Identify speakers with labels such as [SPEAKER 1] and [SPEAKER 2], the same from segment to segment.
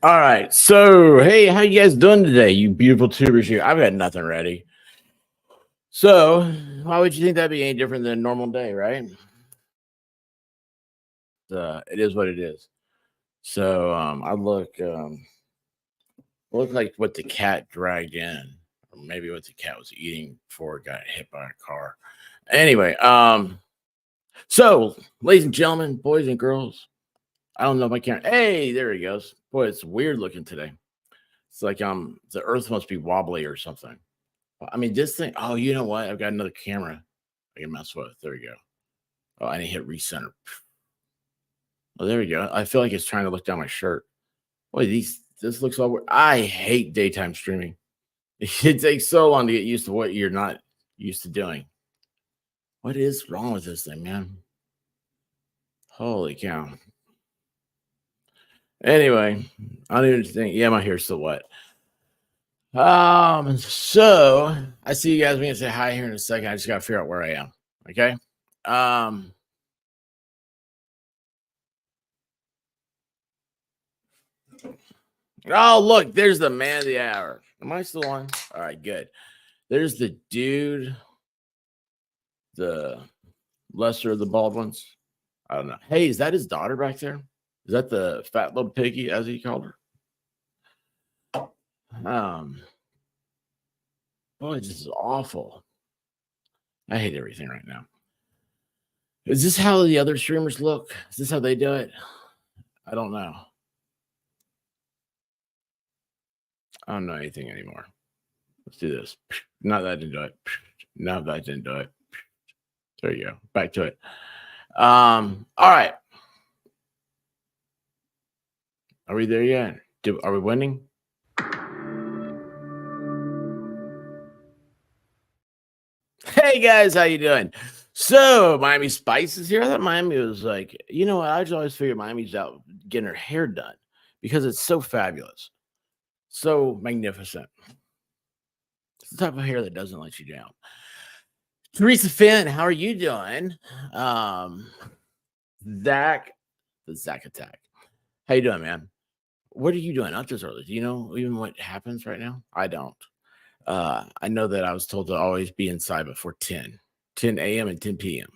[SPEAKER 1] All right. So, hey, how you guys doing today, you beautiful tubers here? I've got nothing ready. So, why would you think that'd be any different than a normal day, right? It is what it is. So, I look like what the cat dragged in, or maybe what the cat was eating before it got hit by a car. Anyway, so, ladies and gentlemen, boys and girls, I don't know if I can. Hey, there he goes. Boy, it's weird looking today. It's like the earth must be wobbly or something. I mean, this thing. Oh, you know what? I've got another camera I can mess with. There we go. Oh, I need to hit recenter. Oh, there we go. I feel like it's trying to look down my shirt. Boy, this looks all weird. I hate daytime streaming. It takes so long to get used to what you're not used to doing. What is wrong with this thing, man? Holy cow. Anyway, I don't even think. Yeah, my hair's still wet. So I see you guys. We're gonna say hi here in a second. I just gotta figure out where I am. Okay. Um, oh look, there's the man of the hour. Am I still on? All right, good. There's the dude, the lesser of the Baldwins. I don't know. Hey, is that his daughter back there? Is that the fat little piggy, as he called her? Boy, this is awful. I hate everything right now. Is this how the other streamers look? Is this how they do it? I don't know. I don't know anything anymore. Let's do this. Not that I didn't do it. Not that I didn't do it. There you go. Back to it. All right. Are we there yet? Are we winning? Hey guys, how you doing? So Miami Spice is here. I thought Miami was like, you know what? I just always figured Miami's out getting her hair done because it's so fabulous, so magnificent. It's the type of hair that doesn't let you down. Teresa Finn, how are you doing? Zach, the Zach attack. How you doing, man? What are you doing up this early? Do you know even what happens right now? I don't. I know that I was told to always be inside before 10 a.m. and 10 p.m.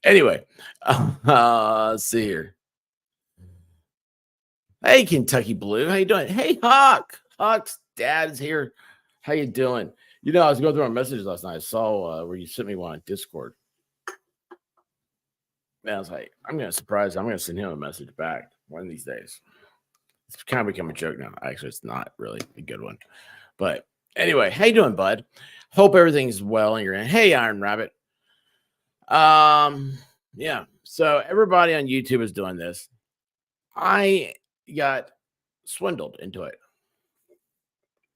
[SPEAKER 1] Anyway, let's see here. Hey, Kentucky Blue, how you doing? Hey, Hawk's dad is here. How you doing? You know, I was going through our messages last night. I saw where you sent me one on Discord. Man, I was like, I'm gonna send him a message back one of these days. It's kind of become a joke now. Actually, it's not really a good one. But anyway, how you doing, bud? Hope everything's well in your end. Hey, Iron Rabbit. Yeah. So everybody on YouTube is doing this. I got swindled into it.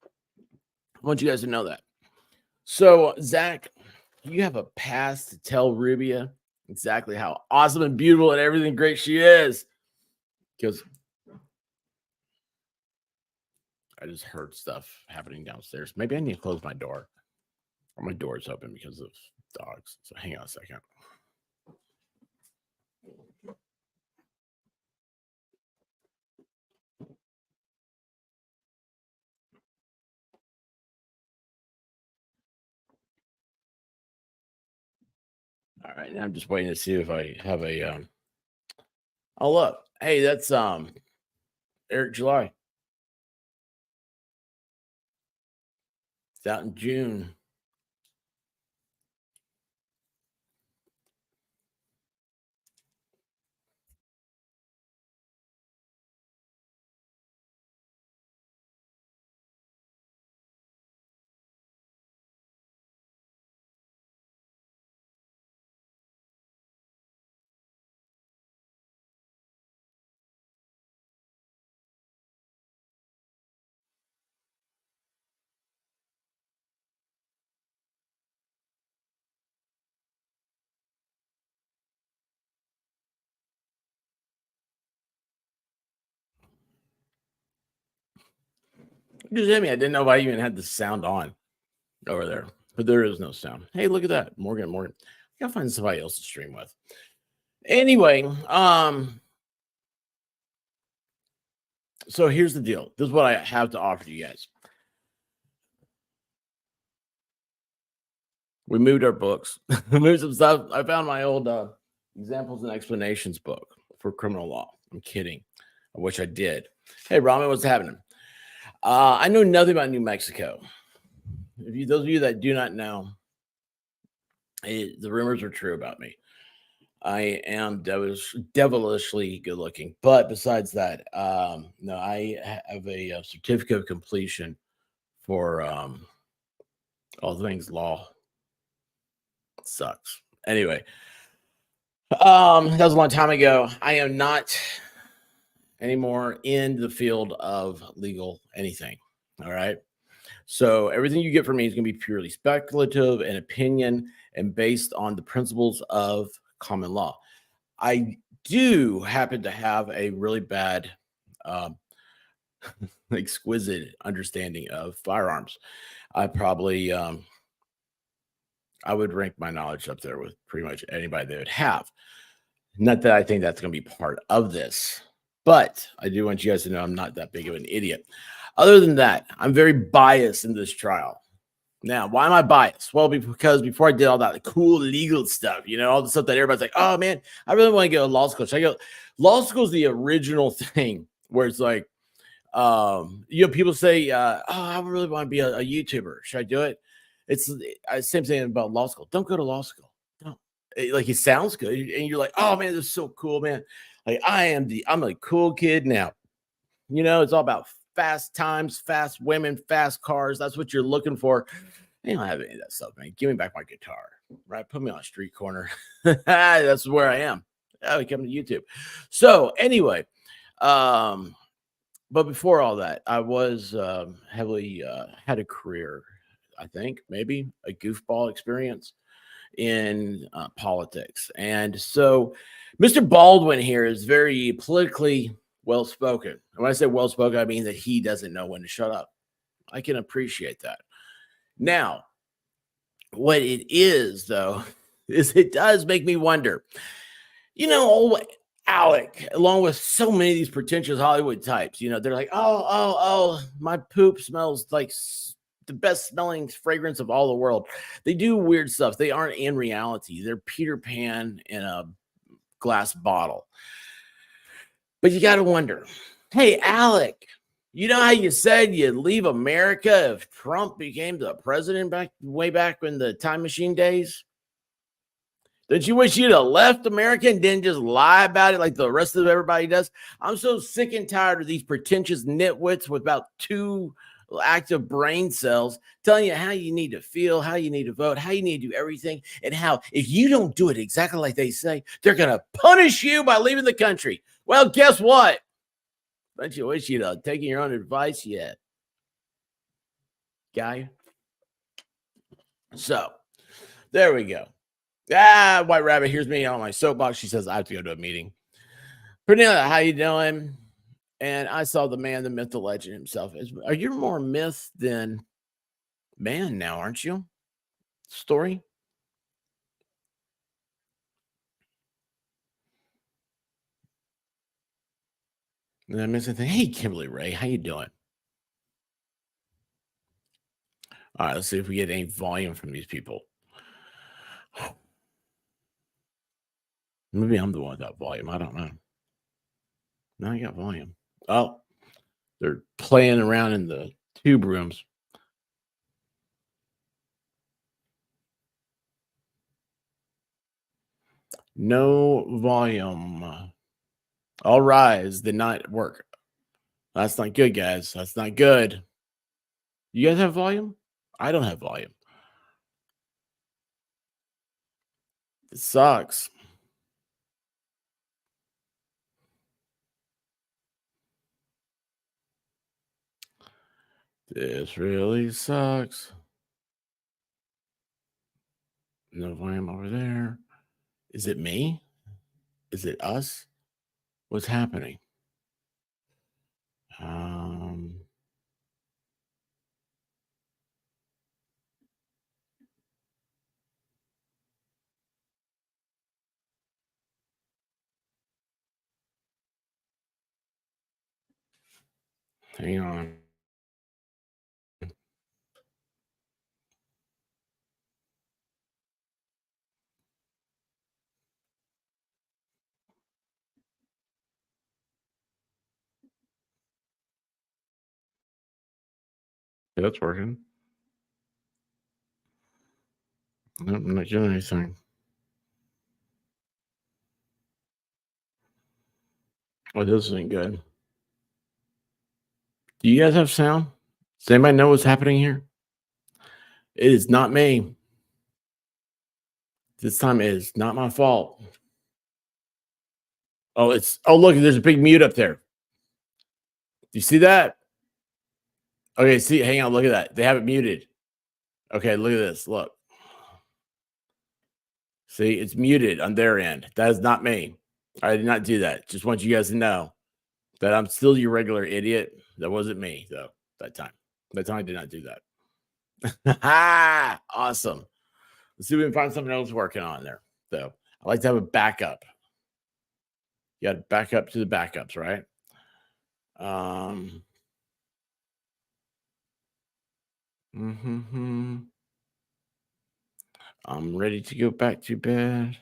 [SPEAKER 1] I want you guys to know that. So, Zach, you have a pass to tell Rubia exactly how awesome and beautiful and everything great she is. Because I just heard stuff happening downstairs. Maybe I need to close my door. Or my door is open because of dogs. So hang on a second. All right, now I'm just waiting to see if I have a oh look. Hey, that's Eric July. It's out in June. Just hit me. I didn't know if I even had the sound on over there, but there is no sound. Hey, look at that, Morgan. I gotta find somebody else to stream with. Anyway, So here's the deal. This is what I have to offer you guys. We moved our books, moved some stuff. I found my old examples and explanations book for criminal law. I'm kidding. I wish I did. Hey, Ramen, what's happening? I know nothing about New Mexico. Those of you that do not know, the rumors are true about me. I am devilishly good looking. But besides that, no, I have a certificate of completion for all things law. Sucks. Anyway, that was a long time ago. I am not anymore in the field of legal anything. All right. So everything you get from me is going to be purely speculative and opinion and based on the principles of common law. I do happen to have a really bad, um, exquisite understanding of firearms. I probably, I would rank my knowledge up there with pretty much anybody they would have. Not that I think that's going to be part of this, but I do want you guys to know I'm not that big of an idiot. Other than that, I'm very biased in this trial. Now, why am I biased? Well, because before I did all that cool legal stuff, all the stuff that everybody's like, oh man, I really want to go to law school. Should I go? Law school is the original thing where it's like, people say, oh, I really want to be a YouTuber. Should I do it? It's the same thing about law school. Don't go to law school. Don't. It sounds good. And you're like, oh man, this is so cool, man. Like I'm a cool kid now. It's all about fast times, fast women, fast cars. That's what you're looking for. I don't have any of that stuff, man. Give me back my guitar, right? Put me on a street corner. That's where I am. I come to YouTube. So anyway, but before all that, I was heavily had a career. I think maybe a goofball experience in politics, and so Mr. Baldwin here is very politically well spoken. And when I say well spoken, I mean that he doesn't know when to shut up. I can appreciate that. Now, what it is, though, is it does make me wonder. Old Alec, along with so many of these pretentious Hollywood types, they're like, oh, my poop smells like the best smelling fragrance of all the world. They do weird stuff. They aren't in reality. They're Peter Pan in a glass bottle. But you got to wonder, hey, Alec, you know how you said you'd leave America if Trump became the president way back in the time machine days? Don't you wish you'd have left America and didn't just lie about it like the rest of everybody does? I'm so sick and tired of these pretentious nitwits with about 2 active brain cells telling you how you need to feel, how you need to vote, how you need to do everything, and how if you don't do it exactly like they say, they're going to punish you by leaving the country. Well, guess what? Don't you wish you'd have taken your own advice yet, guy? So there we go. White Rabbit, here's me on my soapbox. She says I have to go to a meeting. Pernilla, how you doing? And I saw the man, the myth, the legend himself. Are you more myth than man now, aren't you? Story? Did I miss anything? Hey, Kimberly Ray, how you doing? All right, let's see if we get any volume from these people. Maybe I'm the one without volume. I don't know. No, I got volume. Oh, they're playing around in the tube rooms. No volume. All rise. Did not work. That's not good, guys. That's not good. You guys have volume? I don't have volume. It sucks. This really sucks. No volume over there. Is it me? Is it us? What's happening? Um, Hang on. Yeah, that's working. Nope, I'm not doing anything. Oh, this isn't good. Do you guys have sound? Does anybody know what's happening here? It is not me. This time it is not my fault. Oh, look, there's a big mute up there. Do you see that? Okay, see, hang on, look at that. They have it muted. Okay, look at this. Look. See, it's muted on their end. That is not me. I did not do that. Just want you guys to know that I'm still your regular idiot. That wasn't me, though, that time. That time I did not do that. Awesome. Let's see if we can find something else working on there. So I like to have a backup. You got to back up to the backups, right? I'm ready to go back to bed.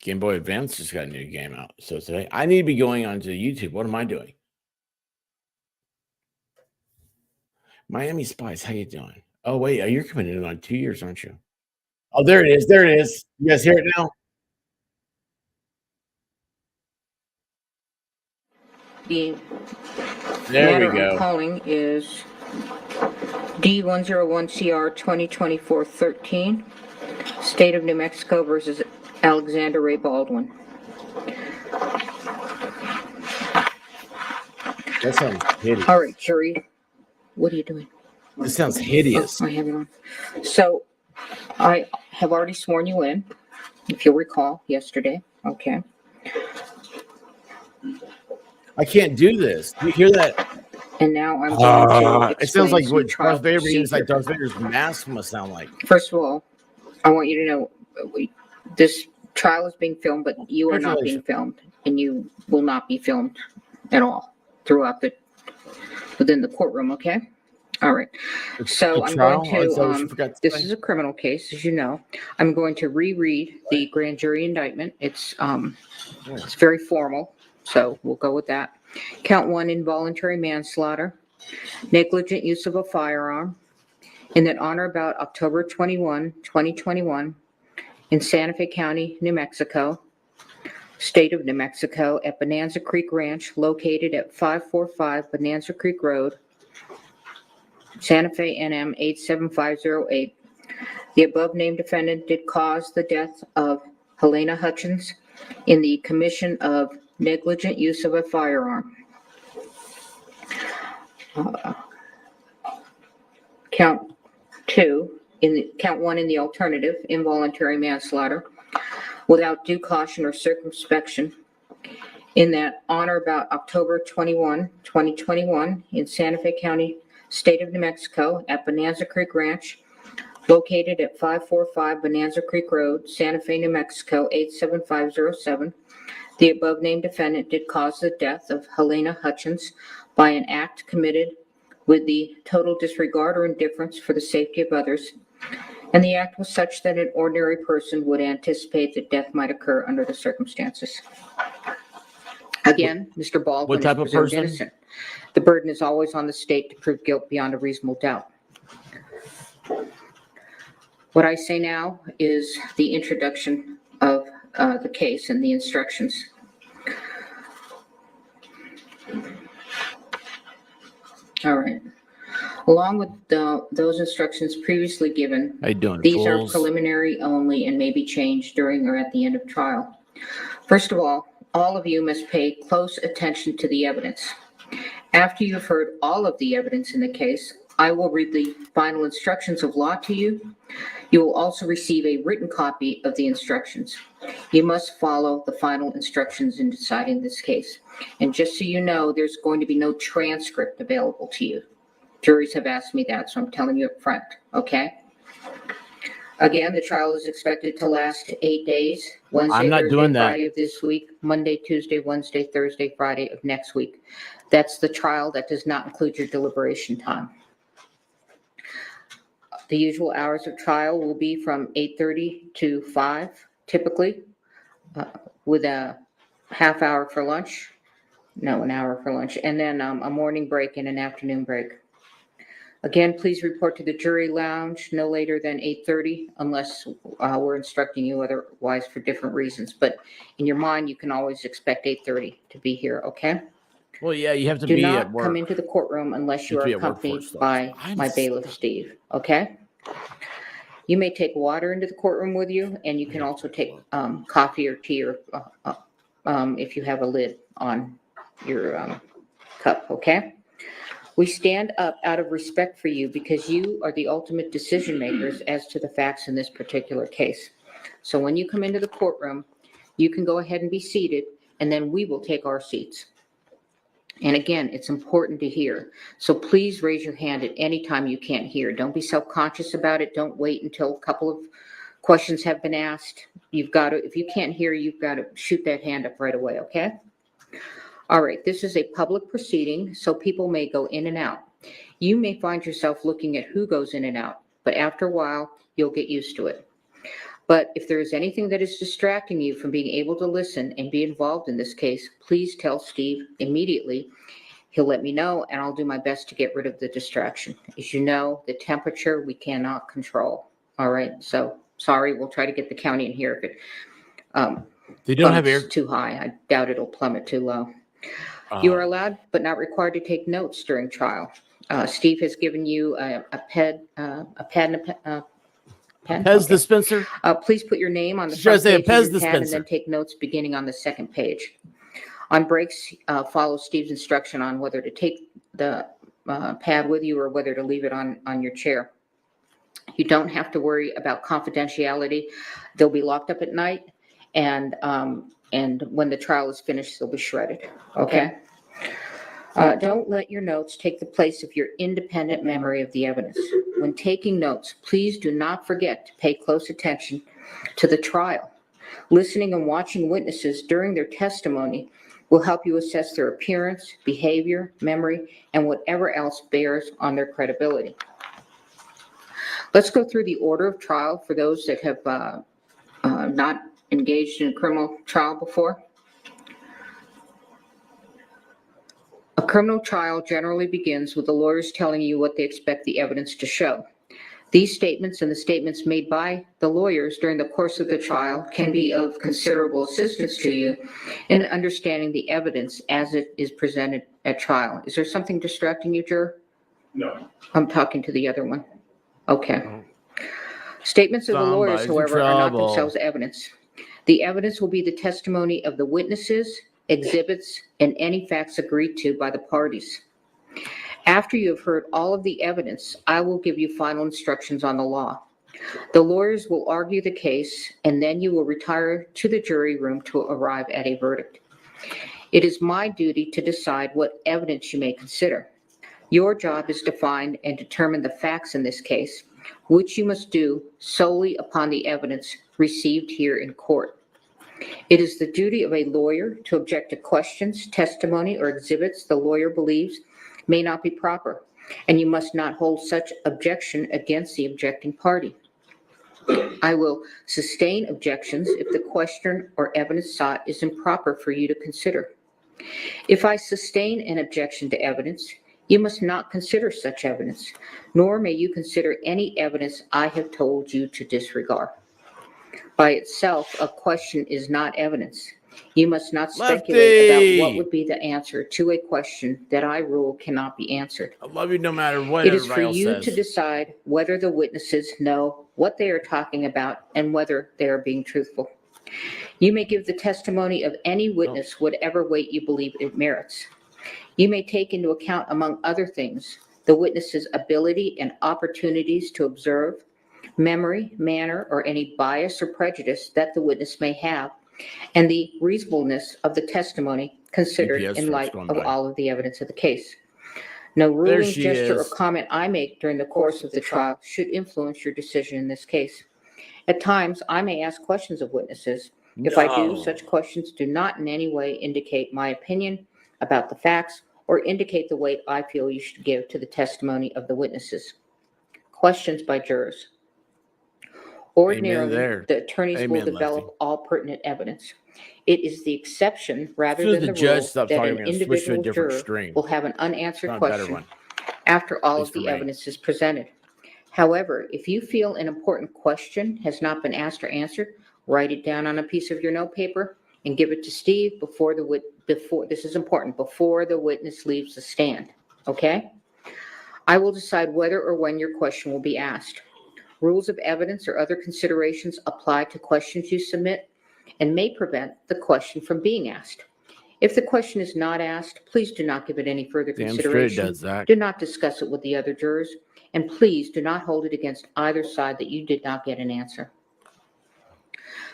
[SPEAKER 1] Game Boy Advance just got a new game out. So today I need to be going onto YouTube. What am I doing? Miami Spice, how you doing? Oh, wait, you're coming in on 2 years, aren't you? Oh, there it is. There it is. You guys hear it now?
[SPEAKER 2] The
[SPEAKER 1] There we
[SPEAKER 2] matter I'm
[SPEAKER 1] go.
[SPEAKER 2] calling is D101CR 2024-13, State of New Mexico versus Alexander Ray Baldwin.
[SPEAKER 1] That sounds hideous.
[SPEAKER 2] All right, jury, what are you doing?
[SPEAKER 1] This sounds hideous.
[SPEAKER 2] Oh, I have it on. So I have already sworn you in, if you'll recall, yesterday. Okay.
[SPEAKER 1] I can't do this. Do you hear that?
[SPEAKER 2] And now I'm going to
[SPEAKER 1] It sounds like
[SPEAKER 2] explain
[SPEAKER 1] what
[SPEAKER 2] some trial
[SPEAKER 1] Darth Vader being inside
[SPEAKER 2] procedure.
[SPEAKER 1] Darth Vader's mask must sound like.
[SPEAKER 2] First of all, I want you to know this trial is being filmed, but you are not being filmed, and you will not be filmed at all throughout within the courtroom. Okay. All right. So I'm going to. This is a criminal case, as you know. I'm going to reread the grand jury indictment. It's very formal, so we'll go with that. Count 1, involuntary manslaughter, negligent use of a firearm, in that on or about October 21, 2021, in Santa Fe County, New Mexico, State of New Mexico, at Bonanza Creek Ranch, located at 545 Bonanza Creek Road, Santa Fe, NM 87508. The above named defendant did cause the death of Helena Hutchins in the commission of negligent use of a firearm. Count 1 in the alternative, involuntary manslaughter, without due caution or circumspection, in that on or about October 21, 2021, in Santa Fe County, State of New Mexico, at Bonanza Creek Ranch, located at 545 Bonanza Creek Road, Santa Fe, New Mexico, 87507, the above named defendant did cause the death of Helena Hutchins by an act committed with the total disregard or indifference for the safety of others, and the act was such that an ordinary person would anticipate that death might occur under the circumstances. Again, Mr. Baldwin is presumed innocent. The burden is always on the state to prove guilt beyond a reasonable doubt. What I say now is the introduction of the case and the instructions. All right. Along with those instructions previously given, these are preliminary only and may be changed during or at the end of trial. First of all of you must pay close attention to the evidence. After you've heard all of the evidence in the case, I will read the final instructions of law to you. You will also receive a written copy of the instructions. You must follow the final instructions in deciding this case. And just so you know, there's going to be no transcript available to you. Juries have asked me that, so I'm telling you up front, okay? Again, the trial is expected to last 8 days, Wednesday,
[SPEAKER 1] I'm not
[SPEAKER 2] Thursday,
[SPEAKER 1] doing that.
[SPEAKER 2] Friday of this week, Monday, Tuesday, Wednesday, Thursday, Friday of next week. That's the trial. That does not include your deliberation time. The usual hours of trial will be from 8:30 to 5, typically, with a half hour for lunch. No, an hour for lunch, and then a morning break and an afternoon break. Again, please report to the jury lounge no later than 8:30 unless we're instructing you otherwise for different reasons. But in your mind, you can always expect 8:30 to be here, okay?
[SPEAKER 1] Well, yeah, you have to
[SPEAKER 2] Do
[SPEAKER 1] be
[SPEAKER 2] not
[SPEAKER 1] at work.
[SPEAKER 2] come into the courtroom unless you
[SPEAKER 1] You have
[SPEAKER 2] are
[SPEAKER 1] to be at work
[SPEAKER 2] accompanied
[SPEAKER 1] before it
[SPEAKER 2] by
[SPEAKER 1] starts.
[SPEAKER 2] my bailiff, Steve, okay? You may take water into the courtroom with you, and you can also take coffee or tea or if you have a lid on your cup, okay? We stand up out of respect for you because you are the ultimate decision makers as to the facts in this particular case. So when you come into the courtroom, you can go ahead and be seated, and then we will take our seats. And again, it's important to hear. So please raise your hand at any time you can't hear. Don't be self-conscious about it. Don't wait until a couple of questions have been asked. You've got to, if you can't hear, you've got to shoot that hand up right away, okay? All right, this is a public proceeding, so people may go in and out. You may find yourself looking at who goes in and out, but after a while, you'll get used to it. But if there is anything that is distracting you from being able to listen and be involved in this case, please tell Steve immediately. He'll let me know, and I'll do my best to get rid of the distraction. As you know, the temperature we cannot control. All right, so sorry, we'll try to get the county in here if it
[SPEAKER 1] They don't have
[SPEAKER 2] plummets
[SPEAKER 1] air.
[SPEAKER 2] too high. I doubt it'll plummet too low. You are allowed but not required to take notes during trial. Steve has given you a pad and a pen.
[SPEAKER 1] Pez
[SPEAKER 2] Okay.
[SPEAKER 1] dispenser.
[SPEAKER 2] Please put your name on the
[SPEAKER 1] Should
[SPEAKER 2] front
[SPEAKER 1] I say a
[SPEAKER 2] page of
[SPEAKER 1] Pez
[SPEAKER 2] your pad and
[SPEAKER 1] dispenser?
[SPEAKER 2] then take notes beginning on the second page. On breaks, follow Steve's instruction on whether to take the pad with you or whether to leave it on your chair. You don't have to worry about confidentiality. They'll be locked up at night, and when the trial is finished, they'll be shredded. Okay? Don't let your notes take the place of your independent memory of the evidence. When taking notes, please do not forget to pay close attention to the trial. Listening and watching witnesses during their testimony will help you assess their appearance, behavior, memory, and whatever else bears on their credibility. Let's go through the order of trial for those that have not engaged in a criminal trial before. A criminal trial generally begins with the lawyers telling you what they expect the evidence to show. These statements and the statements made by the lawyers during the course of the trial can be of considerable assistance to you in understanding the evidence as it is presented at trial. Is there something distracting you, juror?
[SPEAKER 3] No.
[SPEAKER 2] I'm talking to the other one. Okay. Statements of the lawyers,
[SPEAKER 1] Somebody's in
[SPEAKER 2] however, are not
[SPEAKER 1] trouble.
[SPEAKER 2] themselves evidence. The evidence will be the testimony of the witnesses, exhibits, and any facts agreed to by the parties. After you have heard all of the evidence, I will give you final instructions on the law. The lawyers will argue the case, and then you will retire to the jury room to arrive at a verdict. It is my duty to decide what evidence you may consider. Your job is to find and determine the facts in this case, which you must do solely upon the evidence received here in court. It is the duty of a lawyer to object to questions, testimony, or exhibits the lawyer believes may not be proper, and you must not hold such objection against the objecting party. I will sustain objections if the question or evidence sought is improper for you to consider. If I sustain an objection to evidence, you must not consider such evidence, nor may you consider any evidence I have told you to disregard. By itself, a question is not evidence. You must not speculate about what would be the answer to a question that I rule cannot be answered.
[SPEAKER 1] I love you no matter what
[SPEAKER 2] It is for
[SPEAKER 1] everybody
[SPEAKER 2] you
[SPEAKER 1] else
[SPEAKER 2] to
[SPEAKER 1] says.
[SPEAKER 2] decide whether the witnesses know what they are talking about and whether they are being truthful. You may give the testimony of any witness whatever weight you believe it merits. You may take into account, among other things, the witness's ability and opportunities to observe, memory, manner, or any bias or prejudice that the witness may have, and the reasonableness of the testimony considered
[SPEAKER 1] UPS
[SPEAKER 2] in
[SPEAKER 1] truck's
[SPEAKER 2] light
[SPEAKER 1] going
[SPEAKER 2] of
[SPEAKER 1] by.
[SPEAKER 2] all of the evidence of the case. No
[SPEAKER 1] There
[SPEAKER 2] ruling,
[SPEAKER 1] she
[SPEAKER 2] gesture, or
[SPEAKER 1] is.
[SPEAKER 2] comment I make during the course of the trial should influence your decision in this case. At times, I may ask questions of witnesses. If I do, such questions do not in any way indicate my opinion about the facts or indicate the weight I feel you should give to the testimony of the witnesses. Questions by jurors. Ordinarily, the attorneys will develop all pertinent evidence. It is the exception rather than the rule that an individual juror will have an unanswered question after all of the evidence is presented. However, if you feel an important question has not been asked or answered, write it down on a piece of your notepaper and give it to Steve before this is important, before the witness leaves the stand. Okay? I will decide whether or when your question will be asked. Rules of evidence or other considerations apply to questions you submit and may prevent the question from being asked. If the question is not asked, please do not give it any further consideration. Do not discuss it with the other jurors, and please do not hold it against either side that you did not get an answer.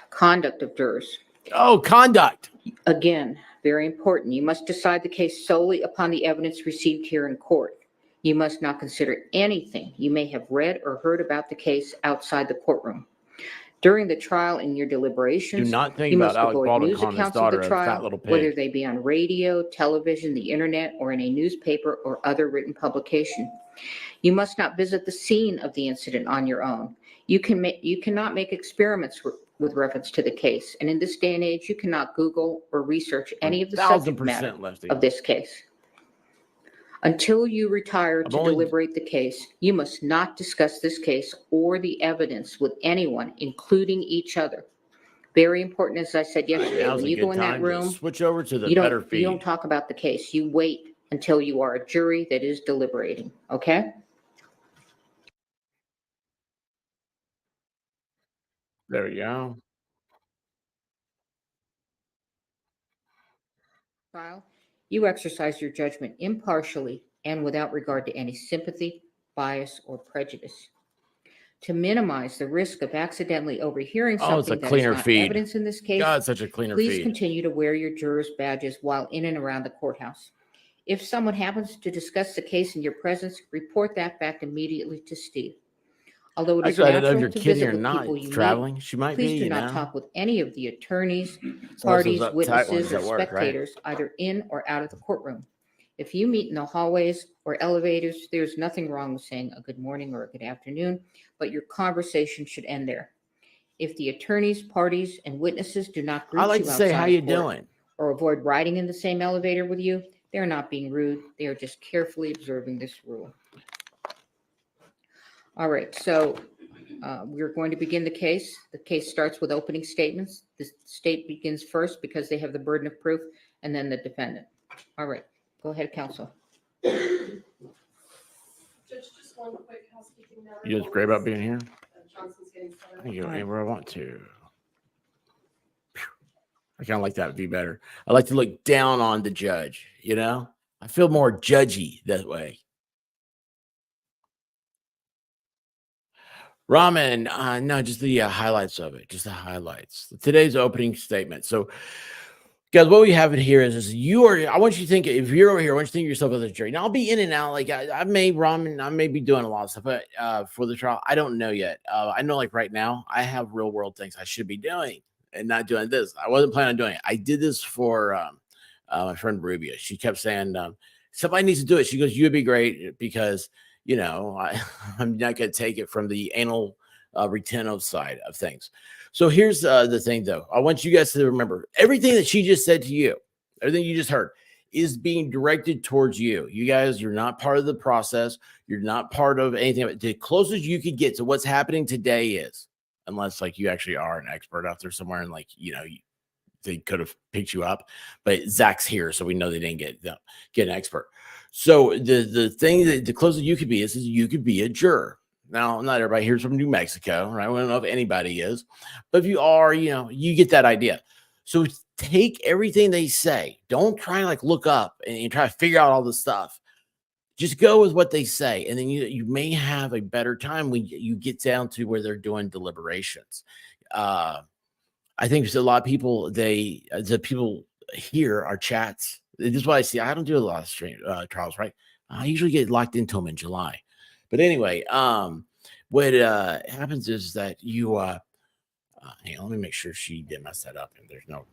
[SPEAKER 2] Conduct of jurors.
[SPEAKER 1] Oh, conduct.
[SPEAKER 2] Again, very important. You must decide the case solely upon the evidence received here in court. You must not consider anything you may have read or heard about the case outside the courtroom. During the trial and your deliberations,
[SPEAKER 1] do not think
[SPEAKER 2] you
[SPEAKER 1] about
[SPEAKER 2] must
[SPEAKER 1] Alec
[SPEAKER 2] avoid
[SPEAKER 1] Baldwin
[SPEAKER 2] news accounts of the trial,
[SPEAKER 1] pig,
[SPEAKER 2] whether they be on radio, television, the internet, or in a newspaper or other written publication. You must not visit the scene of the incident on your own. You cannot make experiments with reference to the case, and in this day and age, you cannot Google or research any of the subject matter of this case. Until you retire to deliberate the case, you must not discuss this case or the evidence with anyone, including each other. Very important, as I said yesterday, when you go in that room,
[SPEAKER 1] switch over to the
[SPEAKER 2] you
[SPEAKER 1] better feed.
[SPEAKER 2] You don't talk about the case. You wait until you are a jury that is deliberating, okay?
[SPEAKER 1] There we go.
[SPEAKER 2] Trial, you exercise your judgment impartially and without regard to any sympathy, bias, or prejudice. To minimize the risk of accidentally overhearing something that is not evidence in this case,
[SPEAKER 1] God, such a cleaner
[SPEAKER 2] please continue to wear your juror's badges while in and around the courthouse. If someone happens to discuss the case in your presence, report that fact immediately to Steve. Although it is natural to visit with people you meet,
[SPEAKER 1] she might
[SPEAKER 2] please do not talk with any of the attorneys, parties, witnesses, or spectators, either in or out of the courtroom. If you meet in the hallways or elevators, there's nothing wrong with saying a good morning or a good afternoon, but your conversation should end there. If the attorneys, parties, and witnesses do not greet you outside
[SPEAKER 1] how you doing,
[SPEAKER 2] or avoid riding in the same elevator with you, they're not being rude. They are just carefully observing this rule. All right, so we're going to begin the case. The case starts with opening statements. The state begins first because they have the burden of proof, and then the defendant. All right, go ahead, counsel.
[SPEAKER 3] Judge, just one quick housekeeping matter.
[SPEAKER 1] You just great about being here.
[SPEAKER 3] Johnson's getting started.
[SPEAKER 1] I can go anywhere I want to. I kind of like that would be better. I like to look down on the judge, you know? I feel more judgy that way. Ramen, no, just the highlights of it, just the highlights. Today's opening statement. So, guys, what we have in here is I want you to think, if you're over here, I want you to think of yourself as a jury. Now, I'll be in and out. Like, I may be doing a lot of stuff, but for the trial, I don't know yet. I know, like, right now, I have real world things I should be doing and not doing this. I wasn't planning on doing it. I did this for my friend Rubia. She kept saying, somebody needs to do it. She goes, you'd be great because, you know, I'm not going to take it from the anal retentive side of things. So here's the thing, though. I want you guys to remember everything that she just said to you, everything you just heard is being directed towards you. You guys, you're not part of the process. You're not part of anything. The closest you could get to what's happening today is, unless like you actually are an expert out there somewhere and like, you know, they could have picked you up, but Zach's here, so we know they didn't get an expert. So the thing that the closest you could be is you could be a juror. Now, not everybody here's from New Mexico, right? We don't know if anybody is, but if you are, you know, you get that idea. So take everything they say. Don't try and like look up and try to figure out all this stuff. Just go with what they say, and then you may have a better time when you get down to where they're doing deliberations. I think there's a lot of people. The people here are chats. This is what I see. I don't do a lot of trials, right? I usually get locked into them in July. But anyway, what happens is that you Hang on, let me make sure she didn't mess that up. And there's no,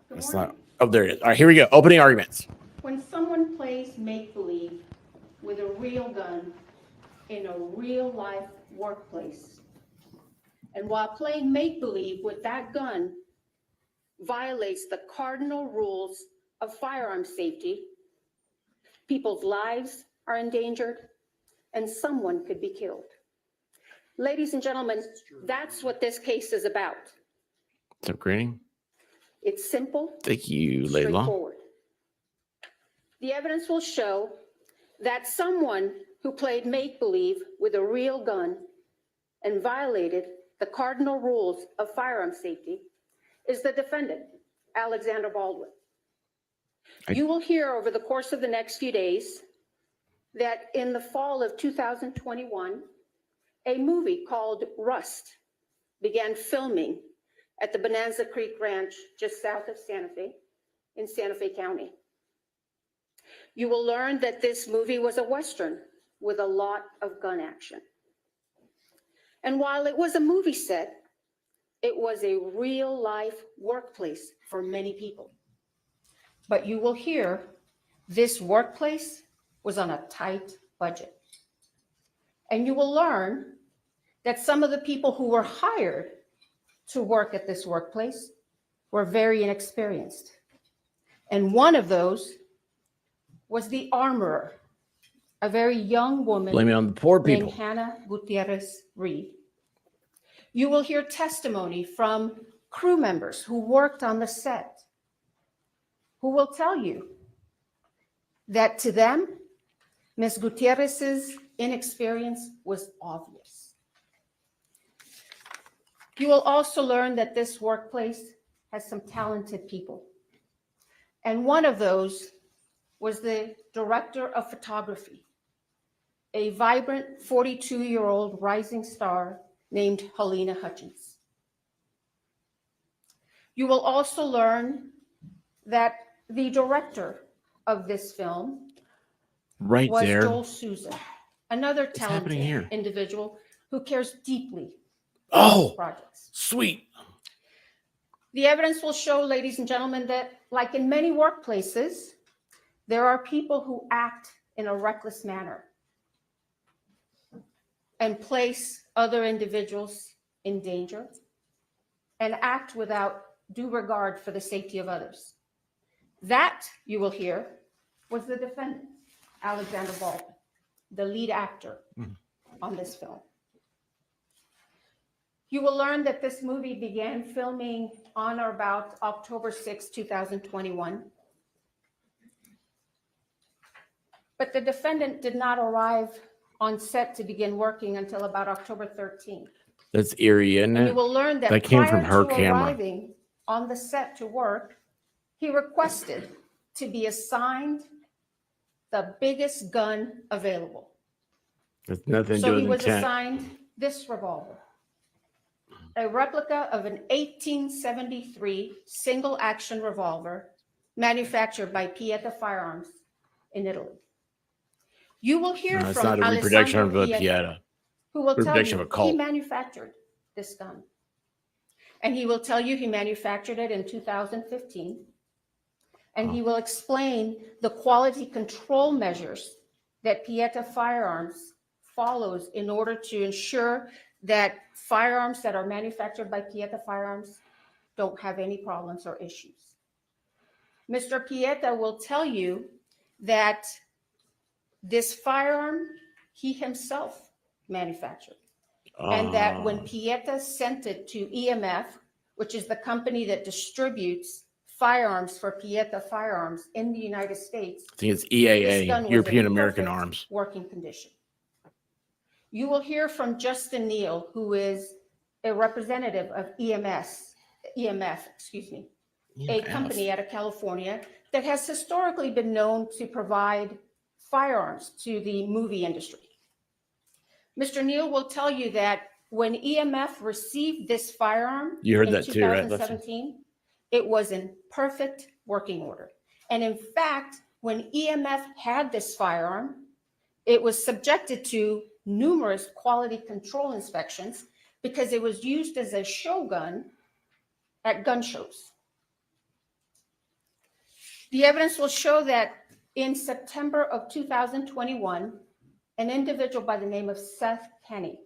[SPEAKER 4] Good
[SPEAKER 1] that's
[SPEAKER 4] morning.
[SPEAKER 1] not, oh, there it is. All right, here we go. Opening arguments.
[SPEAKER 4] When someone plays make-believe with a real gun in a real-life workplace, and while playing make-believe with that gun violates the cardinal rules of firearm safety, people's lives are endangered, and someone could be killed. Ladies and gentlemen, that's what this case is about.
[SPEAKER 1] What's up, Granny?
[SPEAKER 4] It's simple,
[SPEAKER 1] Thank you, Layla.
[SPEAKER 4] straightforward. The evidence will show that someone who played make-believe with a real gun and violated the cardinal rules of firearm safety is the defendant, Alexander Baldwin. You will hear over the course of the next few days that in the fall of 2021, a movie called Rust began filming at the Bonanza Creek Ranch just south of Santa Fe in Santa Fe County. You will learn that this movie was a Western with a lot of gun action. And while it was a movie set, it was a real life workplace for many people. But you will hear this workplace was on a tight budget. And you will learn that some of the people who were hired to work at this workplace were very inexperienced. And one of those was the armorer, a very young woman
[SPEAKER 1] Blame it on the poor
[SPEAKER 4] named
[SPEAKER 1] people.
[SPEAKER 4] Hannah Gutierrez Reed. You will hear testimony from crew members who worked on the set, who will tell you that to them, Ms. Gutierrez's inexperience was obvious. You will also learn that this workplace has some talented people. And one of those was the director of photography, a vibrant 42-year-old rising star named Helena Hutchins. You will also learn that the director of this film
[SPEAKER 1] Right
[SPEAKER 4] was
[SPEAKER 1] there.
[SPEAKER 4] Joel Souza, another
[SPEAKER 1] What's happening here?
[SPEAKER 4] talented individual who cares deeply
[SPEAKER 1] Oh,
[SPEAKER 4] about projects.
[SPEAKER 1] sweet.
[SPEAKER 4] The evidence will show, ladies and gentlemen, that like in many workplaces, there are people who act in a reckless manner and place other individuals in danger and act without due regard for the safety of others. That, you will hear, was the defendant, Alexander Baldwin, the lead actor on this film. You will learn that this movie began filming on or about October 6, 2021. But the defendant did not arrive on set to begin working until about October 13th.
[SPEAKER 1] That's eerie, isn't
[SPEAKER 4] And you
[SPEAKER 1] it?
[SPEAKER 4] will learn that
[SPEAKER 1] That came
[SPEAKER 4] prior
[SPEAKER 1] from her
[SPEAKER 4] to
[SPEAKER 1] camera.
[SPEAKER 4] arriving on the set to work, he requested to be assigned the biggest gun available.
[SPEAKER 1] There's nothing to
[SPEAKER 4] So
[SPEAKER 1] do
[SPEAKER 4] he
[SPEAKER 1] with
[SPEAKER 4] was
[SPEAKER 1] intent.
[SPEAKER 4] assigned this revolver, a replica of an 1873 single action revolver manufactured by Pieta Firearms in Italy. You will hear
[SPEAKER 1] No, it's
[SPEAKER 4] from
[SPEAKER 1] not a reproduction
[SPEAKER 4] Alessandro
[SPEAKER 1] of a
[SPEAKER 4] Pieta,
[SPEAKER 1] Pieta.
[SPEAKER 4] who will tell
[SPEAKER 1] reproduction
[SPEAKER 4] you
[SPEAKER 1] of a Colt.
[SPEAKER 4] he manufactured this gun. And he will tell you he manufactured it in 2015. And he will explain the quality control measures that Pieta Firearms follows in order to ensure that firearms that are manufactured by Pieta Firearms don't have any problems or issues. Mr. Pieta will tell you that this firearm he himself manufactured. And that when Pieta sent it to EMF, which is the company that distributes firearms for Pieta Firearms in the United States,
[SPEAKER 1] I think it's
[SPEAKER 4] this
[SPEAKER 1] EAA,
[SPEAKER 4] gun was in
[SPEAKER 1] European American
[SPEAKER 4] perfect
[SPEAKER 1] Arms.
[SPEAKER 4] working condition. You will hear from Justin Neal, who is a representative of EMF, a company out of California that has historically been known to provide firearms to the movie industry. Mr. Neal will tell you that when EMF received this firearm
[SPEAKER 1] You heard
[SPEAKER 4] in
[SPEAKER 1] that too, right, Lefty?
[SPEAKER 4] 2017, it was in perfect working order. And in fact, when EMF had this firearm, it was subjected to numerous quality control inspections because it was used as a show gun at gun shows. The evidence will show that in September of 2021, an individual by the name of Seth Kenny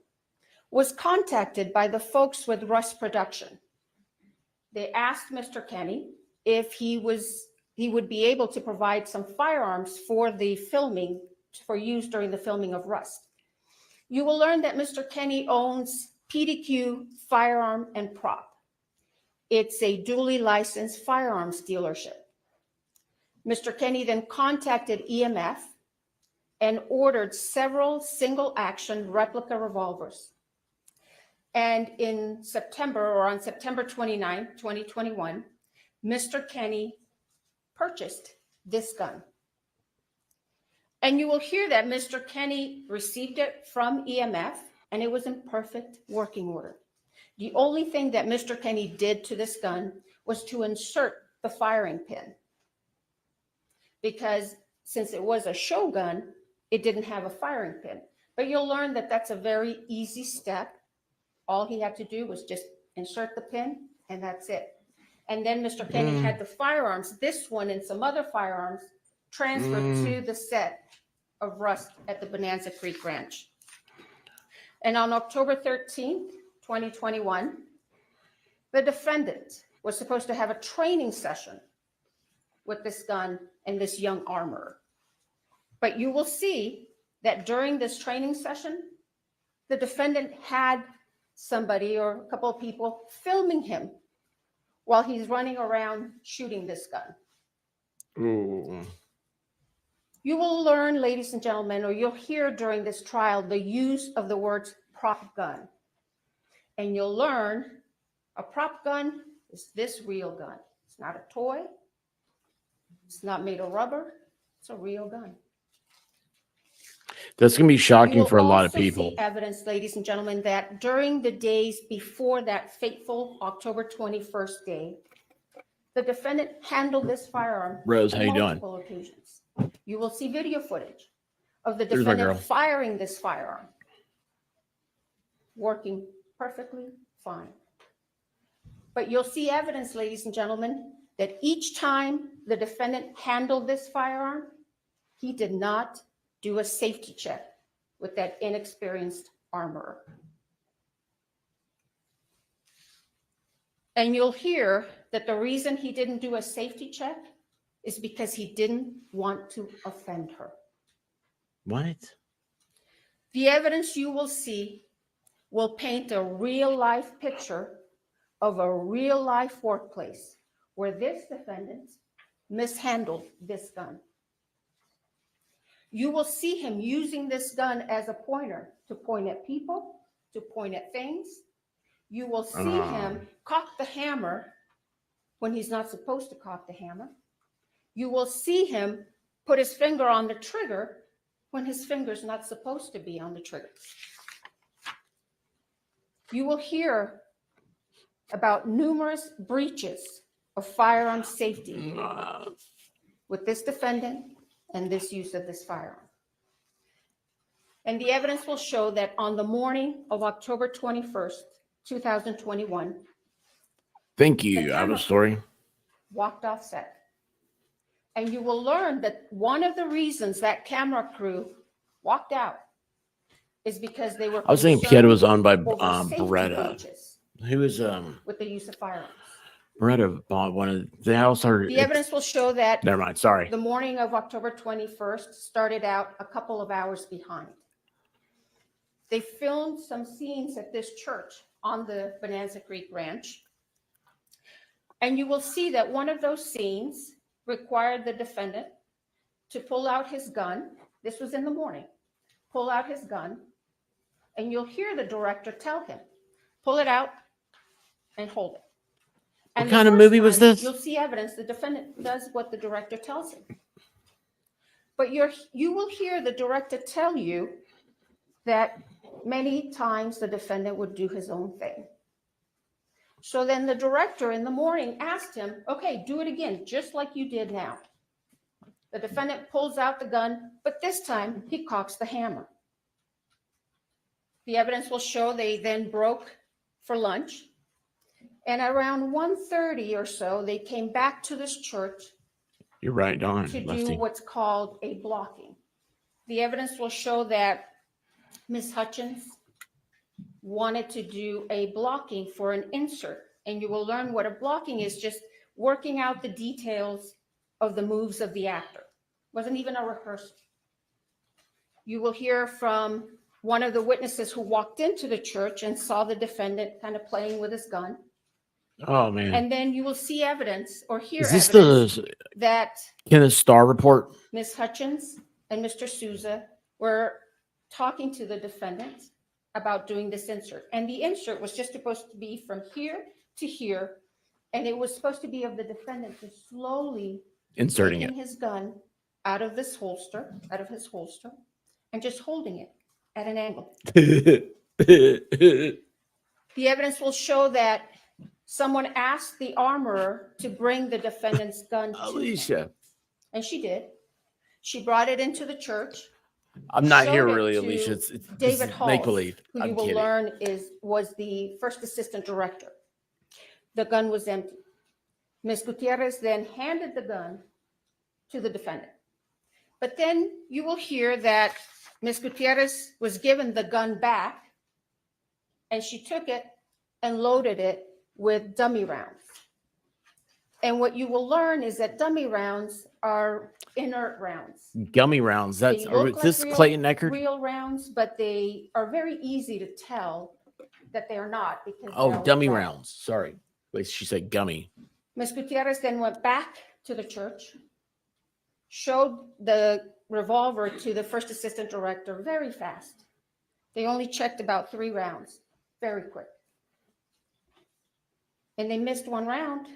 [SPEAKER 4] was contacted by the folks with Russ Production. They asked Mr. Kenny if he would be able to provide some firearms for the filming, for use during the filming of Rust. You will learn that Mr. Kenny owns PDQ Firearm and Prop. It's a duly licensed firearms dealership. Mr. Kenny then contacted EMF and ordered several single action replica revolvers. And in September, or on September 29, 2021, Mr. Kenny purchased this gun. And you will hear that Mr. Kenny received it from EMF and it was in perfect working order. The only thing that Mr. Kenny did to this gun was to insert the firing pin, because since it was a show gun, it didn't have a firing pin. But you'll learn that that's a very easy step. All he had to do was just insert the pin and that's it. And then Mr. Kenny had the firearms, this one and some other firearms, transferred to the set of Rust at the Bonanza Creek Ranch. And on October 13th, 2021, the defendant was supposed to have a training session with this gun and this young armorer. But you will see that during this training session, the defendant had somebody or a couple of people filming him while he's running around shooting this gun.
[SPEAKER 1] Ooh.
[SPEAKER 4] You will learn, ladies and gentlemen, or you'll hear during this trial, the use of the words prop gun. And you'll learn a prop gun is this real gun. It's not a toy. It's not made of rubber. It's a real gun.
[SPEAKER 1] That's going to be shocking for a lot of
[SPEAKER 4] You will also
[SPEAKER 1] people.
[SPEAKER 4] see evidence, ladies and gentlemen, that during the days before that fateful October 21st day, the defendant handled this firearm
[SPEAKER 1] Rose, how
[SPEAKER 4] on
[SPEAKER 1] you doing?
[SPEAKER 4] multiple occasions. You will see video footage of the
[SPEAKER 1] Here's my girl.
[SPEAKER 4] defendant firing this firearm, working perfectly fine. But you'll see evidence, ladies and gentlemen, that each time the defendant handled this firearm, he did not do a safety check with that inexperienced armorer. And you'll hear that the reason he didn't do a safety check is because he didn't want to offend her.
[SPEAKER 1] What?
[SPEAKER 4] The evidence you will see will paint a real life picture of a real life workplace where this defendant mishandled this gun. You will see him using this gun as a pointer to point at people, to point at things. You will see him cock the hammer when he's not supposed to cock the hammer. You will see him put his finger on the trigger when his finger's not supposed to be on the trigger. You will hear about numerous breaches of firearm safety with this defendant and this use of this firearm. And the evidence will show that on the morning of October 21st, 2021,
[SPEAKER 1] Thank you. I have a story.
[SPEAKER 4] walked off set. And you will learn that one of the reasons that camera crew walked out is because they were
[SPEAKER 1] I was thinking
[SPEAKER 4] concerned
[SPEAKER 1] Pieta was owned by
[SPEAKER 4] over safety
[SPEAKER 1] Beretta.
[SPEAKER 4] breaches
[SPEAKER 1] Who is
[SPEAKER 4] with the use of firearms.
[SPEAKER 1] Beretta bought one of the house?
[SPEAKER 4] The evidence will show that
[SPEAKER 1] Never mind. Sorry.
[SPEAKER 4] the morning of October 21st started out a couple of hours behind. They filmed some scenes at this church on the Bonanza Creek Ranch. And you will see that one of those scenes required the defendant to pull out his gun. This was in the morning. Pull out his gun. And you'll hear the director tell him, pull it out and hold it. And
[SPEAKER 1] What
[SPEAKER 4] the
[SPEAKER 1] kind of
[SPEAKER 4] first
[SPEAKER 1] movie was
[SPEAKER 4] time,
[SPEAKER 1] this?
[SPEAKER 4] You'll see evidence the defendant does what the director tells him. But you will hear the director tell you that many times the defendant would do his own thing. So then the director in the morning asked him, okay, do it again, just like you did now. The defendant pulls out the gun, but this time he cocks the hammer. The evidence will show they then broke for lunch. And around 1:30 or so, they came back to this church
[SPEAKER 1] You're right, Don.
[SPEAKER 4] to do
[SPEAKER 1] Lefty.
[SPEAKER 4] what's called a blocking. The evidence will show that Ms. Hutchins wanted to do a blocking for an insert. And you will learn what a blocking is, just working out the details of the moves of the actor. Wasn't even a rehearsal. You will hear from one of the witnesses who walked into the church and saw the defendant kind of playing with his gun.
[SPEAKER 1] Oh man.
[SPEAKER 4] And then you will see evidence or hear
[SPEAKER 1] Is this
[SPEAKER 4] evidence
[SPEAKER 1] the
[SPEAKER 4] that
[SPEAKER 1] Kenneth Starr report?
[SPEAKER 4] Ms. Hutchins and Mr. Souza were talking to the defendant about doing this insert. And the insert was just supposed to be from here to here. And it was supposed to be of the defendant just slowly
[SPEAKER 1] Inserting
[SPEAKER 4] taking his gun out of his holster, and just holding it at an angle.
[SPEAKER 1] it.
[SPEAKER 4] The evidence will show that someone asked the armorer to bring the defendant's gun to him.
[SPEAKER 1] Alicia.
[SPEAKER 4] And she did. She brought it into the church.
[SPEAKER 1] I'm not
[SPEAKER 4] Showed
[SPEAKER 1] here
[SPEAKER 4] it
[SPEAKER 1] really,
[SPEAKER 4] to
[SPEAKER 1] Alicia. It's
[SPEAKER 4] David Hall,
[SPEAKER 1] make believe.
[SPEAKER 4] who you will learn was the first assistant director. The gun was empty. Ms. Gutierrez then handed the gun to the defendant. But then you will hear that Ms. Gutierrez was given the gun back, and she took it and loaded it with dummy rounds. And what you will learn is that dummy rounds are inert rounds.
[SPEAKER 1] Gummy rounds. That's
[SPEAKER 4] They look
[SPEAKER 1] is this
[SPEAKER 4] like
[SPEAKER 1] Clayton Eckert?
[SPEAKER 4] real rounds, but they are very easy to tell that they are not because they
[SPEAKER 1] Oh,
[SPEAKER 4] are
[SPEAKER 1] dummy
[SPEAKER 4] round.
[SPEAKER 1] rounds. Sorry. Wait, she said gummy.
[SPEAKER 4] Ms. Gutierrez then went back to the church, showed the revolver to the first assistant director very fast. They only checked about 3 rounds, very quick. And they missed 1 round.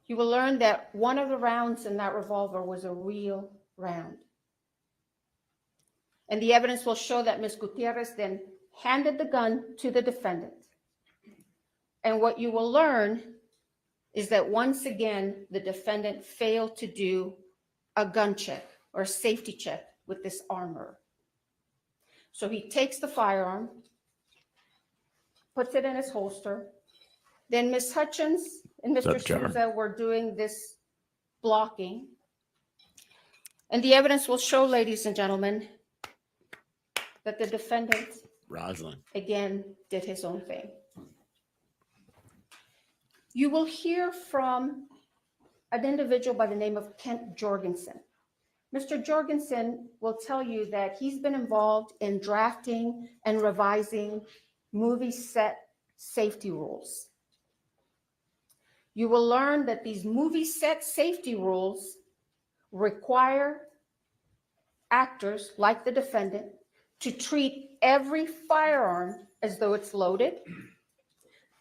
[SPEAKER 4] You will learn that one of the rounds in that revolver was a real round. And the evidence will show that Ms. Gutierrez then handed the gun to the defendant. And what you will learn is that once again, the defendant failed to do a gun check or a safety check with this armorer. So he takes the firearm, puts it in his holster. Then Ms. Hutchins and Mr. Souza were doing this blocking. And the evidence will show, ladies and gentlemen, that the defendant,
[SPEAKER 1] Rosalind.
[SPEAKER 4] again, did his own thing. You will hear from an individual by the name of Kent Jorgensen. Mr. Jorgensen will tell you that he's been involved in drafting and revising movie set safety rules. You will learn that these movie set safety rules require actors like the defendant to treat every firearm as though it's loaded,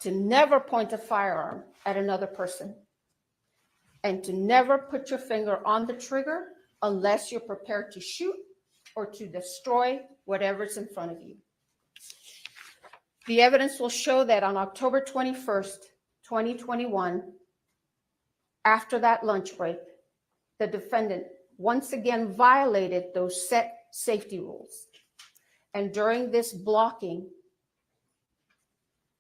[SPEAKER 4] to never point a firearm at another person, and to never put your finger on the trigger unless you're prepared to shoot or to destroy whatever's in front of you. The evidence will show that on October 21st, 2021, after that lunch break, the defendant once again violated those set safety rules. And during this blocking,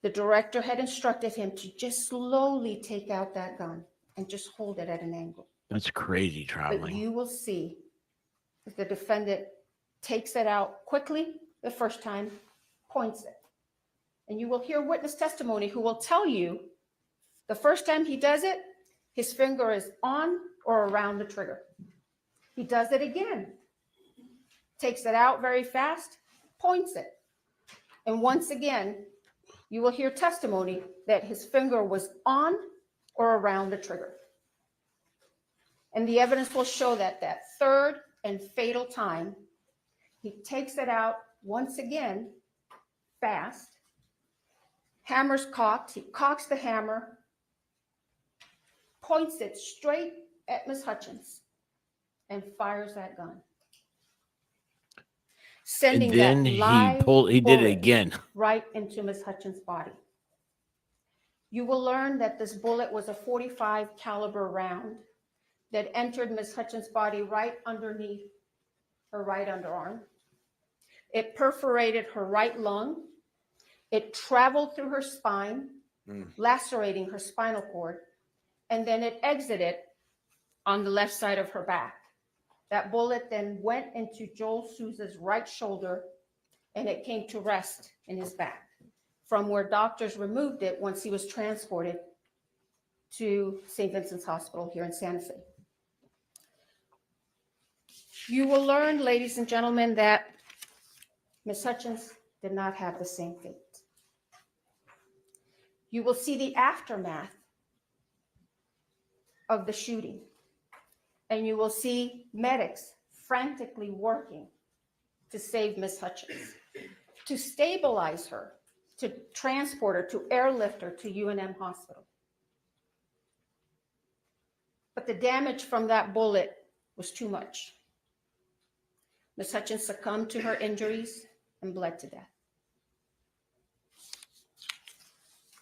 [SPEAKER 4] the director had instructed him to just slowly take out that gun and just hold it at an angle.
[SPEAKER 1] That's crazy
[SPEAKER 4] But
[SPEAKER 1] traveling.
[SPEAKER 4] you will see that the defendant takes it out quickly the first time, points it. And you will hear witness testimony who will tell you the first time he does it, his finger is on or around the trigger. He does it again, takes it out very fast, points it. And once again, you will hear testimony that his finger was on or around the trigger. And the evidence will show that that third and fatal time, he takes it out once again, fast, hammer's cocked, he cocks the hammer, points it straight at Ms. Hutchins, and fires that gun. Sending
[SPEAKER 1] And then
[SPEAKER 4] that
[SPEAKER 1] he
[SPEAKER 4] live
[SPEAKER 1] he did it
[SPEAKER 4] bullet
[SPEAKER 1] again.
[SPEAKER 4] right into Ms. Hutchins' body. You will learn that this bullet was a .45 caliber round that entered Ms. Hutchins' body right underneath her right underarm. It perforated her right lung. It traveled through her spine,
[SPEAKER 1] Mm.
[SPEAKER 4] lacerating her spinal cord, and then it exited on the left side of her back. That bullet then went into Joel Souza's right shoulder, and it came to rest in his back, from where doctors removed it once he was transported to St. Vincent's Hospital here in Santa Fe. You will learn, ladies and gentlemen, that Ms. Hutchins did not have the same fate. You will see the aftermath of the shooting, and you will see medics frantically working to save Ms. Hutchins, to stabilize her, to transport her, to airlift her to UNM Hospital. But the damage from that bullet was too much. Ms. Hutchins succumbed to her injuries and bled to death.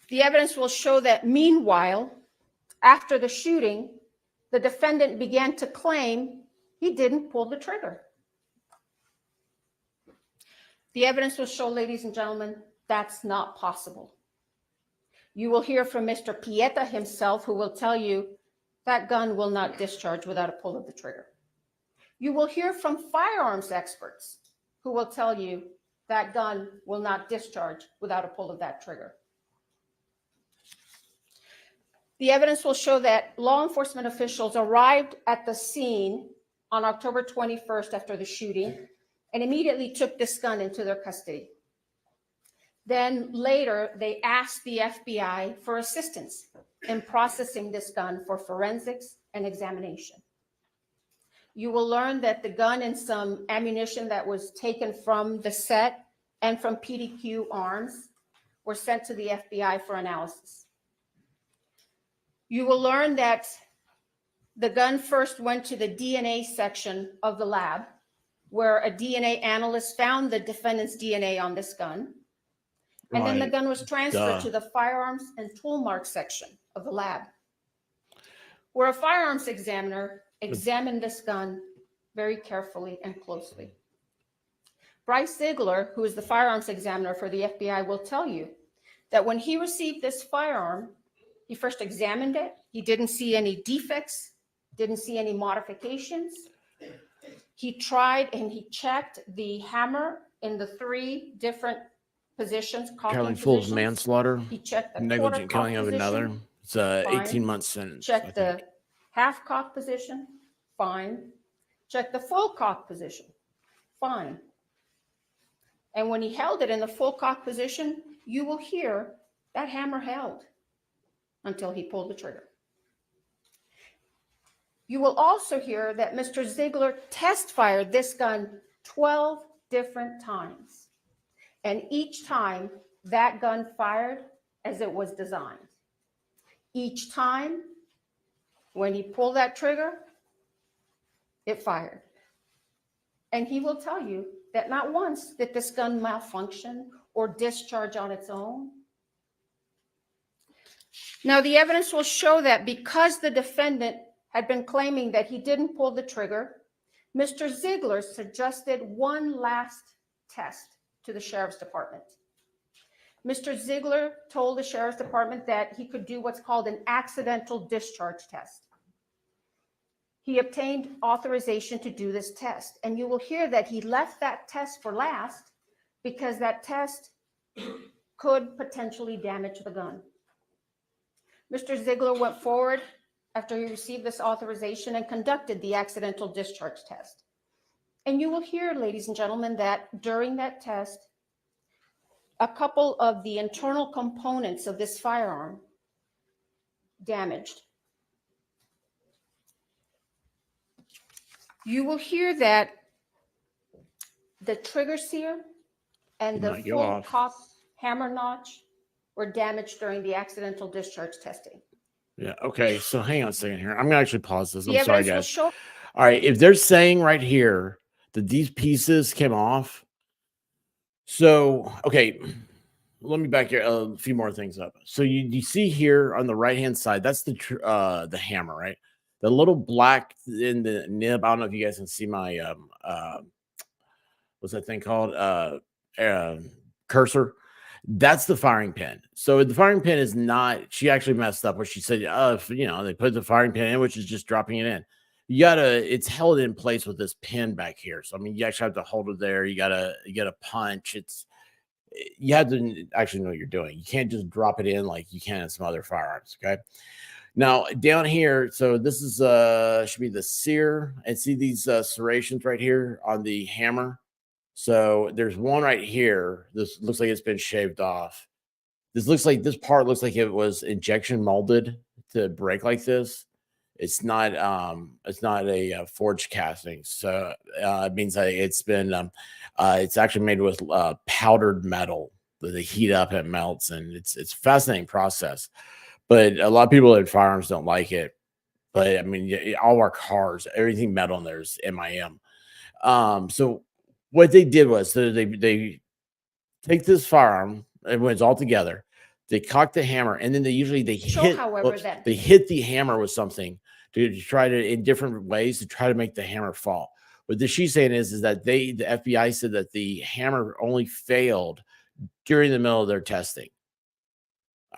[SPEAKER 4] The evidence will show that meanwhile, after the shooting, the defendant began to claim he didn't pull the trigger. The evidence will show, ladies and gentlemen, that's not possible. You will hear from Mr. Pieta himself, who will tell you that gun will not discharge without a pull of the trigger. You will hear from firearms experts who will tell you that gun will not discharge without a pull of that trigger. The evidence will show that law enforcement officials arrived at the scene on October 21st after the shooting and immediately took this gun into their custody. Then later, they asked the FBI for assistance in processing this gun for forensics and examination. You will learn that the gun and some ammunition that was taken from the set and from PDQ arms were sent to the FBI for analysis. You will learn that the gun first went to the DNA section of the lab, where a DNA analyst found the defendant's DNA on this gun. And then the gun was transferred to the firearms and tool mark section of the lab, where a firearms examiner examined this gun very carefully and closely. Bryce Ziegler, who is the firearms examiner for the FBI, will tell you that when he received this firearm, he first examined it. He didn't see any defects, didn't see any modifications. He tried and he checked the hammer in the 3 different positions.
[SPEAKER 1] Carolyn Fool's
[SPEAKER 4] positions.
[SPEAKER 1] manslaughter.
[SPEAKER 4] He checked the
[SPEAKER 1] Negligent
[SPEAKER 4] quarter
[SPEAKER 1] killing
[SPEAKER 4] cock
[SPEAKER 1] of another.
[SPEAKER 4] position.
[SPEAKER 1] It's a
[SPEAKER 4] Fine.
[SPEAKER 1] 18-month sentence.
[SPEAKER 4] Check the half cock position, fine. Check the full cock position, fine. And when he held it in the full cock position, you will hear that hammer held until he pulled the trigger. You will also hear that Mr. Ziegler test fired this gun 12 different times. And each time that gun fired as it was designed. Each time when he pulled that trigger, it fired. And he will tell you that not once did this gun malfunction or discharge on its own. Now, the evidence will show that because the defendant had been claiming that he didn't pull the trigger, Mr. Ziegler suggested one last test to the sheriff's department. Mr. Ziegler told the sheriff's department that he could do what's called an accidental discharge test. He obtained authorization to do this test, and you will hear that he left that test for last because that test could potentially damage the gun. Mr. Ziegler went forward after he received this authorization and conducted the accidental discharge test. And you will hear, ladies and gentlemen, that during that test, a couple of the internal components of this firearm damaged. You will hear that the trigger sear and the full cock hammer notch were damaged during the accidental discharge testing.
[SPEAKER 1] Yeah. Okay. So hang on a second here. I'm gonna actually pause this.
[SPEAKER 4] The
[SPEAKER 1] I'm sorry,
[SPEAKER 4] evidence
[SPEAKER 1] guys.
[SPEAKER 4] will show.
[SPEAKER 1] All right. If they're saying right here that these pieces came off, so okay, let me back here a few more things up. So you see here on the right hand side, that's the hammer, right? The little black in the nib. I don't know if you guys can see my what's that thing called? Cursor. That's the firing pin. So the firing pin is not, she actually messed up where she said, they put the firing pin in, which is just dropping it in. It's held in place with this pin back here. So, I mean, you actually have to hold it there. You gotta punch. You have to actually know what you're doing. You can't just drop it in like you can in some other firearms. Okay. Now down here, so this is should be the sear, and see these serrations right here on the hammer. So there's one right here. This looks like it's been shaved off. This part looks like it was injection molded to break like this. It's not a forged casting. So it means that it's actually made with powdered metal that they heat up and it melts, and it's a fascinating process. But a lot of people in firearms don't like it. But I mean, all our cars, everything metal in there is MIM. So what they did was they take this firearm, and when it's all together, they cock the hammer, and then they hit the hammer with something to try to, in different ways, to try to make the hammer fall. What she's saying is that the FBI said that the hammer only failed during the middle of their testing.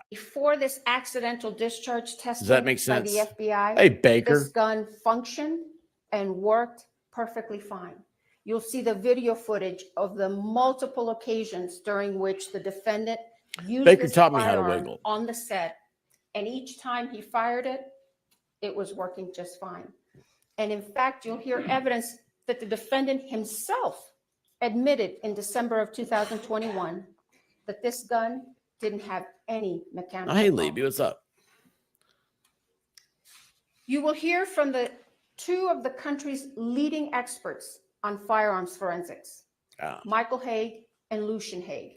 [SPEAKER 4] Before this accidental discharge testing,
[SPEAKER 1] does that make sense?
[SPEAKER 4] By the FBI,
[SPEAKER 1] hey Baker,
[SPEAKER 4] this gun functioned and worked perfectly fine. You'll see the video footage of the multiple occasions during which the defendant used
[SPEAKER 1] Baker
[SPEAKER 4] this
[SPEAKER 1] taught me how to
[SPEAKER 4] firearm
[SPEAKER 1] wiggle
[SPEAKER 4] on the set, and each time he fired it, it was working just fine. And in fact, you'll hear evidence that the defendant himself admitted in December of 2021 that this gun didn't have any mechanical
[SPEAKER 1] hey
[SPEAKER 4] problems.
[SPEAKER 1] Libby, what's up?
[SPEAKER 4] You will hear from the two of the country's leading experts on firearms forensics, Michael Haig and Lucian Haig.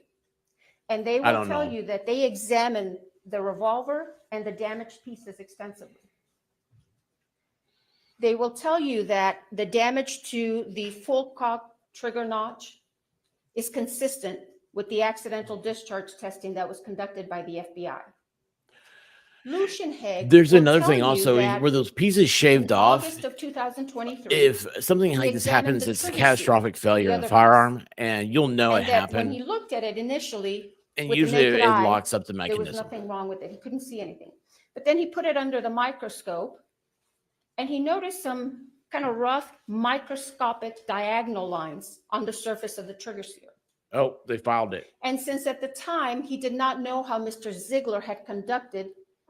[SPEAKER 4] And they will tell you that they examined the revolver and the damaged pieces extensively. They will tell you that the damage to the full cock trigger notch is consistent with the accidental discharge testing that was conducted by the FBI. Lucian Haig.
[SPEAKER 1] There's another thing also where those pieces shaved off.
[SPEAKER 4] August of 2023.
[SPEAKER 1] If something like this happens, it's a catastrophic failure in the firearm, and you'll know it happened.
[SPEAKER 4] When he looked at it initially,
[SPEAKER 1] and usually it locks up the mechanism.
[SPEAKER 4] There was nothing wrong with it. He couldn't see anything. But then he put it under the microscope, and he noticed some kind of rough microscopic diagonal lines on the surface of the trigger sear.
[SPEAKER 1] Oh, they filed it.
[SPEAKER 4] And since at the time he did not know how Mr. Ziegler had conducted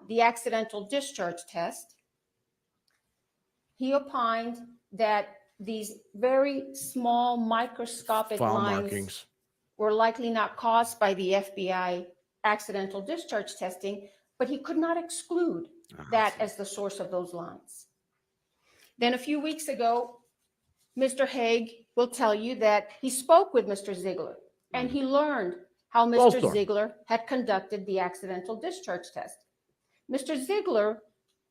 [SPEAKER 4] the accidental discharge test, he opined that these very small microscopic lines were likely not caused by the FBI accidental discharge testing, but he could not exclude that as the source of those lines. Then a few weeks ago, Mr. Haig will tell you that he spoke with Mr. Ziegler, and he learned how Mr. Ziegler had conducted the accidental discharge test. Mr. Ziegler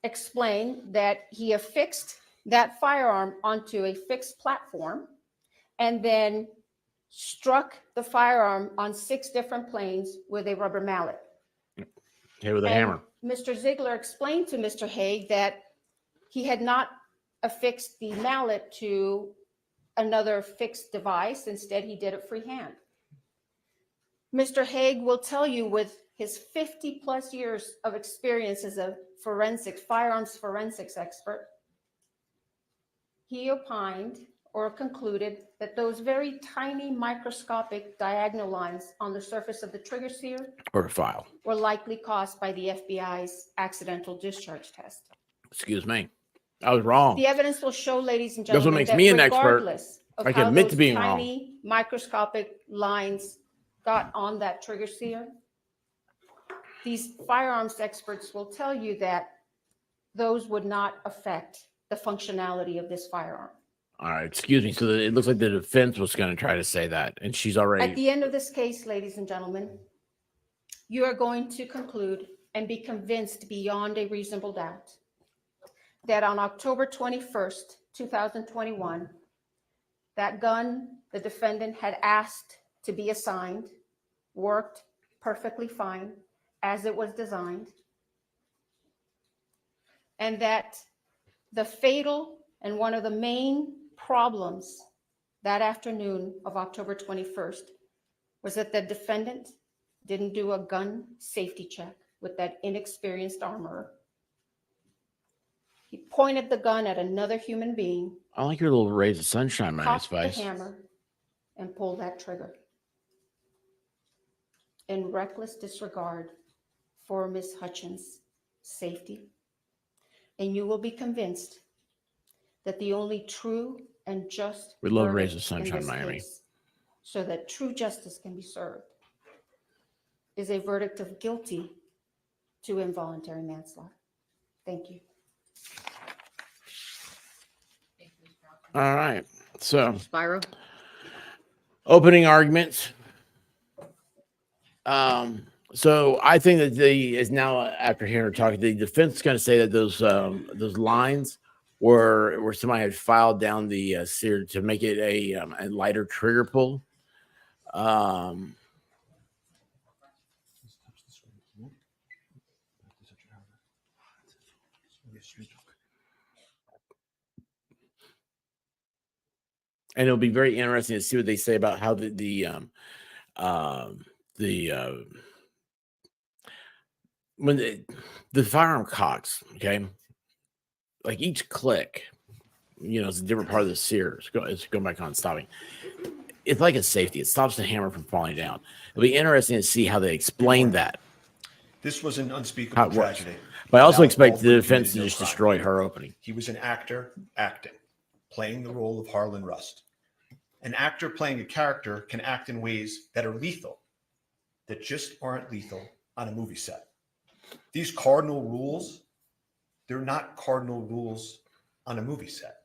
[SPEAKER 4] explained that he affixed that firearm onto a fixed platform and then struck the firearm on 6 different planes with a rubber mallet.
[SPEAKER 1] Okay, with a hammer.
[SPEAKER 4] Mr. Ziegler explained to Mr. Haig that he had not affixed the mallet to another fixed device. Instead, he did it freehand. Mr. Haig will tell you, with his 50 plus years of experience as a firearms forensics expert, he opined or concluded that those very tiny microscopic diagonal lines on the surface of the trigger sear were likely caused by the FBI's accidental discharge test.
[SPEAKER 1] Excuse me. I was wrong.
[SPEAKER 4] The evidence will show, ladies and gentlemen,
[SPEAKER 1] that's what makes me an expert.
[SPEAKER 4] I can admit to being wrong. Tiny microscopic lines got on that trigger sear, these firearms experts will tell you that those would not affect the functionality of this firearm.
[SPEAKER 1] All right, excuse me. So it looks like the defense was going to try to say that, and she's already...
[SPEAKER 4] At the end of this case, ladies and gentlemen, you are going to conclude and be convinced beyond a reasonable doubt that on October 21st, 2021, that gun the defendant had asked to be assigned worked perfectly fine as it was designed, and that the fatal and one of the main problems that afternoon of October 21st was that the defendant didn't do a gun safety check with that inexperienced armorer. He pointed the gun at another human being,
[SPEAKER 1] I like your little rays of sunshine, my nice
[SPEAKER 4] cocked the
[SPEAKER 1] Vice.
[SPEAKER 4] hammer, and pulled that trigger. In reckless disregard for Miss Hutchins' safety. And you will be convinced that the only true and just
[SPEAKER 1] We love
[SPEAKER 4] verdict
[SPEAKER 1] rays of sunshine,
[SPEAKER 4] in this
[SPEAKER 1] Miami.
[SPEAKER 4] case, so that true justice can be served, is a verdict of guilty to involuntary manslaughter. Thank you.
[SPEAKER 1] All right. So,
[SPEAKER 2] Spyro?
[SPEAKER 1] opening arguments. So I think that is now after hearing her talking, the defense is going to say that those lines were where somebody had filed down the sear to make it a lighter trigger pull. And it'll be very interesting to see what they say about how when the firearm cocks, okay, like each click, it's a different part of the sear. It's going back on stopping. It's like a safety. It stops the hammer from falling down. It'll be interesting to see how they explain that.
[SPEAKER 5] This was an unspeakable tragedy.
[SPEAKER 1] But I also
[SPEAKER 5] Alec
[SPEAKER 1] expect the
[SPEAKER 5] Baldwin
[SPEAKER 1] defense to
[SPEAKER 5] committed no
[SPEAKER 1] just
[SPEAKER 5] crime.
[SPEAKER 1] destroy her opening.
[SPEAKER 5] He was an actor acting, playing the role of Harlan Rust. An actor playing a character can act in ways that are lethal, that just aren't lethal on a movie set. These cardinal rules, they're not cardinal rules on a movie set.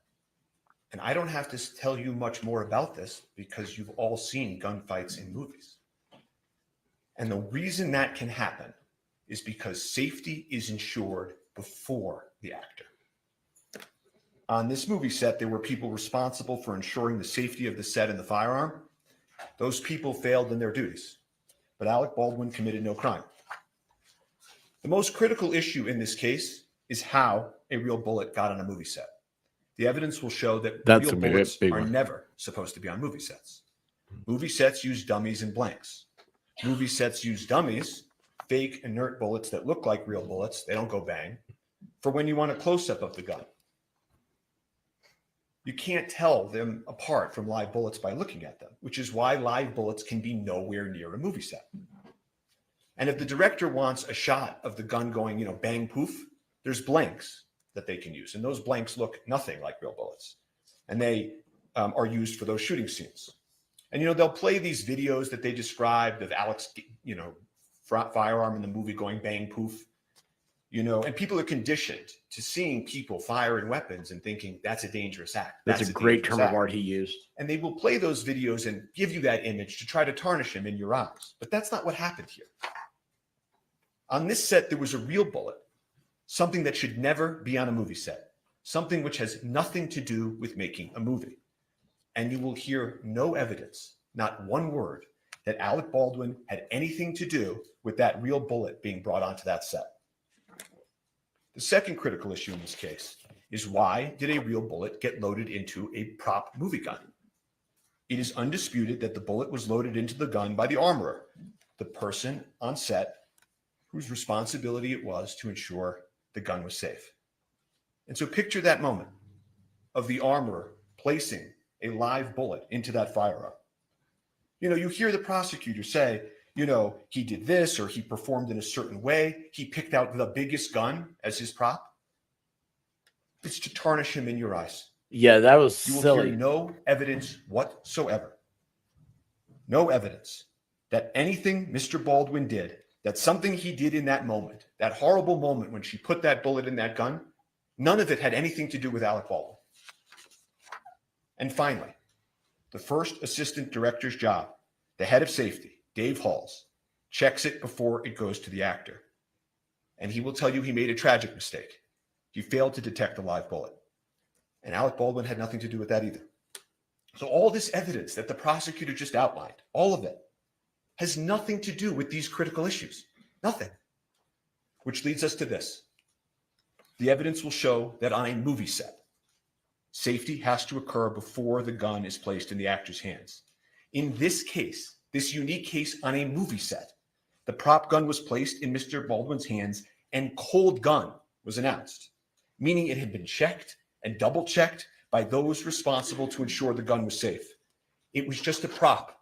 [SPEAKER 5] And I don't have to tell you much more about this because you've all seen gunfights in movies. And the reason that can happen is because safety is ensured before the actor. On this movie set, there were people responsible for ensuring the safety of the set and the firearm. Those people failed in their duties, but Alec Baldwin committed no crime. The most critical issue in this case is how a real bullet got on a movie set. The evidence will show that real bullets are never supposed to be on movie sets. Movie sets use dummies and blanks. Movie sets use dummies, fake inert bullets that look like real bullets, they don't go bang, for when you want a close-up of the gun. You can't tell them apart from live bullets by looking at them, which is why live bullets can be nowhere near a movie set. And if the director wants a shot of the gun going, bang, poof, there's blanks that they can use. And those blanks look nothing like real bullets. And they are used for those shooting scenes. And, they'll play these videos that they described of Alec's, firearm in the movie going bang, poof. And people are conditioned to seeing people firing weapons and thinking that's a dangerous act.
[SPEAKER 1] That's a great term of art he used.
[SPEAKER 5] And they will play those videos and give you that image to try to tarnish him in your eyes. But that's not what happened here. On this set, there was a real bullet, something that should never be on a movie set, something which has nothing to do with making a movie. And you will hear no evidence, not one word, that Alec Baldwin had anything to do with that real bullet being brought onto that set. The second critical issue in this case is why did a real bullet get loaded into a prop movie gun? It is undisputed that the bullet was loaded into the gun by the armorer, the person on set whose responsibility it was to ensure the gun was safe. And so picture that moment of the armorer placing a live bullet into that firearm. You hear the prosecutor say, he did this or he performed in a certain way. He picked out the biggest gun as his prop. It's to tarnish him in your eyes.
[SPEAKER 1] Yeah, that was
[SPEAKER 5] silly.
[SPEAKER 1] silly.
[SPEAKER 5] You will hear no evidence whatsoever. No evidence that anything Mr. Baldwin did, that something he did in that moment, that horrible moment when she put that bullet in that gun, none of it had anything to do with Alec Baldwin. And finally, the first assistant director's job, the head of safety, Dave Halls, checks it before it goes to the actor. And he will tell you he made a tragic mistake. He failed to detect the live bullet. And Alec Baldwin had nothing to do with that either. So all this evidence that the prosecutor just outlined, all of it, has nothing to do with these critical issues. Nothing. Which leads us to this. The evidence will show that on a movie set, safety has to occur before the gun is placed in the actor's hands. In this case, this unique case on a movie set, The prop gun was placed in Mr. Baldwin's hands and cold gun was announced, meaning it had been checked and double checked by those responsible to ensure the gun was safe. It was just a prop.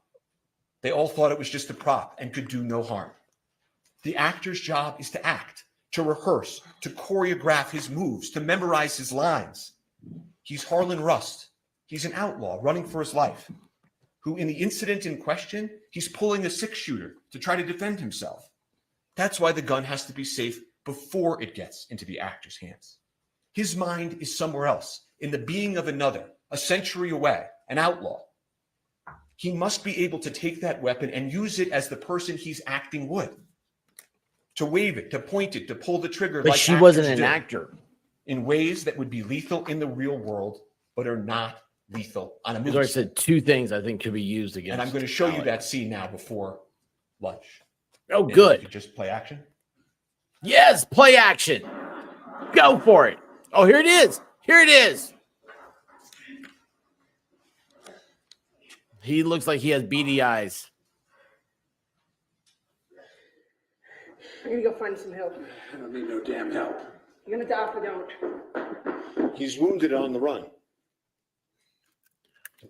[SPEAKER 5] They all thought it was just a prop and could do no harm. The actor's job is to act, to rehearse, to choreograph his moves, to memorize his lines. He's Harlan Rust. He's an outlaw running for his life, who in the incident in question, he's pulling a 6-shooter to try to defend himself. That's why the gun has to be safe before it gets into the actor's hands. His mind is somewhere else, in the being of another, a century away, an outlaw. He must be able to take that weapon and use it as the person he's acting would. To wave it, to point it, to pull the trigger.
[SPEAKER 1] But
[SPEAKER 5] like
[SPEAKER 1] she wasn't
[SPEAKER 5] actors
[SPEAKER 1] an
[SPEAKER 5] do,
[SPEAKER 1] actor.
[SPEAKER 5] in ways that would be lethal in the real world, but are not lethal on a
[SPEAKER 1] He's
[SPEAKER 5] movie
[SPEAKER 1] already
[SPEAKER 5] set.
[SPEAKER 1] said 2 things I think could be used against.
[SPEAKER 5] And I'm going to show you
[SPEAKER 1] Alec.
[SPEAKER 5] that scene now before lunch.
[SPEAKER 1] Oh,
[SPEAKER 5] And if
[SPEAKER 1] good.
[SPEAKER 5] you could just play action.
[SPEAKER 1] Yes, play action. Go for it. Oh, here it is. Here it is. He looks like he has beady eyes.
[SPEAKER 6] I'm gonna go find some help.
[SPEAKER 7] I don't need no damn help.
[SPEAKER 6] You're gonna die if I don't.
[SPEAKER 5] He's wounded on the run.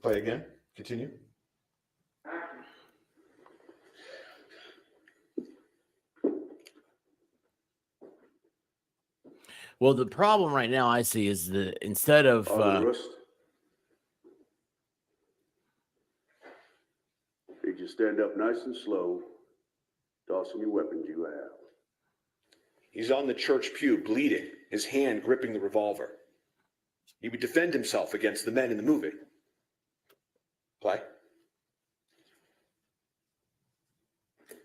[SPEAKER 5] Play again. Continue.
[SPEAKER 1] Well, the problem right now I see is that instead of
[SPEAKER 7] Rust. You just stand up nice and slow, tossing your weapons you have.
[SPEAKER 5] He's on the church pew, bleeding, his hand gripping the revolver. He would defend himself against the men in the movie. Play.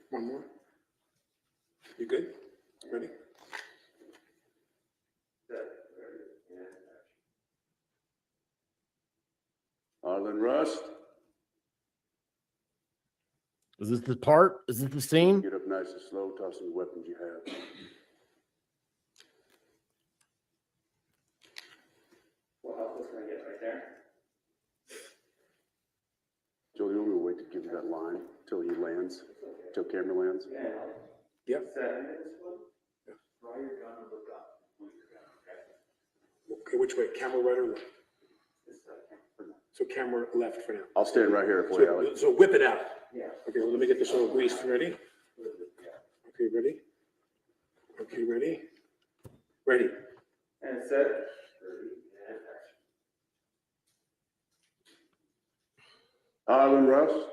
[SPEAKER 7] One more. You good? Ready? Harlan Rust,
[SPEAKER 1] is this the part? Is this the scene?
[SPEAKER 7] get up nice and slow, tossing the weapons you have.
[SPEAKER 8] What help was gonna get right there?
[SPEAKER 7] Joe, the only way to give you that line till he lands, till camera lands.
[SPEAKER 8] Yep.
[SPEAKER 7] Draw your gun and look up. Point your gun, okay?
[SPEAKER 9] Okay, which way? Camera right or left? So camera left for now.
[SPEAKER 7] I'll stand right here for you, Alec.
[SPEAKER 9] So whip it out.
[SPEAKER 8] Yeah.
[SPEAKER 9] Okay, well, let me get this all greased. Ready? Okay, ready? Okay, ready? Ready.
[SPEAKER 8] And set. Ready, and action.
[SPEAKER 7] Harlan Rust.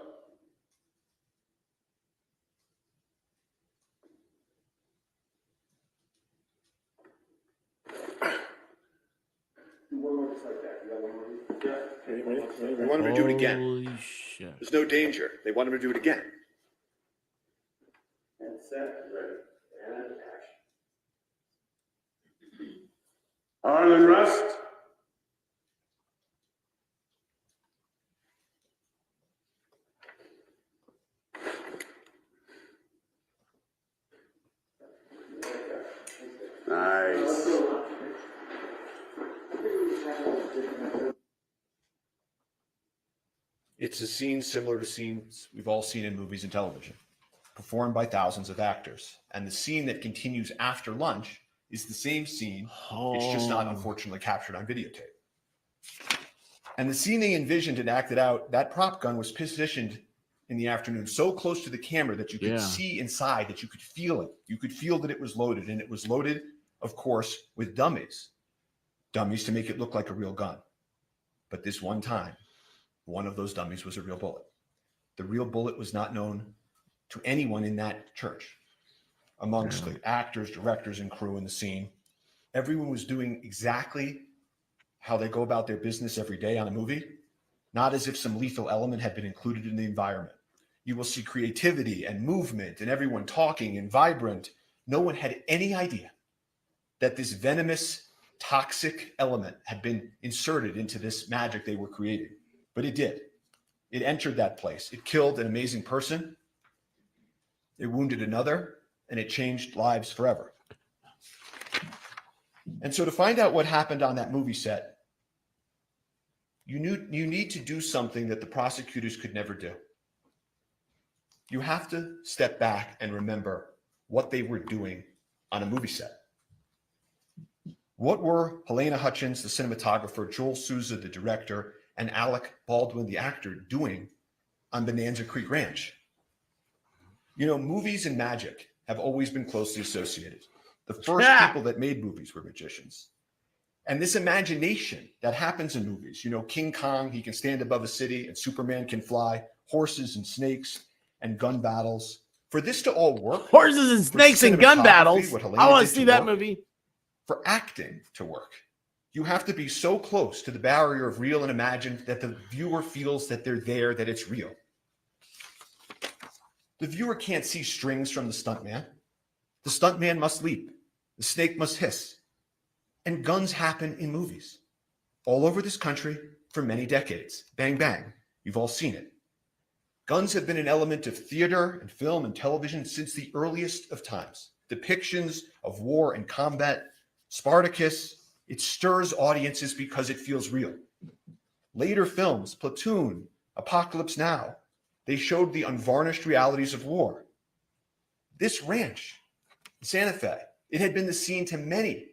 [SPEAKER 8] Do one more just like that. You got one more? Yeah.
[SPEAKER 9] Ready, ready, ready,
[SPEAKER 5] They
[SPEAKER 9] ready.
[SPEAKER 5] want him to do it again.
[SPEAKER 1] Holy shit.
[SPEAKER 5] There's no danger. They want him to do it again.
[SPEAKER 8] And set. Ready, and action.
[SPEAKER 7] Harlan Rust. Nice.
[SPEAKER 5] It's a scene similar to scenes we've all seen in movies and television, performed by thousands of actors. And the scene that continues after lunch is the same scene. It's just not, unfortunately, captured on videotape. And the scene they envisioned and acted out, that prop gun was positioned in the afternoon so close to the camera that you could see inside, that you could feel it. You could feel that it was loaded. And it was loaded, of course, with dummies. Dummies to make it look like a real gun. But this one time, one of those dummies was a real bullet. The real bullet was not known to anyone in that church. Amongst the actors, directors, and crew in the scene, everyone was doing exactly how they go about their business every day on a movie, not as if some lethal element had been included in the environment. You will see creativity and movement and everyone talking and vibrant. No one had any idea that this venomous, toxic element had been inserted into this magic they were creating. But it did. It entered that place. It killed an amazing person. It wounded another, and it changed lives forever. And so to find out what happened on that movie set, you need to do something that the prosecutors could never do. you have to step back and remember what they were doing on a movie set. What were Helena Hutchins, the cinematographer, Joel Souza, the director, and Alec Baldwin, the actor, doing on Bonanza Creek Ranch? You know, movies and magic have always been closely associated. The first people that made movies were magicians. And this imagination that happens in movies, you know, King Kong, he can stand above a city, and Superman can fly, horses and snakes and gun battles. For this to all work,
[SPEAKER 1] Horses and snakes and gun
[SPEAKER 5] cinematography,
[SPEAKER 1] battles.
[SPEAKER 5] what Helena
[SPEAKER 1] I want
[SPEAKER 5] did
[SPEAKER 1] to
[SPEAKER 5] to
[SPEAKER 1] see that
[SPEAKER 5] work,
[SPEAKER 1] movie.
[SPEAKER 5] for acting to work, you have to be so close to the barrier of real and imagined that the viewer feels that they're there, that it's real. The viewer can't see strings from the stuntman. The stuntman must leap. The snake must hiss. And guns happen in movies all over this country for many decades. Bang, bang. You've all seen it. Guns have been an element of theater and film and television since the earliest of times. Depictions of war and combat, Spartacus, it stirs audiences because it feels real. Later films, Platoon, Apocalypse Now, they showed the unvarnished realities of war. This ranch in Santa Fe, it had been the scene to many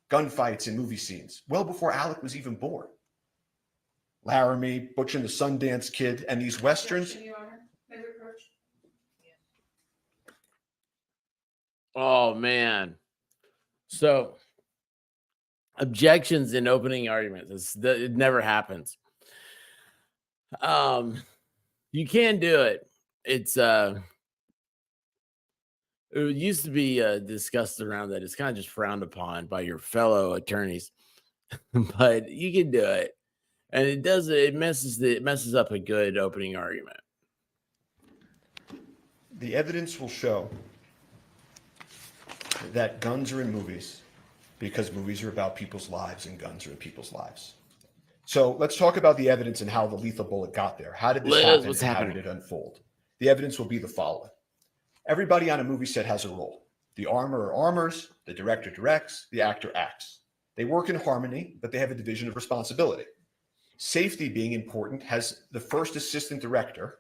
[SPEAKER 5] gunfights and movie scenes well before Alec was even born. Laramie, Butch and the Sundance Kid, and these westerns.
[SPEAKER 3] Objection, Your Honor. May we approach?
[SPEAKER 1] Oh man. So objections in opening arguments. It never happens. You can do it. It used to be discussed around that it's kind of just frowned upon by your fellow attorneys, but you can do it, and it messes up a good opening argument.
[SPEAKER 5] The evidence will show that guns are in movies because movies are about people's lives and guns are in people's lives. So let's talk about the evidence and how the lethal bullet got there. How did this happen?
[SPEAKER 1] What's
[SPEAKER 5] and how
[SPEAKER 1] happening?
[SPEAKER 5] did it unfold? The evidence will be the following. Everybody on a movie set has a role. The armorer armors, the director directs, the actor acts. They work in harmony, but they have a division of responsibility. Safety, being important, has the first assistant director,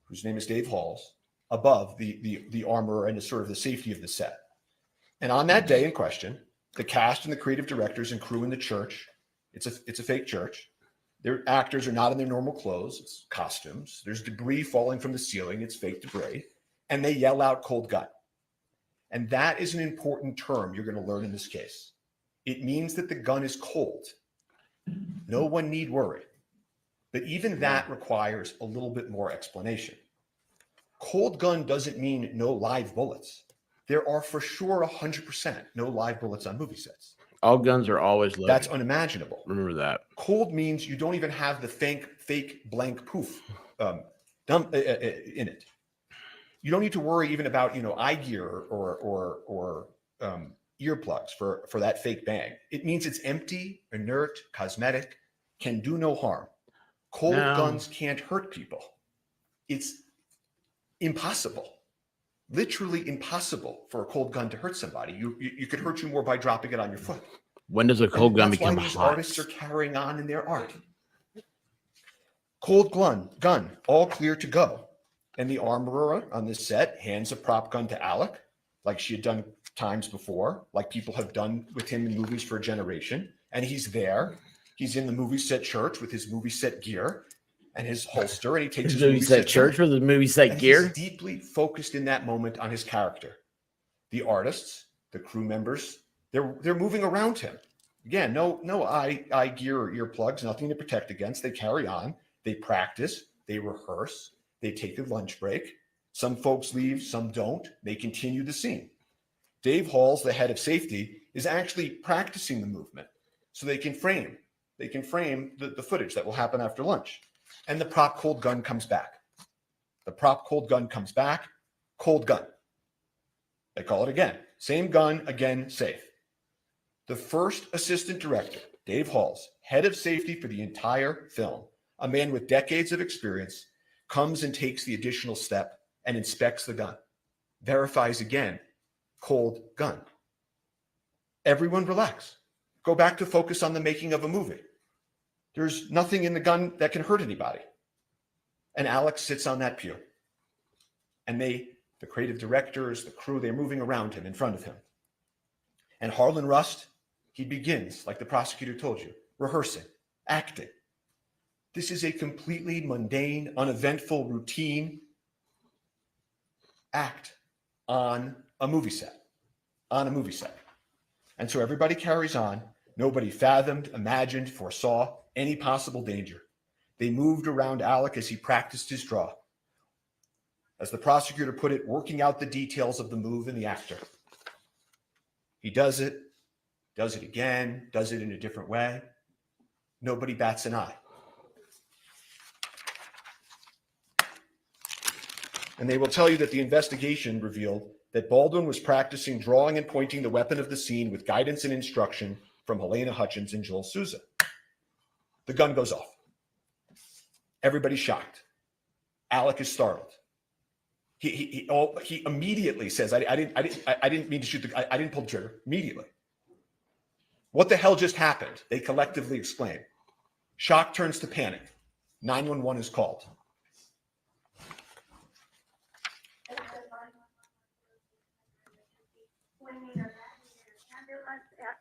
[SPEAKER 5] whose name is Dave Halls, above the armorer and the sort of the safety of the set. And on that day in question, the cast and the creative directors and crew in the church, it's a fake church. Their actors are not in their normal clothes. It's costumes. There's debris falling from the ceiling. It's fake debris. And they yell out cold gun. And that is an important term you're going to learn in this case. It means that the gun is cold. No one need worry. But even that requires a little bit more explanation. Cold gun doesn't mean no live bullets. There are for sure 100% no live bullets on movie sets.
[SPEAKER 1] All guns are always loaded.
[SPEAKER 5] That's unimaginable.
[SPEAKER 1] Remember that.
[SPEAKER 5] Cold means you don't even have the fake blank poof in it. You don't need to worry even about eye gear or earplugs for that fake bang. It means it's empty, inert, cosmetic, can do no harm. Cold guns can't hurt people. It's impossible. Literally impossible for a cold gun to hurt somebody. You could hurt you more by dropping it on your foot.
[SPEAKER 1] When does a cold gun
[SPEAKER 5] That's
[SPEAKER 1] become
[SPEAKER 5] why these
[SPEAKER 1] hot?
[SPEAKER 5] artists are carrying on in their art. Cold gun, all clear to go. And the armorer on this set hands a prop gun to Alec, like she had done times before, like people have done with him in movies for a generation. And he's there. He's in the movie set church with his movie set gear and his holster, and he takes his
[SPEAKER 1] movie set church with his movie set gear.
[SPEAKER 5] He's deeply focused in that moment on his character. The artists, the crew members, they're moving around him. Again, no eye gear or earplugs, nothing to protect against. They carry on. They practice. They rehearse. They take a lunch break. Some folks leave, some don't. They continue the scene. Dave Halls, the head of safety, is actually practicing the movement so they can frame the footage that will happen after lunch. And the prop cold gun comes back. The prop cold gun comes back, cold gun. They call it again. Same gun, again, safe. The first assistant director, Dave Halls, head of safety for the entire film, a man with decades of experience, comes and takes the additional step and inspects the gun, verifies again, cold gun. Everyone relax. Go back to focus on the making of a movie. There's nothing in the gun that can hurt anybody. And Alex sits on that pew. And the creative directors, the crew, they're moving around him, in front of him. And Harlan Rust, he begins, like the prosecutor told you, rehearsing, acting. This is a completely mundane, uneventful, routine act on a movie set. And so everybody carries on. Nobody fathomed, imagined, foresaw any possible danger. They moved around Alec as he practiced his draw. As the prosecutor put it, working out the details of the move and the actor. He does it again, does it in a different way. Nobody bats an eye. And they will tell you that the investigation revealed that Baldwin was practicing drawing and pointing the weapon of the scene with guidance and instruction from Helena Hutchins and Joel Souza. The gun goes off. Everybody's shocked. Alec is startled. He immediately says, I didn't mean to shoot I didn't pull the trigger. Immediately. What the hell just happened? They collectively exclaim. Shock turns to panic. 911 is called.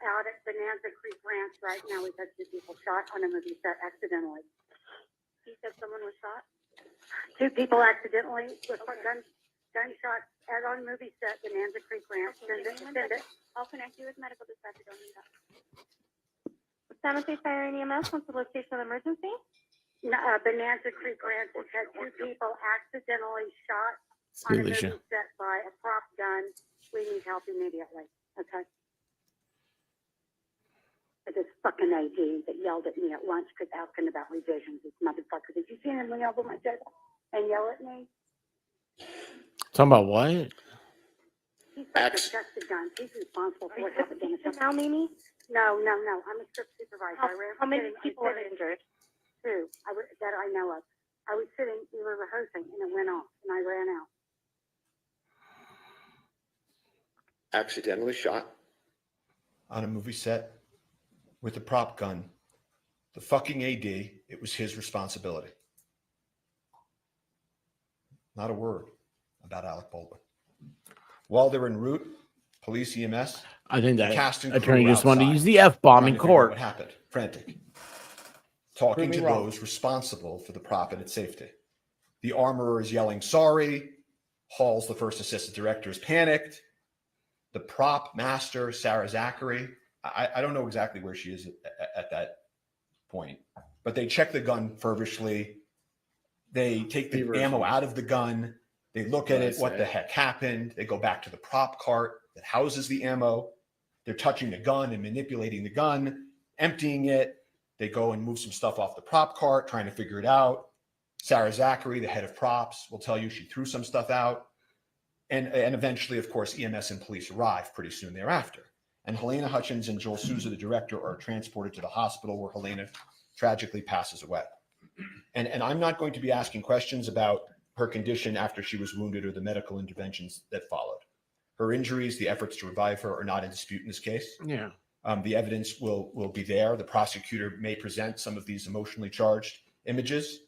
[SPEAKER 10] Out at Bonanza Creek Ranch right now. We've had 2 people shot on a movie set accidentally. He said someone was shot? 2 people accidentally with gunshots at on a movie set, Bonanza Creek Ranch. Send it. I'll connect you with medical dispatch. Don't need that. San Jose Fire and EMS, what's the location of the emergency? No, Bonanza Creek Ranch has had 2 people accidentally shot on a movie set by a prop gun. We need help immediately. Okay. This fucking AG that yelled at me at lunch because asking about revisions. This motherfucker. Did you see him lean over my table and yell at me?
[SPEAKER 1] Talking about what?
[SPEAKER 10] He's disgusted guns. He's responsible for what happened in the now, Mimi? No. I'm a strip supervisor. How many people are injured? 2 that I know of. I was sitting, we were rehearsing, and it went off, and I ran out.
[SPEAKER 5] Accidentally shot on a movie set with a prop gun. The fucking AD, it was his responsibility. Not a word about Alec Baldwin. While they're en route, police, EMS.
[SPEAKER 1] I think that
[SPEAKER 5] casting
[SPEAKER 1] attorney just wanted to
[SPEAKER 5] outside,
[SPEAKER 1] use the F-bomb in
[SPEAKER 5] trying to figure out
[SPEAKER 1] court.
[SPEAKER 5] What happened? Frantic. Talking to
[SPEAKER 1] wrong.
[SPEAKER 5] those responsible for the prop and its safety. The armorer is yelling, sorry. Hall's the first assistant director is panicked. The prop master, Sarah Zachary, I don't know exactly where she is at that point, but they check the gun feverishly. They take the ammo out of the gun. They look at it. What the heck happened? They go back to the prop cart that houses the ammo. They're touching the gun and manipulating the gun, emptying it. They go and move some stuff off the prop cart, trying to figure it out. Sarah Zachary, the head of props, will tell you she threw some stuff out. And eventually, of course, EMS and police arrive pretty soon thereafter. And Helena Hutchins and Joel Souza, the director, are transported to the hospital where Helena tragically passes away. And I'm not going to be asking questions about her condition after she was wounded or the medical interventions that followed. Her injuries, the efforts to revive her, are not in dispute in this case.
[SPEAKER 1] Yeah.
[SPEAKER 5] The evidence will be there. The prosecutor may present some of these emotionally charged images,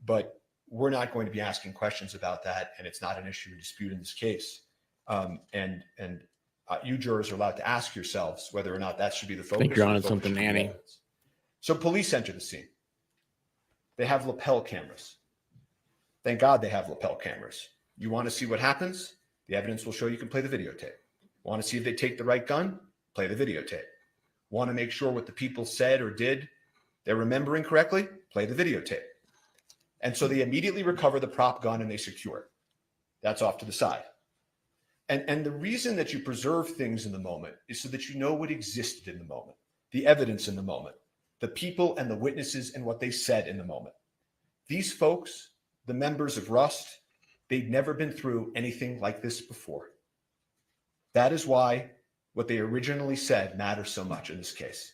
[SPEAKER 5] but we're not going to be asking questions about that, and it's not an issue of dispute in this case. You jurors are allowed to ask yourselves whether or not that should be the focus.
[SPEAKER 1] I think you're on something, Annie.
[SPEAKER 5] So police enter the scene. They have lapel cameras. Thank God they have lapel cameras. You want to see what happens? The evidence will show you can play the videotape. Want to see if they take the right gun? Play the videotape. Want to make sure what the people said or did, they're remembering correctly? Play the videotape. And so they immediately recover the prop gun and they secure it. That's off to the side. And the reason that you preserve things in the moment is so that you know what existed in the moment, the evidence in the moment, the people and the witnesses and what they said in the moment. These folks, the members of Rust, they'd never been through anything like this before. That is why what they originally said matters so much in this case.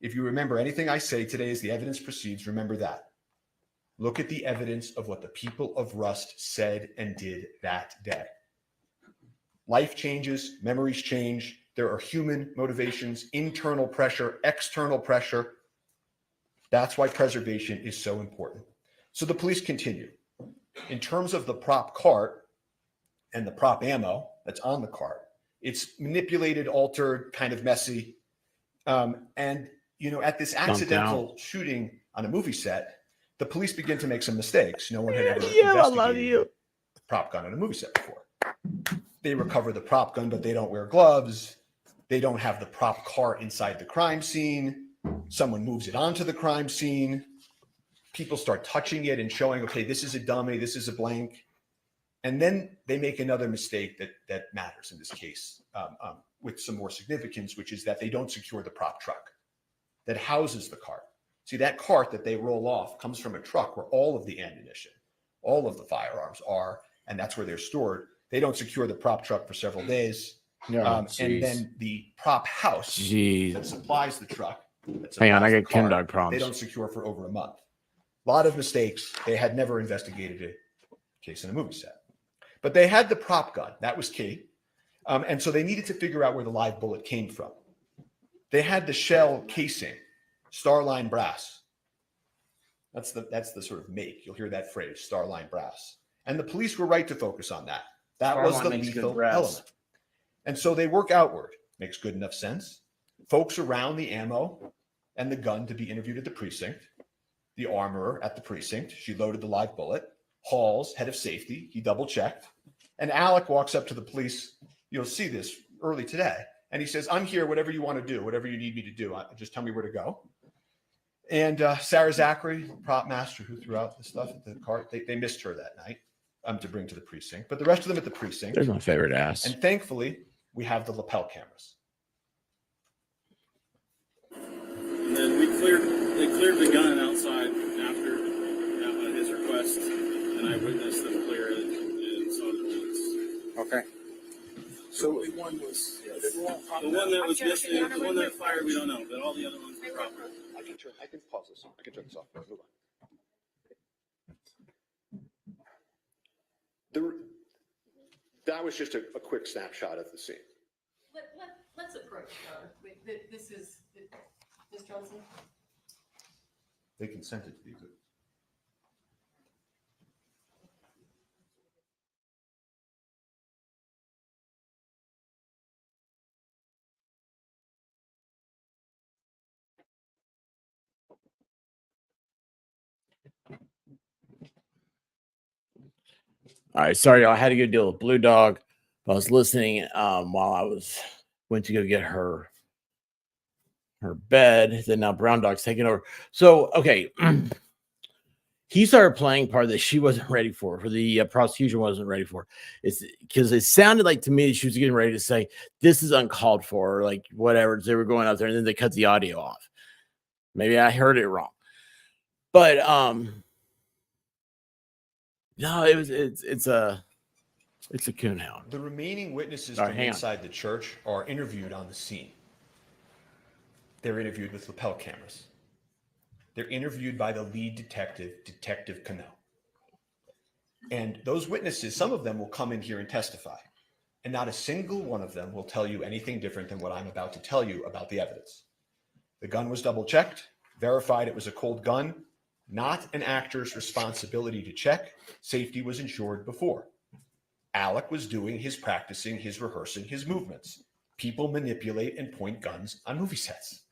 [SPEAKER 5] If you remember anything I say today as the evidence proceeds, remember that. Look at the evidence of what the people of Rust said and did that day. Life changes, memories change. There are human motivations, internal pressure, external pressure. That's why preservation is so important. So the police continue. In terms of the prop cart, and the prop ammo that's on the cart. It's manipulated, altered, kind of messy. And, you know, at this accidental shooting on a movie set, the police begin to make some mistakes. No one had ever investigated a prop gun on a movie set before. They recover the prop gun, but they don't wear gloves. They don't have the prop cart inside the crime scene. Someone moves it onto the crime scene. People start touching it and showing, okay, this is a dummy, this is a blank. And then they make another mistake that matters in this case with some more significance, which is that they don't secure the prop truck that houses the cart. See, that cart that they roll off comes from a truck where all of the ammunition, all of the firearms are, and that's where they're stored. They don't secure the prop truck for several days. And then the prop house that supplies the truck.
[SPEAKER 1] Hang on, I got Ken Dog problems.
[SPEAKER 5] They don't secure for over a month. A lot of mistakes. They had never investigated a case in a movie set. But they had the prop gun. That was key. And so they needed to figure out where the live bullet came from. They had the shell casing, Starline brass. That's the sort of make. You'll hear that phrase, Starline brass. And the police were right to focus on that. That was the lethal element. And so they work outward. Makes good enough sense. Folks around the ammo and the gun to be interviewed at the precinct. The armorer at the precinct. She loaded the live bullet. Halls, head of safety, he double checked. And Alec walks up to the police. You'll see this early today. And he says, I'm here, whatever you want to do, whatever you need me to do. Just tell me where to go. And Sarah Zachary, prop master who threw out the stuff at the cart, they missed her that night to bring to the precinct. But the rest of them at the precinct.
[SPEAKER 1] There's my favorite ass.
[SPEAKER 5] And thankfully, we have the lapel cameras.
[SPEAKER 11] And then they cleared the gun outside after his request, and I witnessed them clear it and saw the bullets.
[SPEAKER 9] Okay. So the one was
[SPEAKER 11] the one that was missing, the one that fired, we don't know, but all the other ones were proper.
[SPEAKER 5] I can pause this. I can turn this off. Move on. That was just a quick snapshot of the scene.
[SPEAKER 3] Let's approach her. This is Ms. Johnson.
[SPEAKER 5] They consented to be good.
[SPEAKER 1] All right, sorry, I had to go deal with Blue Dog. I was listening while I went to go get her bed. Then now Brown Dog's taking over. So okay, he started playing part that she wasn't ready for the prosecution wasn't ready for. It's because it sounded like to me that she was getting ready to say this is uncalled for, or like whatever. They were going out there, and then they cut the audio off. Maybe I heard it wrong, but no, it's a coonhound.
[SPEAKER 5] The remaining witnesses from inside the church are interviewed on the scene. They're interviewed with lapel cameras. They're interviewed by the lead detective, Detective Cannell. And those witnesses, some of them will come in here and testify. And not a single one of them will tell you anything different than what I'm about to tell you about the evidence. The gun was double checked, verified it was a cold gun. Not an actor's responsibility to check. Safety was ensured before. Alec was doing his practicing, his rehearsing, his movements. People manipulate and point guns on movie sets.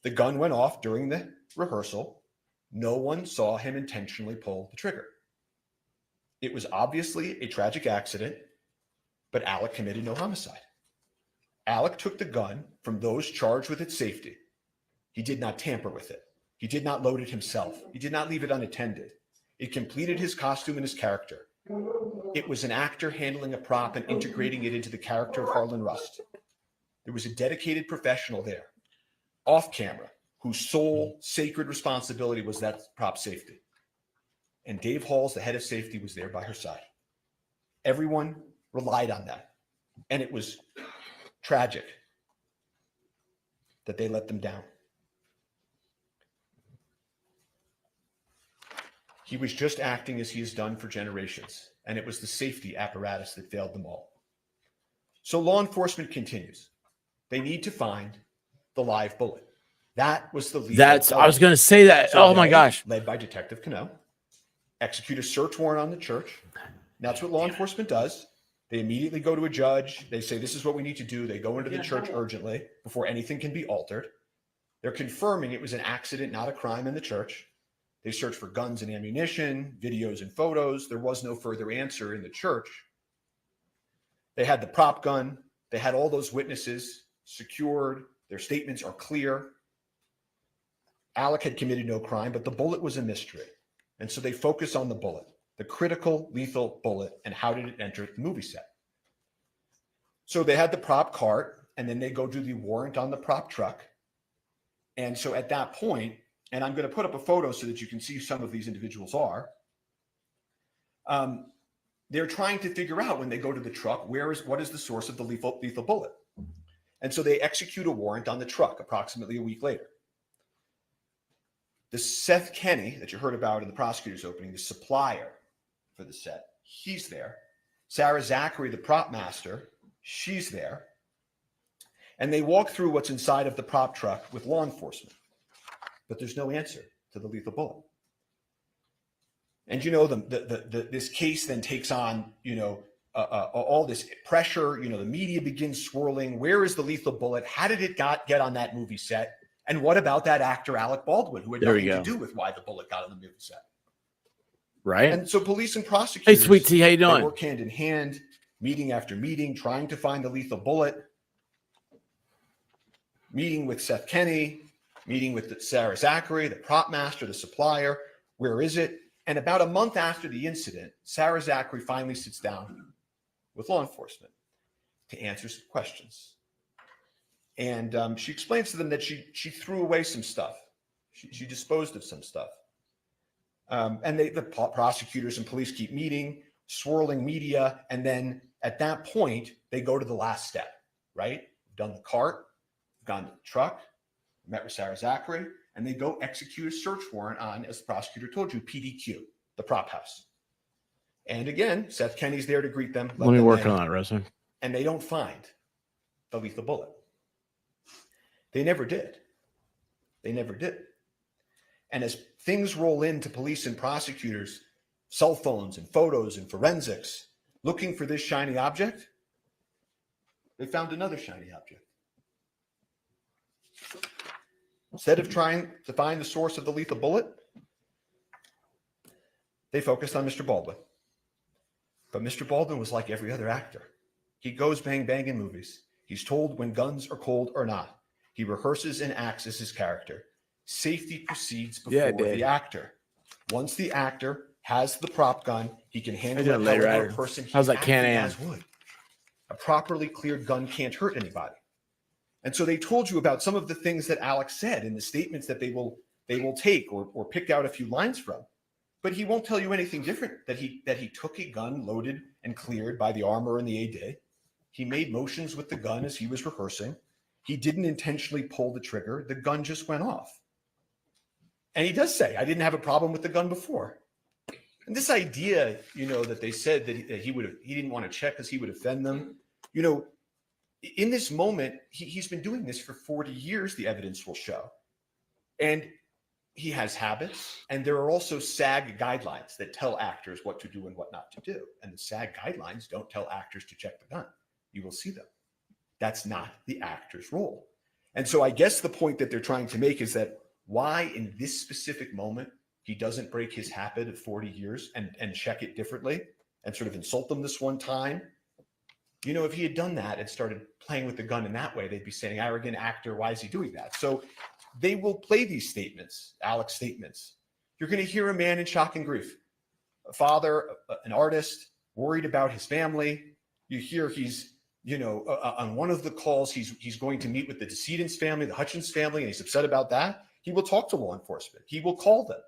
[SPEAKER 5] The gun went off during the rehearsal. No one saw him intentionally pull the trigger. It was obviously a tragic accident, but Alec committed no homicide. Alec took the gun from those charged with its safety. He did not tamper with it. He did not load it himself. He did not leave it unattended. It completed his costume and his character. It was an actor handling a prop and integrating it into the character of Harlan Rust. There was a dedicated professional there, off camera, whose sole sacred responsibility was that prop safety. And Dave Halls, the head of safety, was there by her side. Everyone relied on that. And it was tragic that they let them down. He was just acting as he has done for generations, and it was the safety apparatus that failed them all. So law enforcement continues. They need to find the live bullet. That was the lead.
[SPEAKER 1] I was going to say that.
[SPEAKER 5] So
[SPEAKER 1] oh my gosh.
[SPEAKER 5] Led by Detective Cannell, execute a search warrant on the church. That's what law enforcement does. They immediately go to a judge. They say, this is what we need to do. They go into the church urgently before anything can be altered. They're confirming it was an accident, not a crime in the church. They search for guns and ammunition, videos and photos. There was no further answer in the church. They had the prop gun. They had all those witnesses secured. Their statements are clear. Alec had committed no crime, but the bullet was a mystery. And so they focus on the bullet, the critical lethal bullet, and how did it enter the movie set. So they had the prop cart, and then they go do the warrant on the prop truck. And so at that point, and I'm going to put up a photo so that you can see who some of these individuals are. They're trying to figure out when they go to the truck, what is the source of the lethal bullet? And so they execute a warrant on the truck approximately a week later. The Seth Kenny that you heard about in the prosecutor's opening, the supplier for the set, he's there. Sarah Zachary, the prop master, she's there. And they walk through what's inside of the prop truck with law enforcement. But there's no answer to the lethal bullet. And this case then takes on, all this pressure. The media begins swirling. Where is the lethal bullet? How did it get on that movie set? And what about that actor, Alec Baldwin, who had nothing to do with why the bullet got on the movie set?
[SPEAKER 1] Right.
[SPEAKER 5] And so police and prosecutors,
[SPEAKER 1] hey, Sweet Tea, how you doing?
[SPEAKER 5] They work hand in hand, meeting after meeting, trying to find the lethal bullet. Meeting with Seth Kenny, meeting with Sarah Zachary, the prop master, the supplier. Where is it? And about a month after the incident, Sarah Zachary finally sits down with law enforcement to answer some questions. And she explains to them that she threw away some stuff. She disposed of some stuff. And the prosecutors and police keep meeting, swirling media. And then at that point, they go to the last step, right? We've done the cart, we've gone to the truck, met with Sarah Zachary, and they go execute a search warrant on, as the prosecutor told you, PDQ, the prop house. And again, Seth Kenny's there to greet them.
[SPEAKER 1] Let me work on that, Rosa.
[SPEAKER 5] And they don't find the lethal bullet. They never did. They never did. And as things roll into police and prosecutors, cell phones and photos and forensics, looking for this shiny object, they found another shiny object. Instead of trying to find the source of the lethal bullet, they focused on Mr. Baldwin. But Mr. Baldwin was like every other actor. He goes bang bang in movies. He's told when guns are cold or not. He rehearses and acts as his character. Safety proceeds before the actor. Once the actor has the prop gun, he can handle it like a person.
[SPEAKER 1] How's that Can-Am?
[SPEAKER 5] Would. A properly cleared gun can't hurt anybody. And so they told you about some of the things that Alex said in the statements that they will take or pick out a few lines from. But he won't tell you anything different, that he took a gun loaded and cleared by the armor and the AD. He made motions with the gun as he was rehearsing. He didn't intentionally pull the trigger. The gun just went off. And he does say, I didn't have a problem with the gun before. And this idea, that they said that he didn't want to check because he would offend them. In this moment, he's been doing this for 40 years, the evidence will show. And he has habits. And there are also SAG guidelines that tell actors what to do and what not to do. And the SAG guidelines don't tell actors to check the gun. You will see them. That's not the actor's role. And so I guess the point that they're trying to make is that why in this specific moment he doesn't break his habit of 40 years and check it differently and sort of insult them this one time. If he had done that and started playing with the gun in that way, they'd be saying, arrogant actor, why is he doing that? So they will play these statements, Alec's statements. You're going to hear a man in shock and grief, a father, an artist, worried about his family. You hear he's on one of the calls, he's going to meet with the decedent's family, the Hutchins family, and he's upset about that. He will talk to law enforcement. He will call them.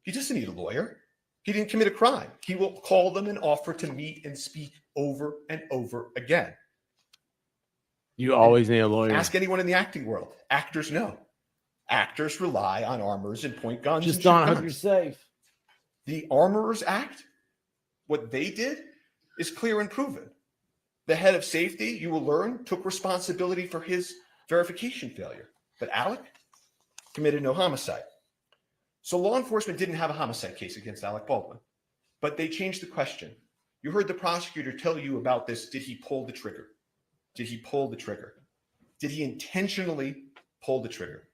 [SPEAKER 5] He doesn't need a lawyer. He didn't commit a crime. He will call them and offer to meet and speak over and over again.
[SPEAKER 1] You always need a lawyer.
[SPEAKER 5] Ask anyone in the acting world. Actors know. Actors rely on armors and point guns.
[SPEAKER 1] Just don't hope you're safe.
[SPEAKER 5] The Armorers Act, what they did is clear and proven. The head of safety, you will learn, took responsibility for his verification failure. But Alec committed no homicide. So law enforcement didn't have a homicide case against Alec Baldwin, but they changed the question. You heard the prosecutor tell you about this. Did he pull the trigger? Did he pull the trigger? Did he intentionally pull the trigger?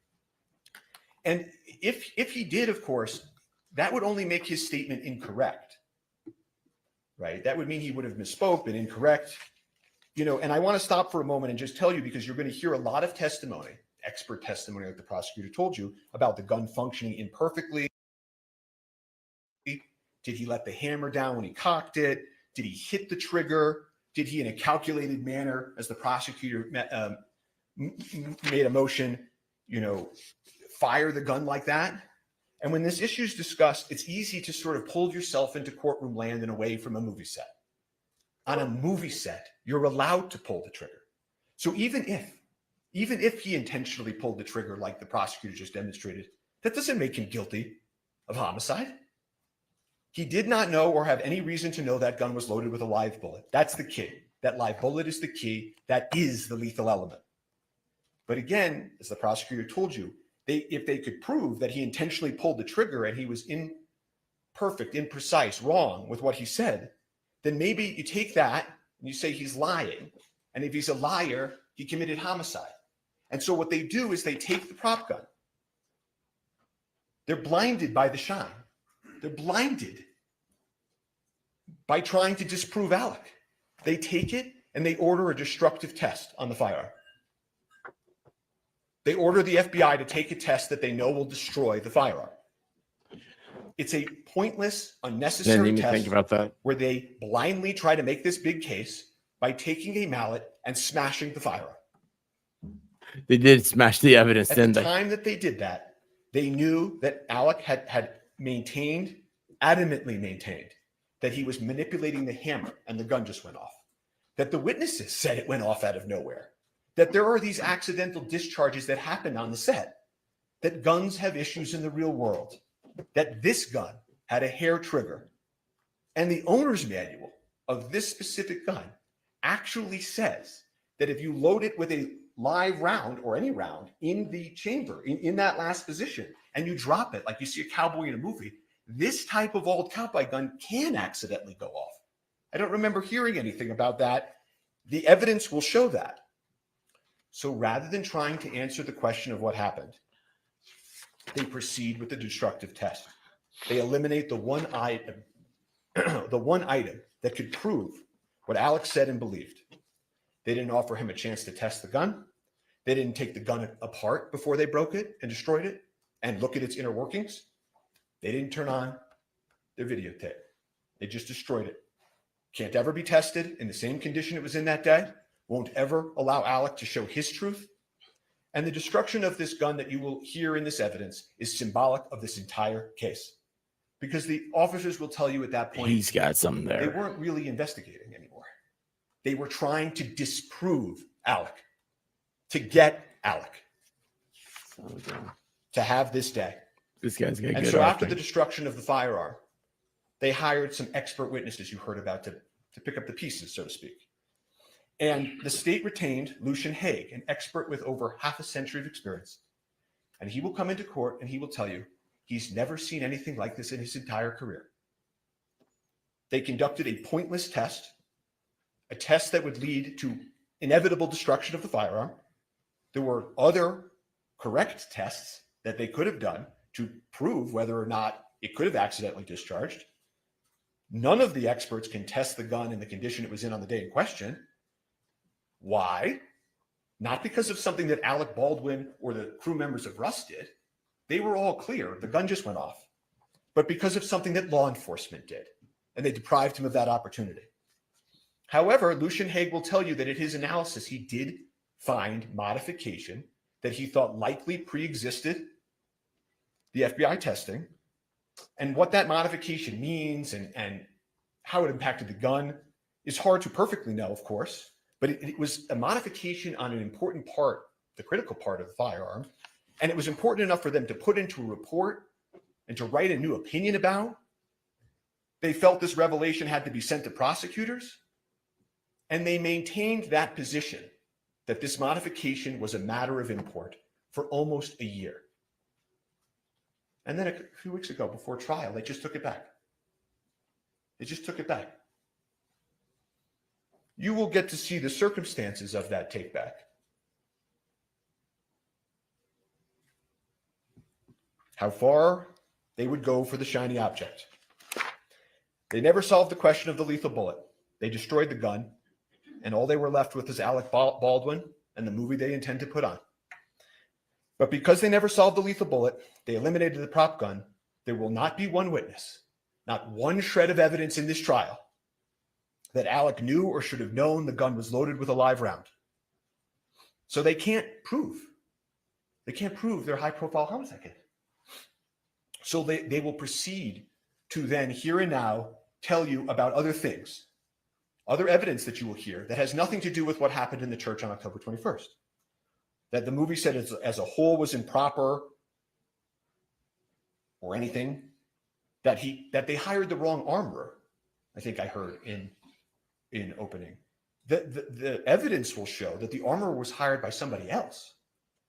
[SPEAKER 5] And if he did, of course, that would only make his statement incorrect, right? That would mean he would have misspoke, been incorrect. And I want to stop for a moment and just tell you, because you're going to hear a lot of testimony, expert testimony, like the prosecutor told you, about the gun functioning imperfectly. Did he let the hammer down when he cocked it? Did he hit the trigger? Did he, in a calculated manner, as the prosecutor made a motion, fire the gun like that? And when this issue is discussed, it's easy to sort of pull yourself into courtroom land and away from a movie set. On a movie set, you're allowed to pull the trigger. So even if he intentionally pulled the trigger like the prosecutor just demonstrated, that doesn't make him guilty of homicide. He did not know or have any reason to know that gun was loaded with a live bullet. That's the key. That live bullet is the key. That is the lethal element. But again, as the prosecutor told you, if they could prove that he intentionally pulled the trigger and he was imperfect, imprecise, wrong with what he said, then maybe you take that and you say he's lying. And if he's a liar, he committed homicide. And so what they do is they take the prop gun. They're blinded by the shine. They're blinded by trying to disprove Alec. They take it and they order a destructive test on the firearm. They order the FBI to take a test that they know will destroy the firearm. It's a pointless, unnecessary test
[SPEAKER 1] think about that.
[SPEAKER 5] where they blindly try to make this big case by taking a mallet and smashing the firearm.
[SPEAKER 1] They did smash the evidence.
[SPEAKER 5] At the time that they did that, they knew that Alec had adamantly maintained that he was manipulating the hammer and the gun just went off. That the witnesses said it went off out of nowhere. That there are these accidental discharges that happen on the set. That guns have issues in the real world. That this gun had a hair trigger. And the owner's manual of this specific gun actually says that if you load it with a live round or any round in the chamber, in that last position, and you drop it like you see a cowboy in a movie, this type of old cowboy gun can accidentally go off. I don't remember hearing anything about that. The evidence will show that. So rather than trying to answer the question of what happened, they proceed with the destructive test. They eliminate the one item that could prove what Alex said and believed. They didn't offer him a chance to test the gun. They didn't take the gun apart before they broke it and destroyed it and look at its inner workings. They didn't turn on their videotape. They just destroyed it. Can't ever be tested in the same condition it was in that day. Won't ever allow Alec to show his truth. And the destruction of this gun that you will hear in this evidence is symbolic of this entire case. Because the officers will tell you at that point,
[SPEAKER 1] he's got something there.
[SPEAKER 5] They weren't really investigating anymore. They were trying to disprove Alec, to get Alec, to have this day.
[SPEAKER 1] This guy's got
[SPEAKER 5] and
[SPEAKER 1] good
[SPEAKER 5] so after
[SPEAKER 1] acting.
[SPEAKER 5] the destruction of the firearm, they hired some expert witnesses you heard about to pick up the pieces, so to speak. And the state retained Lucian Haig, an expert with over half a century of experience. And he will come into court and he will tell you he's never seen anything like this in his entire career. They conducted a pointless test, a test that would lead to inevitable destruction of the firearm. There were other correct tests that they could have done to prove whether or not it could have accidentally discharged. None of the experts can test the gun in the condition it was in on the day in question. Why? Not because of something that Alec Baldwin or the crew members of Rust did. They were all clear. The gun just went off. But because of something that law enforcement did. And they deprived him of that opportunity. However, Lucian Haig will tell you that in his analysis, he did find modification that he thought likely pre-existed the FBI testing. And what that modification means and how it impacted the gun is hard to perfectly know, of course. But it was a modification on an important part, the critical part of the firearm. And it was important enough for them to put into a report and to write a new opinion about. They felt this revelation had to be sent to prosecutors. And they maintained that position, that this modification was a matter of import for almost a year. And then a few weeks ago, before trial, they just took it back. They just took it back. you will get to see the circumstances of that take back. How far they would go for the shiny object. They never solved the question of the lethal bullet. They destroyed the gun, and all they were left with is Alec Baldwin and the movie they intend to put on. But because they never solved the lethal bullet, they eliminated the prop gun. There will not be one witness, not one shred of evidence in this trial that Alec knew or should have known the gun was loaded with a live round. So they can't prove their high-profile homicide case. So they will proceed to then here and now tell you about other things, other evidence that you will hear that has nothing to do with what happened in the church on October 21st. That the movie set as a whole was improper or anything, that they hired the wrong armorer. I think I heard in opening. The evidence will show that the armorer was hired by somebody else,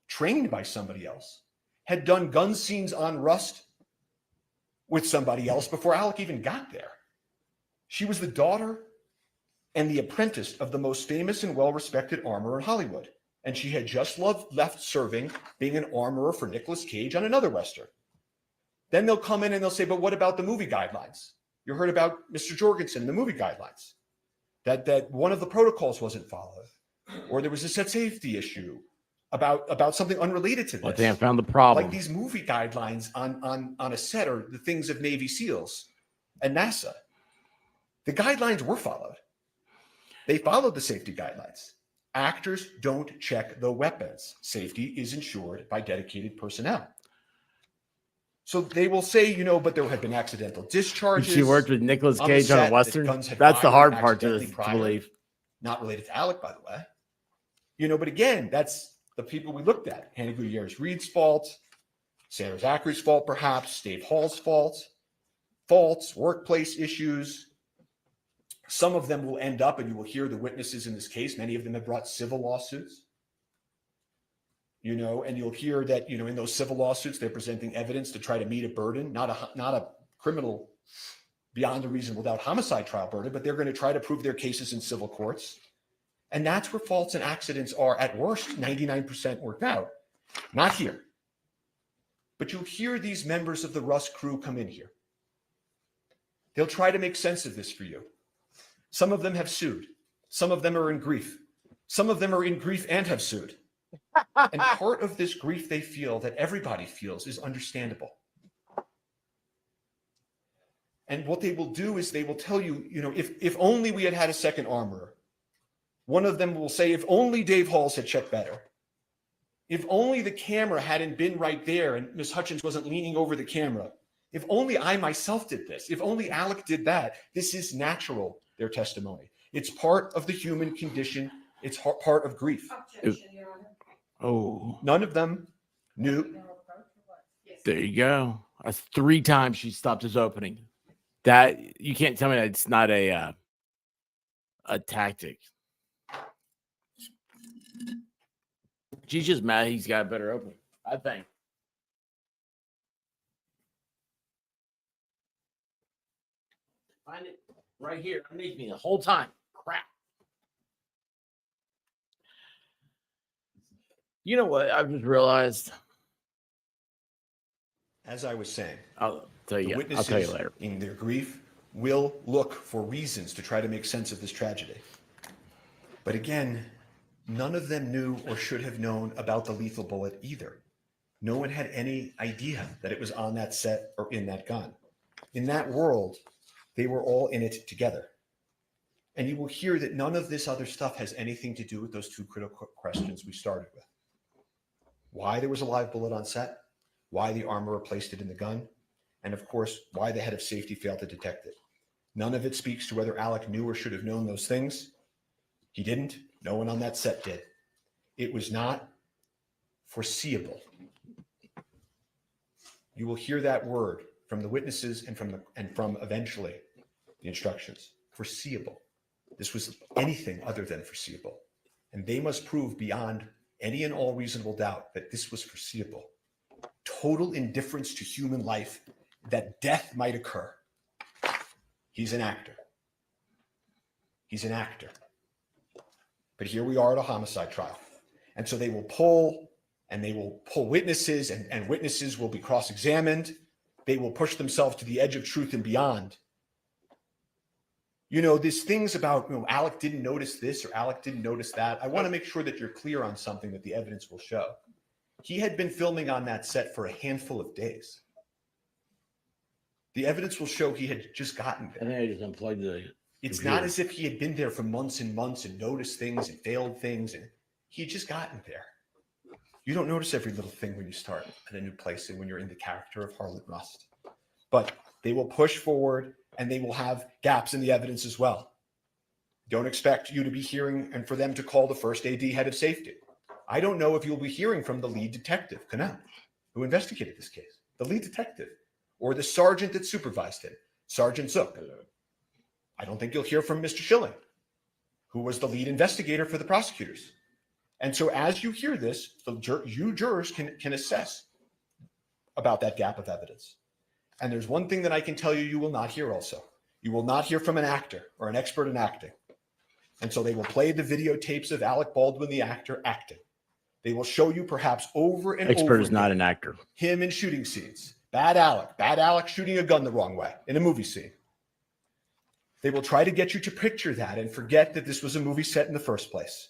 [SPEAKER 5] trained by somebody else, had done gun scenes on Rust with somebody else before Alec even got there. She was the daughter and the apprentice of the most famous and well-respected armorer in Hollywood. And she had just left serving, being an armorer for Nicolas Cage on another Western. Then they'll come in and they'll say, but what about the movie guidelines? You heard about Mr. Jorgensen and the movie guidelines, that one of the protocols wasn't followed, or there was a set safety issue about something unrelated to this.
[SPEAKER 1] But they have found the problem.
[SPEAKER 5] Like these movie guidelines on a set are the things of Navy SEALs and NASA. The guidelines were followed. They followed the safety guidelines. Actors don't check the weapons. Safety is ensured by dedicated personnel. So they will say, but there had been accidental discharges.
[SPEAKER 1] She worked with Nicolas Cage on a Western. That's the hard part to believe.
[SPEAKER 5] Not related to Alec, by the way. But again, that's the people we looked at. Hannah Gutierrez-Reed's fault, Sarah Zachary's fault, perhaps, Dave Hall's faults, workplace issues. Some of them will end up, and you will hear the witnesses in this case. Many of them have brought civil lawsuits. And you'll hear that, in those civil lawsuits, they're presenting evidence to try to meet a burden, not a criminal beyond a reasonable doubt homicide trial burden, but they're going to try to prove their cases in civil courts. And that's where faults and accidents are at worst 99% worked out. Not here. But you'll hear these members of the Rust crew come in here. They'll try to make sense of this for you. Some of them have sued. Some of them are in grief. Some of them are in grief and have sued. And part of this grief they feel, that everybody feels, is understandable. And what they will do is they will tell you, if only we had had a second armorer. One of them will say, if only Dave Halls had checked better. If only the camera hadn't been right there and Ms. Hutchins wasn't leaning over the camera. If only I myself did this. If only Alec did that. This is natural, their testimony. It's part of the human condition. It's part of grief.
[SPEAKER 1] Oh.
[SPEAKER 5] None of them knew.
[SPEAKER 1] There you go. That's 3 times she stopped his opening. That you can't tell me that it's not a tactic. She's just mad he's got a better opening, I think. Find it right here underneath me the whole time. Crap. You know what? I've just realized.
[SPEAKER 5] As I was saying,
[SPEAKER 1] I'll tell you
[SPEAKER 5] witnesses
[SPEAKER 1] later.
[SPEAKER 5] In their grief will look for reasons to try to make sense of this tragedy. But again, none of them knew or should have known about the lethal bullet either. No one had any idea that it was on that set or in that gun. In that world, they were all in it together. And you will hear that none of this other stuff has anything to do with those 2 critical questions we started with. Why there was a live bullet on set, why the armorer placed it in the gun, and of course, why the head of safety failed to detect it. None of it speaks to whether Alec knew or should have known those things. He didn't. No one on that set did. It was not foreseeable. You will hear that word from the witnesses and from eventually the instructions. Foreseeable. This was anything other than foreseeable. And they must prove beyond any and all reasonable doubt that this was foreseeable. Total indifference to human life, that death might occur. He's an actor. He's an actor. But here we are at a homicide trial. And so they will pull witnesses, and witnesses will be cross-examined. They will push themselves to the edge of truth and beyond. You know, these things about, you know, Alec didn't notice this or Alec didn't notice that. I want to make sure that you're clear on something that the evidence will show. He had been filming on that set for a handful of days. The evidence will show he had just gotten there.
[SPEAKER 1] I think I just unplugged the
[SPEAKER 5] It's
[SPEAKER 1] computer.
[SPEAKER 5] not as if he had been there for months and months and noticed things and failed things, and he had just gotten there. You don't notice every little thing when you start at a new place and when you're in the character of Harlan Rust. But they will push forward, and they will have gaps in the evidence as well. Don't expect you to be hearing and for them to call the first AD head of safety. I don't know if you'll be hearing from the lead detective, Canal, who investigated this case, the lead detective, or the sergeant that supervised him, Sergeant Zook. I don't think you'll hear from Mr. Schilling, who was the lead investigator for the prosecutors. And so as you hear this, you jurors can assess about that gap of evidence. And there's one thing that I can tell you will not hear also. You will not hear from an actor or an expert in acting. And so they will play the videotapes of Alec Baldwin, the actor, acting. They will show you perhaps over and over.
[SPEAKER 1] Expert is not an actor.
[SPEAKER 5] Him in shooting scenes. Bad Alec shooting a gun the wrong way in a movie scene. They will try to get you to picture that and forget that this was a movie set in the first place.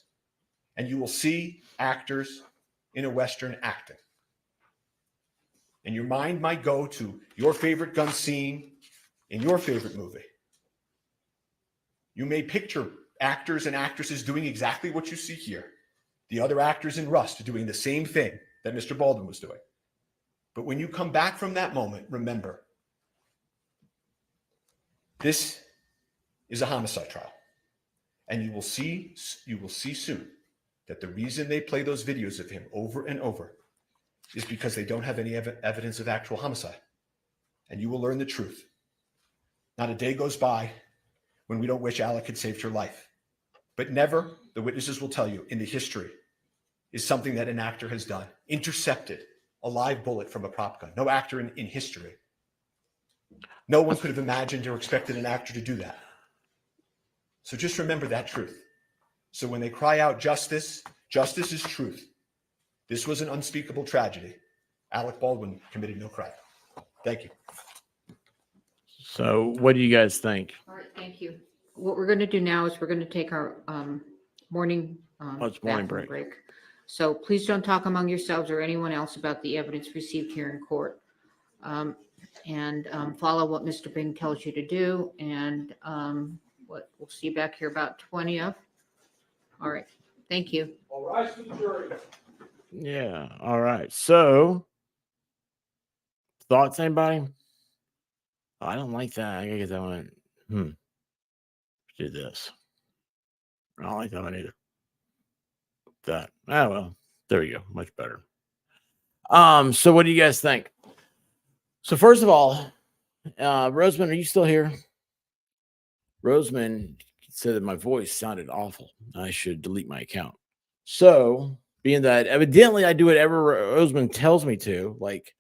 [SPEAKER 5] And you will see actors in a Western acting. And your mind might go to your favorite gun scene in your favorite movie. You may picture actors and actresses doing exactly what you see here. The other actors in Rust doing the same thing that Mr. Baldwin was doing. But when you come back from that moment, remember, this is a homicide trial. And you will see soon that the reason they play those videos of him over and over is because they don't have any evidence of actual homicide. And you will learn the truth. Not a day goes by when we don't wish Alec had saved her life. But never, the witnesses will tell you, in the history, is something that an actor has done. Intercepted a live bullet from a prop gun. No actor in history. No one could have imagined or expected an actor to do that. So just remember that truth. So when they cry out justice, justice is truth. This was an unspeakable tragedy. Alec Baldwin committed no crime. Thank you.
[SPEAKER 1] So what do you guys think?
[SPEAKER 2] All right, thank you. What we're going to do now is we're going to take our morning
[SPEAKER 1] It's morning
[SPEAKER 2] bathroom
[SPEAKER 1] break.
[SPEAKER 2] So please don't talk among yourselves or anyone else about the evidence received here in court. And follow what Mr. Bing tells you to do. And we'll see you back here about 20 of. All right, thank you.
[SPEAKER 8] All rise for the jury.
[SPEAKER 1] Yeah. All right. So thoughts, anybody? Oh, I don't like that. I guess I want to do this. I don't like that one either. That. Oh well. There we go. Much better. So what do you guys think? So first of all, Roseman, are you still here? Roseman said that my voice sounded awful. I should delete my account. So, being that evidently I do whatever Roseman tells me to, like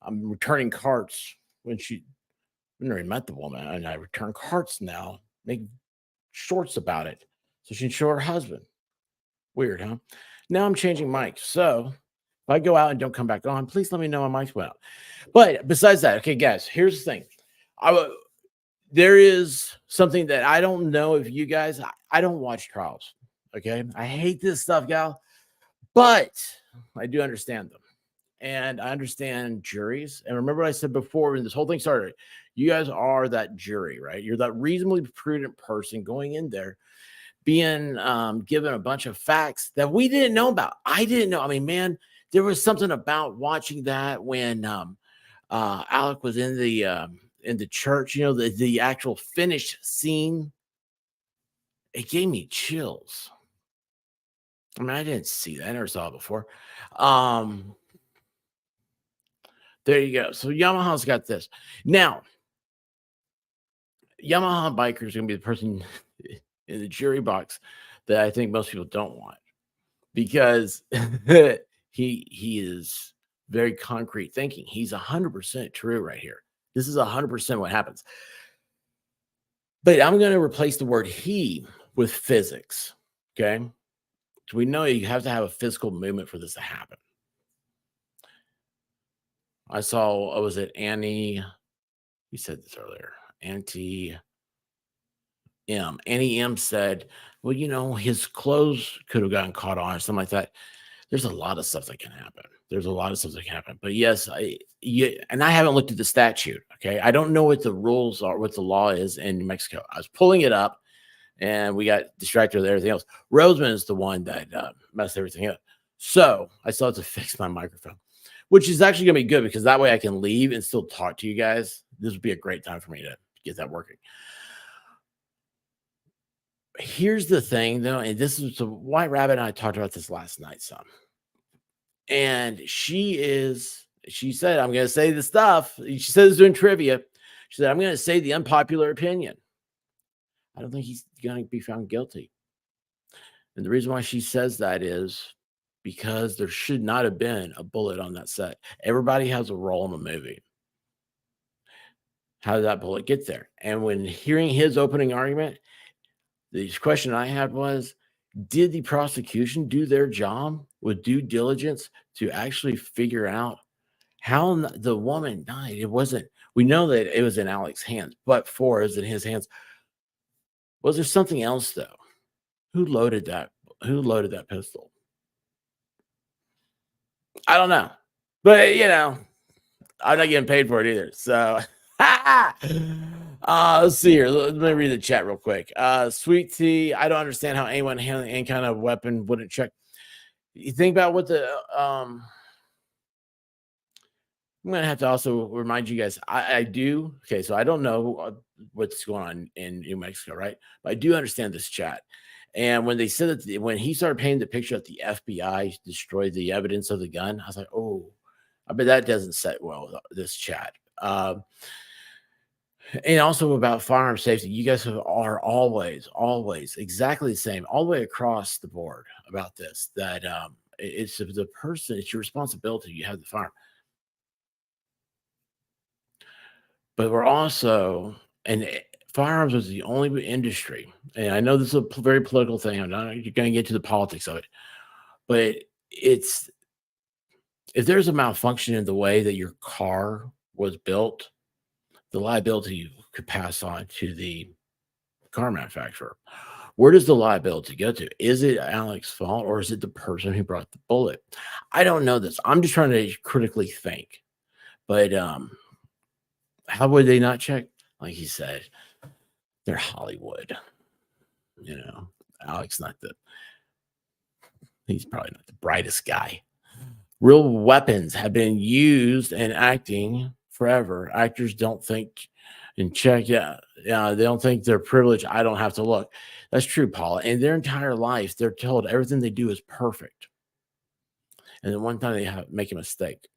[SPEAKER 1] I'm returning carts when I've already met the woman, and I return carts now, make shorts about it so she can show her husband. Weird, huh? Now I'm changing mics. So, if I go out and don't come back on, please let me know my mics went out. But besides that, okay, guys, here's the thing. There is something that I don't know if you guys, I don't watch trials. Okay. I hate this stuff, gal, but I do understand them. And I understand juries. And remember what I said before when this whole thing started, you guys are that jury, right? You're that reasonably prudent person going in there, being given a bunch of facts that we didn't know about. I didn't know. I mean, man, there was something about watching that when Alec was in the church, you know, the actual finished scene. It gave me chills. I mean, I didn't see that. I never saw it before. There you go. So Yamaha's got this. Now, Yamaha biker is going to be the person in the jury box that I think most people don't want, because he is very concrete thinking. He's 100% true right here. This is 100% what happens. But I'm going to replace the word he with physics. Okay. So we know you have to have a physical movement for this to happen. I saw, was it Annie? You said this earlier. Annie M said, well, you know, his clothes could have gotten caught on or something like that. There's a lot of stuff that can happen. But yes, and I haven't looked at the statute. Okay. I don't know what the rules are, what the law is in New Mexico. I was pulling it up and we got distracted with everything else. Roseman is the one that messed everything up. So I still have to fix my microphone, which is actually going to be good because that way I can leave and still talk to you guys. This would be a great time for me to get that working. Here's the thing, though, and this is White Rabbit and I talked about this last night some. And she said, I'm going to say the stuff. She said it's doing trivia. She said, I'm going to say the unpopular opinion. I don't think he's going to be found guilty. And the reason why she says that is because there should not have been a bullet on that set. Everybody has a role in the movie. How did that bullet get there? And when hearing his opening argument, the question I had was, did the prosecution do their job with due diligence to actually figure out how the woman died? It wasn't, we know that it was in Alec's hands, but it was in his hands. Was there something else though? Who loaded that pistol? I don't know, but you know, I'm not getting paid for it either. So let's see here. Let me read the chat real quick. Sweet Tea, I don't understand how anyone handling any kind of weapon wouldn't check. You think about what the I'm gonna have to also remind you guys. I do. Okay, so I don't know what's going on in New Mexico, right? But I do understand this chat. And when they said that when he started painting the picture that the FBI destroyed the evidence of the gun, I was like, oh, I bet that doesn't set well with this chat. And also about firearm safety, you guys are always exactly the same, all the way across the board about this, that it's the person, it's your responsibility. You have the firearm. But we're also, and firearms was the only industry, and I know this is a very political thing. I'm not going to get to the politics of it, but it's, if there's a malfunction in the way that your car was built, the liability could pass on to the car manufacturer. Where does the liability go to? Is it Alec's fault or is it the person who brought the bullet? I don't know this. I'm just trying to critically think. But how would they not check? Like he said, they're Hollywood. You know, Alec's he's probably not the brightest guy. Real weapons have been used in acting forever. Actors don't think and check. Yeah, they don't think they're privileged. I don't have to look. That's true, Paula. In their entire life, they're told everything they do is perfect. And then one time they make a mistake.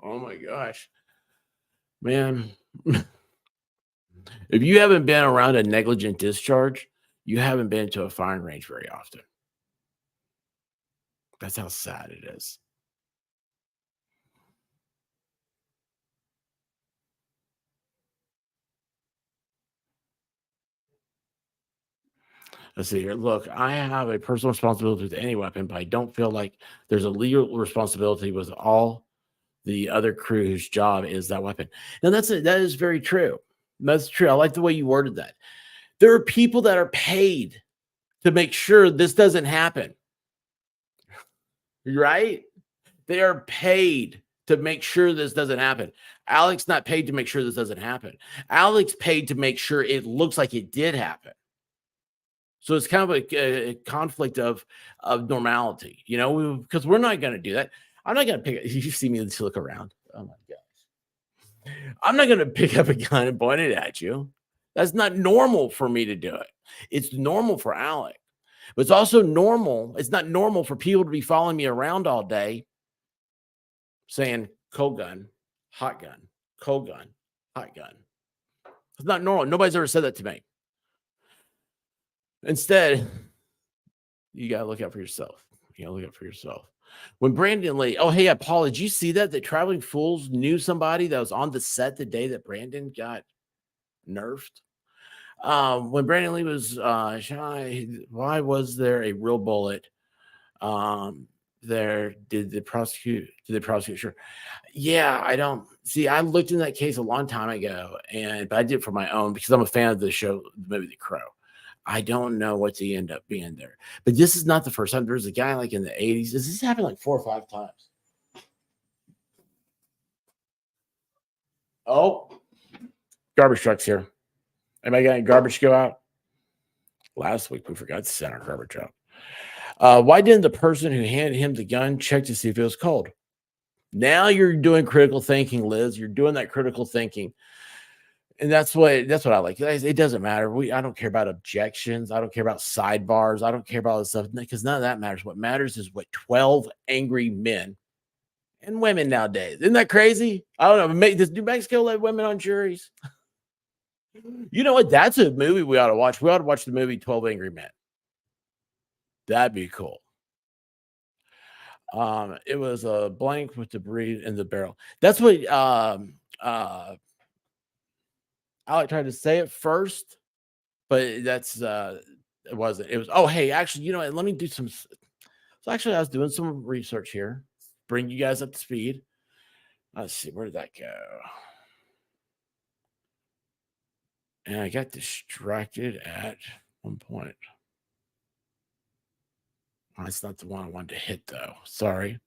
[SPEAKER 1] Oh my gosh, man. If you haven't been around a negligent discharge, you haven't been to a firing range very often. That's how sad it is. Let's see here. Look, I have a personal responsibility with any weapon, but I don't feel like there's a legal responsibility with all the other crew whose job is that weapon. Now, that is very true. That's true. I like the way you worded that. There are people that are paid to make sure this doesn't happen. Right? They are paid to make sure this doesn't happen. Alec's not paid to make sure this doesn't happen. Alec's paid to make sure it looks like it did happen. So it's kind of a conflict of normality, you know, because we're not going to do that. I'm not going to pick. You see me look around. Oh my gosh. I'm not going to pick up a gun and point it at you. That's not normal for me to do it. It's normal for Alec. But it's also normal. It's not normal for people to be following me around all day saying cold gun, hot gun, cold gun, hot gun. It's not normal. Nobody's ever said that to me. Instead, you got to look out for yourself. You got to look out for yourself. When Brandon Lee, oh, hey, Paul, did you see that Traveling Fools knew somebody that was on the set the day that Brandon got nerfed? When Brandon Lee was shot, why was there a real bullet? There did they prosecute? Sure. Yeah, I don't see. I looked in that case a long time ago, but I did it for my own because I'm a fan of the show, the movie The Crow. I don't know what to end up being there, but this is not the first time. There's a guy like in the 80s. This happened like 4 or 5 times. Oh, garbage truck's here. Anybody got any garbage to go out? Last week we forgot to send our garbage out. Why didn't the person who handed him the gun check to see if it was cold? Now you're doing critical thinking, Liz. You're doing that critical thinking. And that's what I like. It doesn't matter. I don't care about objections. I don't care about sidebars. I don't care about all this stuff because none of that matters. What matters is what 12 angry men and women nowadays. Isn't that crazy? I don't know. Does New Mexico let women on juries? You know what? That's a movie we ought to watch. We ought to watch the movie 12 Angry Men. That'd be cool. It was a blank with debris in the barrel. That's what Alec tried to say it first, but that's it wasn't. It was, oh, hey, actually, you know what? Let me do some. So actually, I was doing some research here, bring you guys up to speed. Let's see, where did that go? And I got distracted at one point. Oh, that's not the one I wanted to hit, though. Sorry.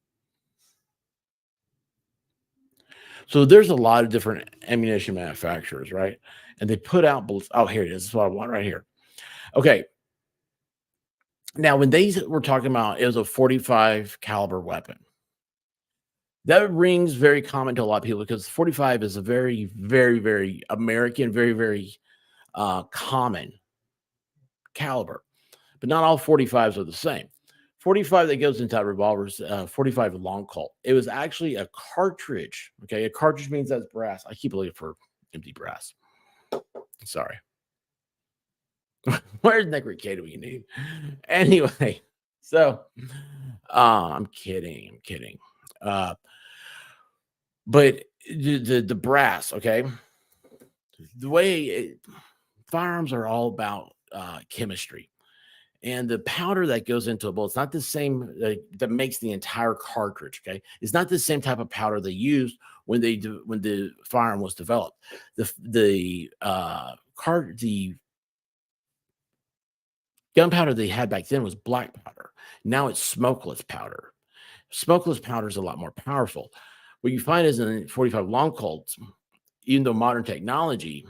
[SPEAKER 1] So there's a lot of different ammunition manufacturers, right? And they put out bullets. Oh, here it is. This is what I want right here. Okay. Now, when they were talking about it was a 45 caliber weapon, that rings very common to a lot of people because 45 is a very, very, very American, very, very common caliber. But not all 45s are the same. 45 that goes into revolvers, 45 long Colt. It was actually a cartridge. Okay, a cartridge means that's brass. I keep looking for empty brass. Sorry. Where's Necro K do we need? Anyway, so I'm kidding. But the brass, okay. The way firearms are all about chemistry. And the powder that goes into a bullet, it's not the same that makes the entire cartridge. Okay, it's not the same type of powder they used when the firearm was developed. The gunpowder they had back then was black powder. Now it's smokeless powder. Smokeless powder is a lot more powerful. What you find is in 45 long Colts, even though modern technology,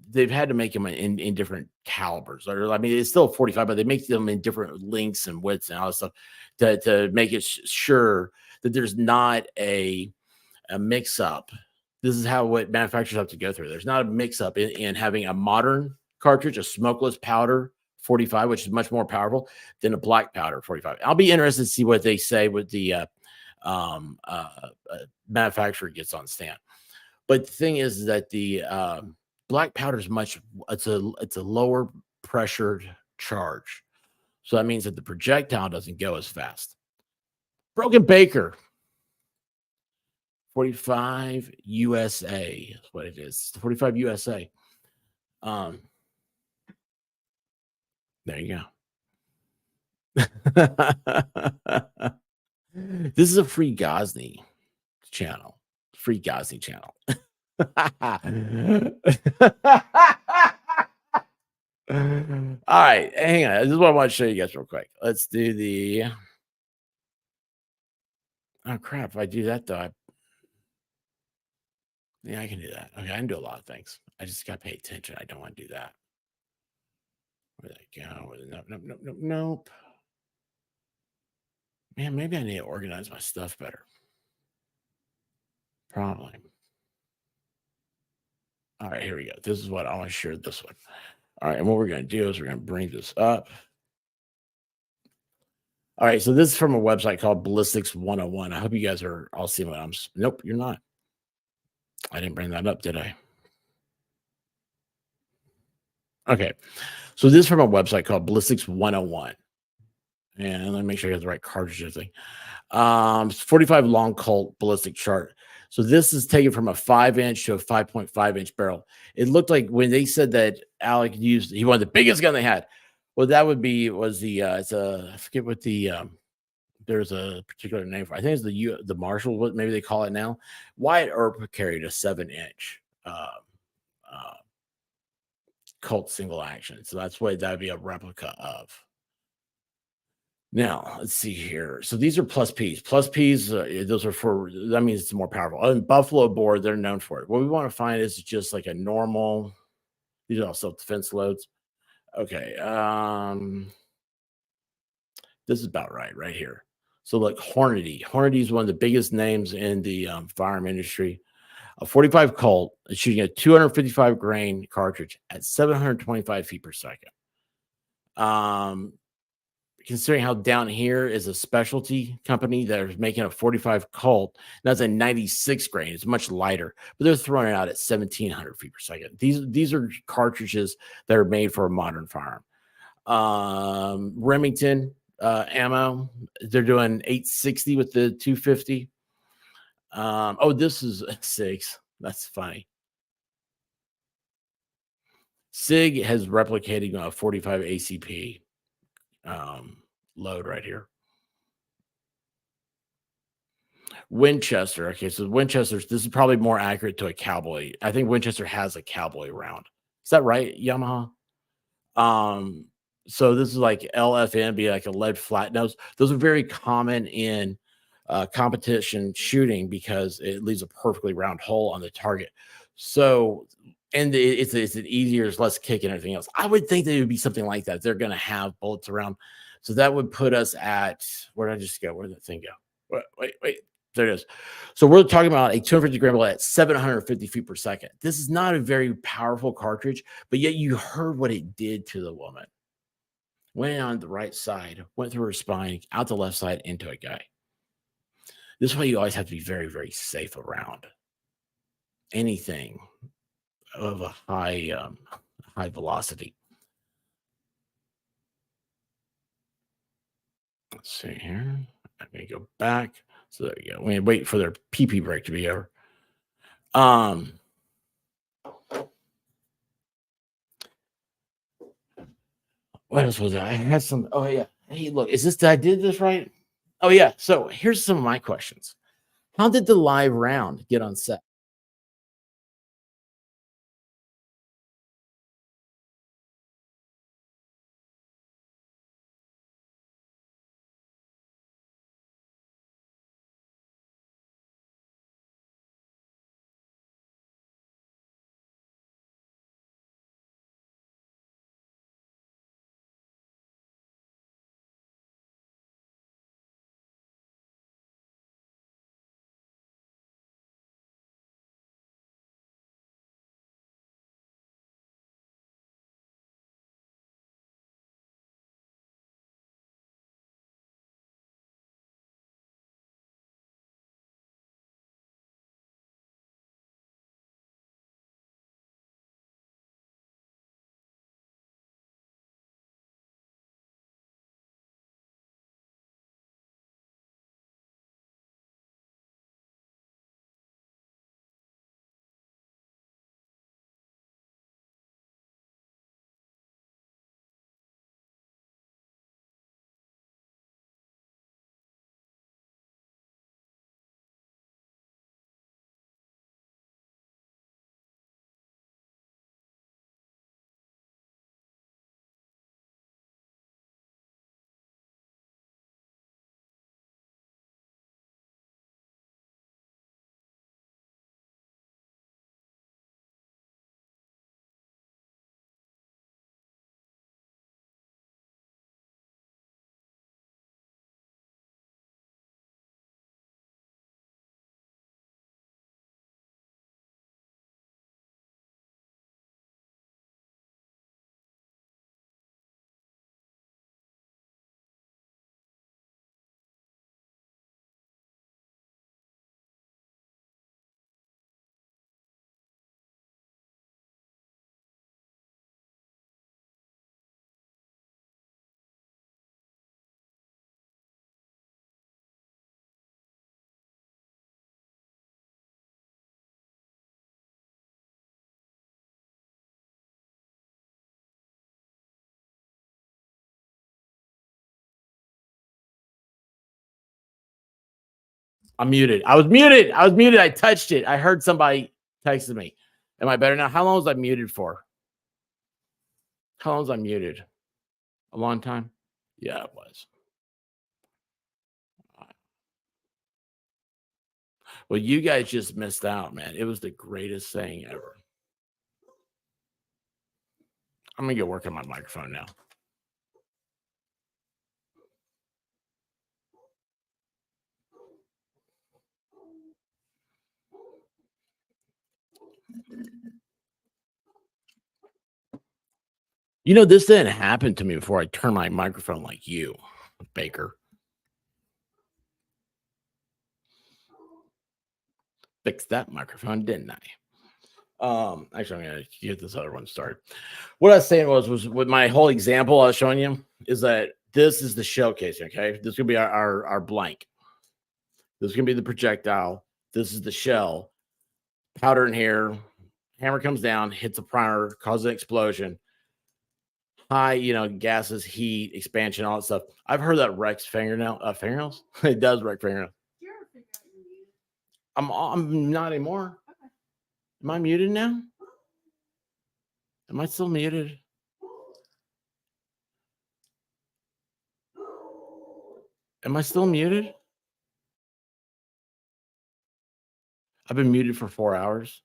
[SPEAKER 1] they've had to make them in different calibers. Or, I mean, it's still 45, but they make them in different lengths and widths and all that stuff to make it sure that there's not a mix-up. This is what manufacturers have to go through. There's not a mix-up in having a modern cartridge, a smokeless powder 45, which is much more powerful than a black powder 45. I'll be interested to see what they say with the manufacturer gets on stand. But the thing is that the black powder is it's a lower pressured charge. So that means that the projectile doesn't go as fast. Broken Baker 45 USA is what it is. 45 USA. There you go. This is a free Gosney channel. Free Gosney channel. All right, hang on. This is what I want to show you guys real quick. Let's do the. Oh crap! If I do that though, yeah, I can do that. Okay, I can do a lot of things. I just gotta pay attention. I don't want to do that. Where'd that go? Nope. Man, maybe I need to organize my stuff better. Probably. All right, here we go. This is what I want to share this one. All right, and what we're going to do is we're going to bring this up. All right, so this is from a website called Ballistics 101. I hope you guys are all seeing what I'm. Nope, you're not. I didn't bring that up, did I? Okay, so this is from a website called Ballistics 101. And let me make sure I got the right cartridge thing. 45 long Colt ballistic chart. So this is taken from a 5-inch to a 5.5-inch barrel. It looked like when they said that Alec he wanted the biggest gun they had. Well, that was the I forget what the there's a particular name for it. I think it's the Marshall, what maybe they call it now. Wyatt Earp carried a 7-inch Colt single action. So that's what that'd be a replica of. Now, let's see here. So these are plus Ps. Plus Ps, those are that means it's more powerful. And Buffalo bore, they're known for it. What we want to find is just like a normal, these are all self-defense loads. Okay. This is about right here. So like Hornady. Hornady is one of the biggest names in the firearm industry. A 45 Colt is shooting a 255 grain cartridge at 725 feet per second. Considering how down here is a specialty company that is making a 45 Colt, that's a 96 grain. It's much lighter, but they're throwing it out at 1,700 feet per second. These are cartridges that are made for a modern firearm. Remington ammo, they're doing 860 with the 250. Oh, this is a 6. That's funny. SIG has replicating a 45 ACP load right here. Winchester. Okay, so Winchester's, this is probably more accurate to a cowboy. I think Winchester has a cowboy round. Is that right, Yamaha? So this is like LFN, be like a lead flat nose. Those are very common in competition shooting because it leaves a perfectly round hole on the target. So, and it's an easier, it's less kick and everything else. I would think that it would be something like that. They're going to have bullets around. So that would put us at, where did I just go? Where did that thing go? Wait. There it is. So we're talking about a 250 gram bullet at 750 feet per second. This is not a very powerful cartridge, but yet you heard what it did to the woman. Went on the right side, went through her spine, out the left side, into a guy. This is why you always have to be very, very safe around anything of a high velocity. Let's see here. I'm going to go back. So there you go. We're going to wait for their PP break to be over. What else was that? I had some. Oh, yeah. Hey, look, I did this right? Oh, yeah. So here's some of my questions. How did the live round get on set? I'm muted. I was muted. I touched it. I heard somebody texted me. Am I better now? How long was I muted for? How long was I muted? A long time? Yeah, it was. Well, you guys just missed out, man. It was the greatest thing ever. I'm going to go work on my microphone now. You know, this didn't happen to me before I turned my microphone like you, Baker. Fixed that microphone, didn't I? Actually, I'm gonna get this other one started. What I was saying was with my whole example I was showing you is that this is the showcase. Okay, this is gonna be our blank. This is gonna be the projectile. This is the shell. Powder in here. Hammer comes down, hits a primer, causes an explosion. High, gases, heat, expansion, all that stuff. I've heard that wrecks fingernails. It does wreck fingernails. I'm not anymore. Okay. Am I muted now? Am I still muted? Am I still muted? I've been muted for 4 hours.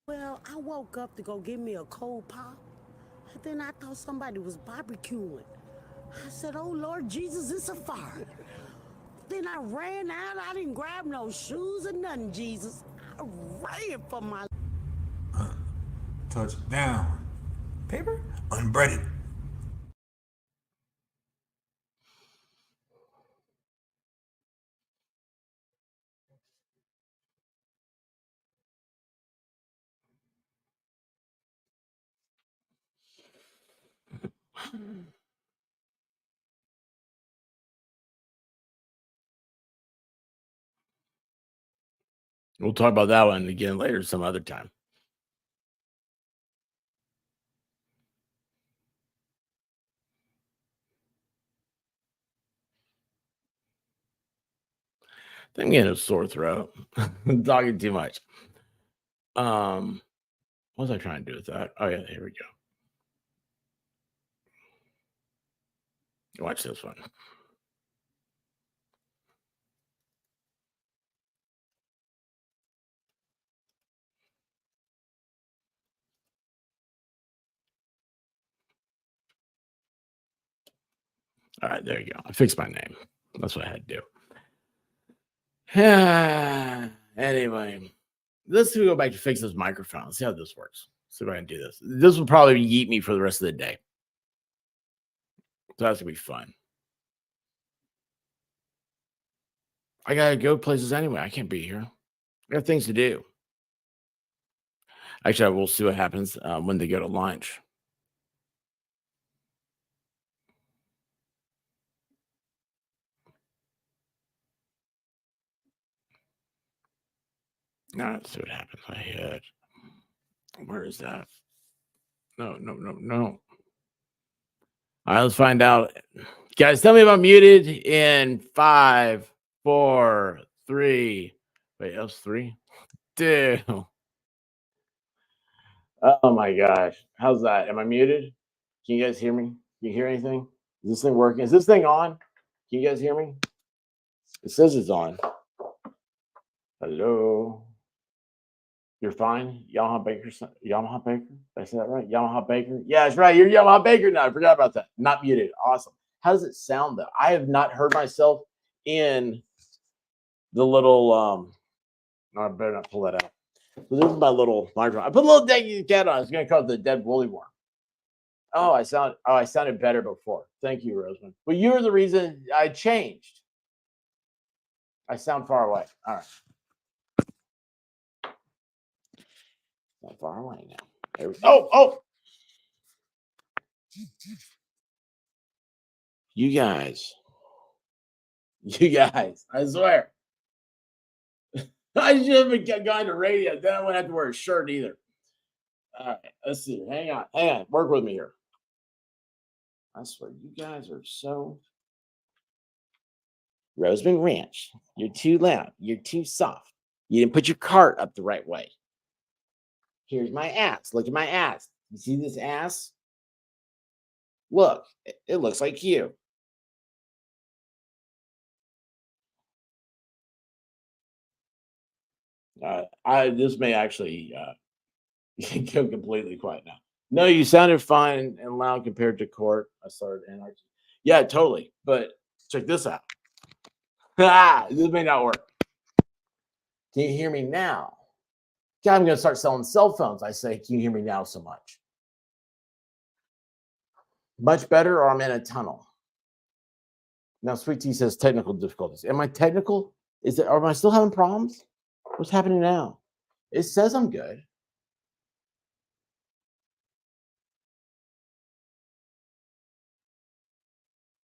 [SPEAKER 12] Well, I woke up to go get me a cold pop, and then I thought somebody was barbecuing. I said, oh, Lord Jesus, it's a fire. Then I ran out. I didn't grab no shoes or nothing, Jesus. I ran for my...
[SPEAKER 13] Touchdown. Paper? Unbreaded.
[SPEAKER 1] We'll talk about that one again later some other time. I'm getting a sore throat. I'm talking too much. What was I trying to do with that? Oh, yeah, here we go. Watch this one. All right, there you go. I fixed my name. That's what I had to do. Anyway, let's go back to fix this microphone. Let's see how this works. See if I can do this. This will probably yeet me for the rest of the day. So that's going to be fun. I got to go places anyway. I can't be here. I got things to do. Actually, we'll see what happens when they go to lunch. Now let's see what happens. I hit. Where is that? No. All right, let's find out. Guys, tell me if I'm muted in 5, 4, 3. Wait, that was 3? 2. Oh my gosh. How's that? Am I muted? Can you guys hear me? Can you hear anything? Is this thing working? Is this thing on? Can you guys hear me? It says it's on. Hello. You're fine? Yamaha Baker? Did I say that right? Yamaha Baker? Yeah, that's right. You're Yamaha Baker now. I forgot about that. Not muted. Awesome. How does it sound, though? I have not heard myself in the little... no, I better not pull that out. So this is my little microphone. I put a little dang cat on. It's going to cause the dead woolly worm. I sounded better before. Thank you, Roseman. But you're the reason I changed. I sound far away. All right. Not far away now. There we go. Oh. You guys, I swear. I should have gone to radio. Then I wouldn't have to wear a shirt either. All right, let's see. Hang on. Work with me here. I swear, you guys are so. Roseman Ranch, you're too loud. You're too soft. You didn't put your cart up the right way. Here's my ass. Look at my ass. You see this ass? Look, it looks like you. This may actually go completely quiet now. No, you sounded fine and loud compared to court. I started anarchy. Yeah, totally. But check this out. This may not work. Can you hear me now? God, I'm going to start selling cell phones. I say, can you hear me now so much? Much better, or I'm in a tunnel. Now, Sweet Tea says technical difficulties. Am I technical? Am I still having problems? What's happening now? It says I'm good.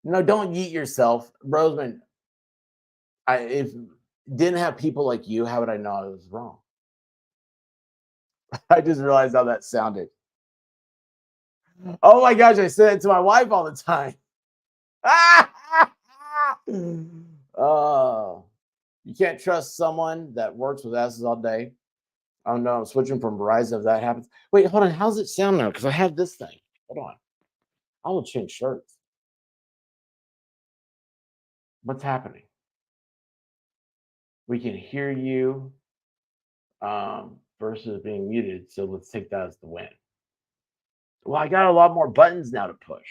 [SPEAKER 1] No, don't yeet yourself. Roseman, if didn't have people like you, how would I know I was wrong? I just realized how that sounded. Oh my gosh, I say it to my wife all the time. You can't trust someone that works with asses all day. Oh no, I'm switching from Verizon if that happens. Wait, hold on. How's it sound now? Because I have this thing. Hold on. I will change shirts. What's happening? We can hear you versus being muted. So let's take that as the win. Well, I got a lot more buttons now to push.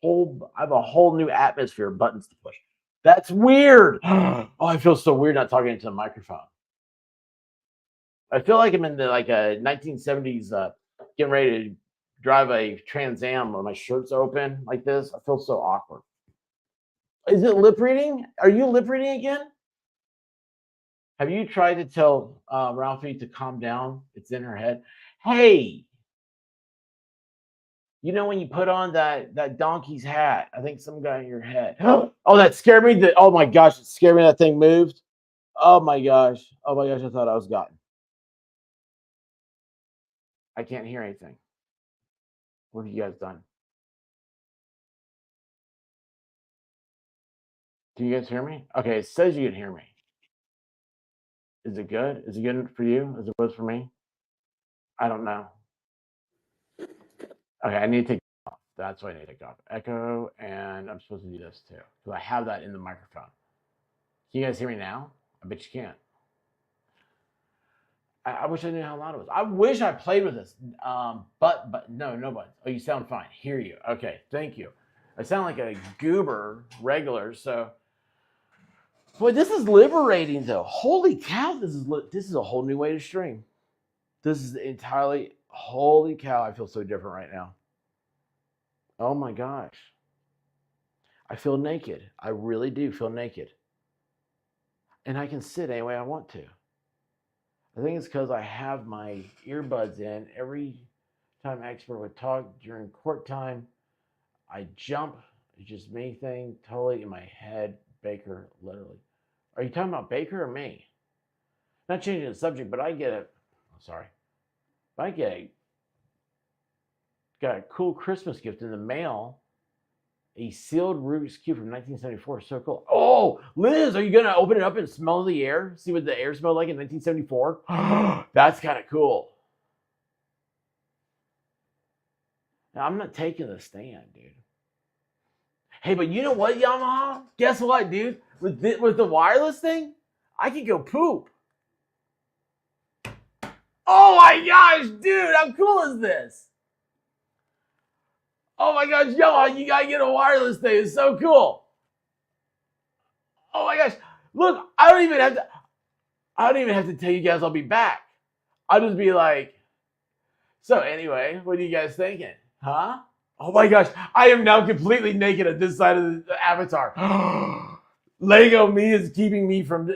[SPEAKER 1] I have a whole new atmosphere of buttons to push. That's weird. Oh, I feel so weird not talking into the microphone. I feel like I'm in a 1970s getting ready to drive a Trans Am where my shirt's open like this. I feel so awkward. Is it lip reading? Are you lip reading again? Have you tried to tell Ralphie to calm down? It's in her head. Hey, you know when you put on that donkey's hat? I think some guy in your head. Oh, that scared me. Oh my gosh, it scared me. That thing moved. Oh my gosh. I thought I was gotten. I can't hear anything. What have you guys done? Can you guys hear me? Okay, it says you can hear me. Is it good? Is it good for you as it was for me? I don't know. Okay, I need to take it off. That's what I need to take off. Echo, and I'm supposed to do this too. Because I have that in the microphone. Can you guys hear me now? I bet you can't. I wish I knew how loud it was. I wish I played with this. But no buttons. Oh, you sound fine. Hear you. Okay, thank you. I sound like a goober regular, so. Boy, this is liberating though. Holy cow, this is a whole new way to stream. This is entirely, holy cow, I feel so different right now. Oh my gosh. I feel naked. I really do feel naked. And I can sit any way I want to. I think it's because I have my earbuds in. Every time expert would talk during court time, I jump. It's just me thing, totally in my head. Baker, literally. Are you talking about Baker or me? Not changing the subject, but I get it. Oh, sorry. Got a cool Christmas gift in the mail. A sealed Rubik's Cube from 1974. So cool. Oh, Liz, are you going to open it up and smell the air? See what the air smelled like in 1974? That's kind of cool. Now, I'm not taking the stand, dude. Hey, but you know what, Yamaha? Guess what, dude? With the wireless thing, I could go poop. Oh my gosh, dude, how cool is this? Oh my gosh, Yamaha, you gotta get a wireless thing. It's so cool. Oh my gosh, look, I don't even have to tell you guys I'll be back. I'll just be like, so anyway, what are you guys thinking? Huh? Oh my gosh, I am now completely naked at this side of the avatar. Lego me is keeping me from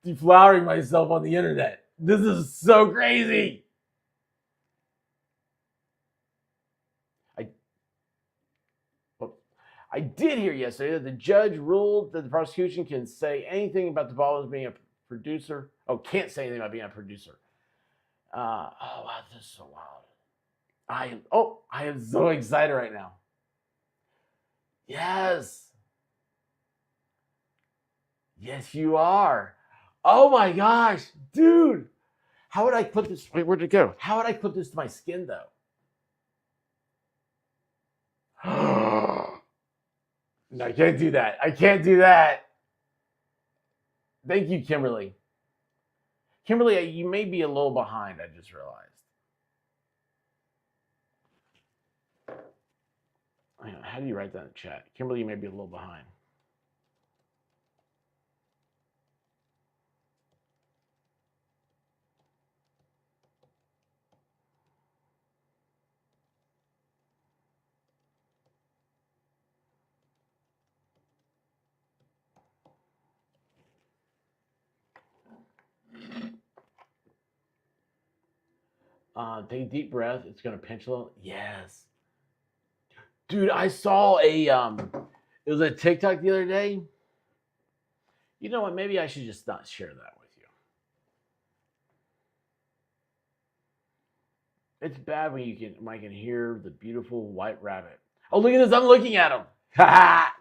[SPEAKER 1] deflowering myself on the internet. This is so crazy. I did hear yesterday that the judge ruled that the prosecution can say anything about the Baldwins being producer. Oh, can't say anything about being a producer. Oh wow, this is so wild. I am so excited right now. Yes. Yes, you are. Oh my gosh, dude. How would I clip this? Wait, where'd it go? How would I clip this to my skin though? No, I can't do that. I can't do that. Thank you, Kimberly. Kimberly, you may be a little behind, I just realized. How do you write that in the chat? Kimberly, you may be a little behind. Take a deep breath. It's gonna pinch a little. Yes. Dude, I saw it was a TikTok the other day. You know what? Maybe I should just not share that with you. It's bad when I can hear the beautiful white rabbit. Oh, look at this. I'm looking at him.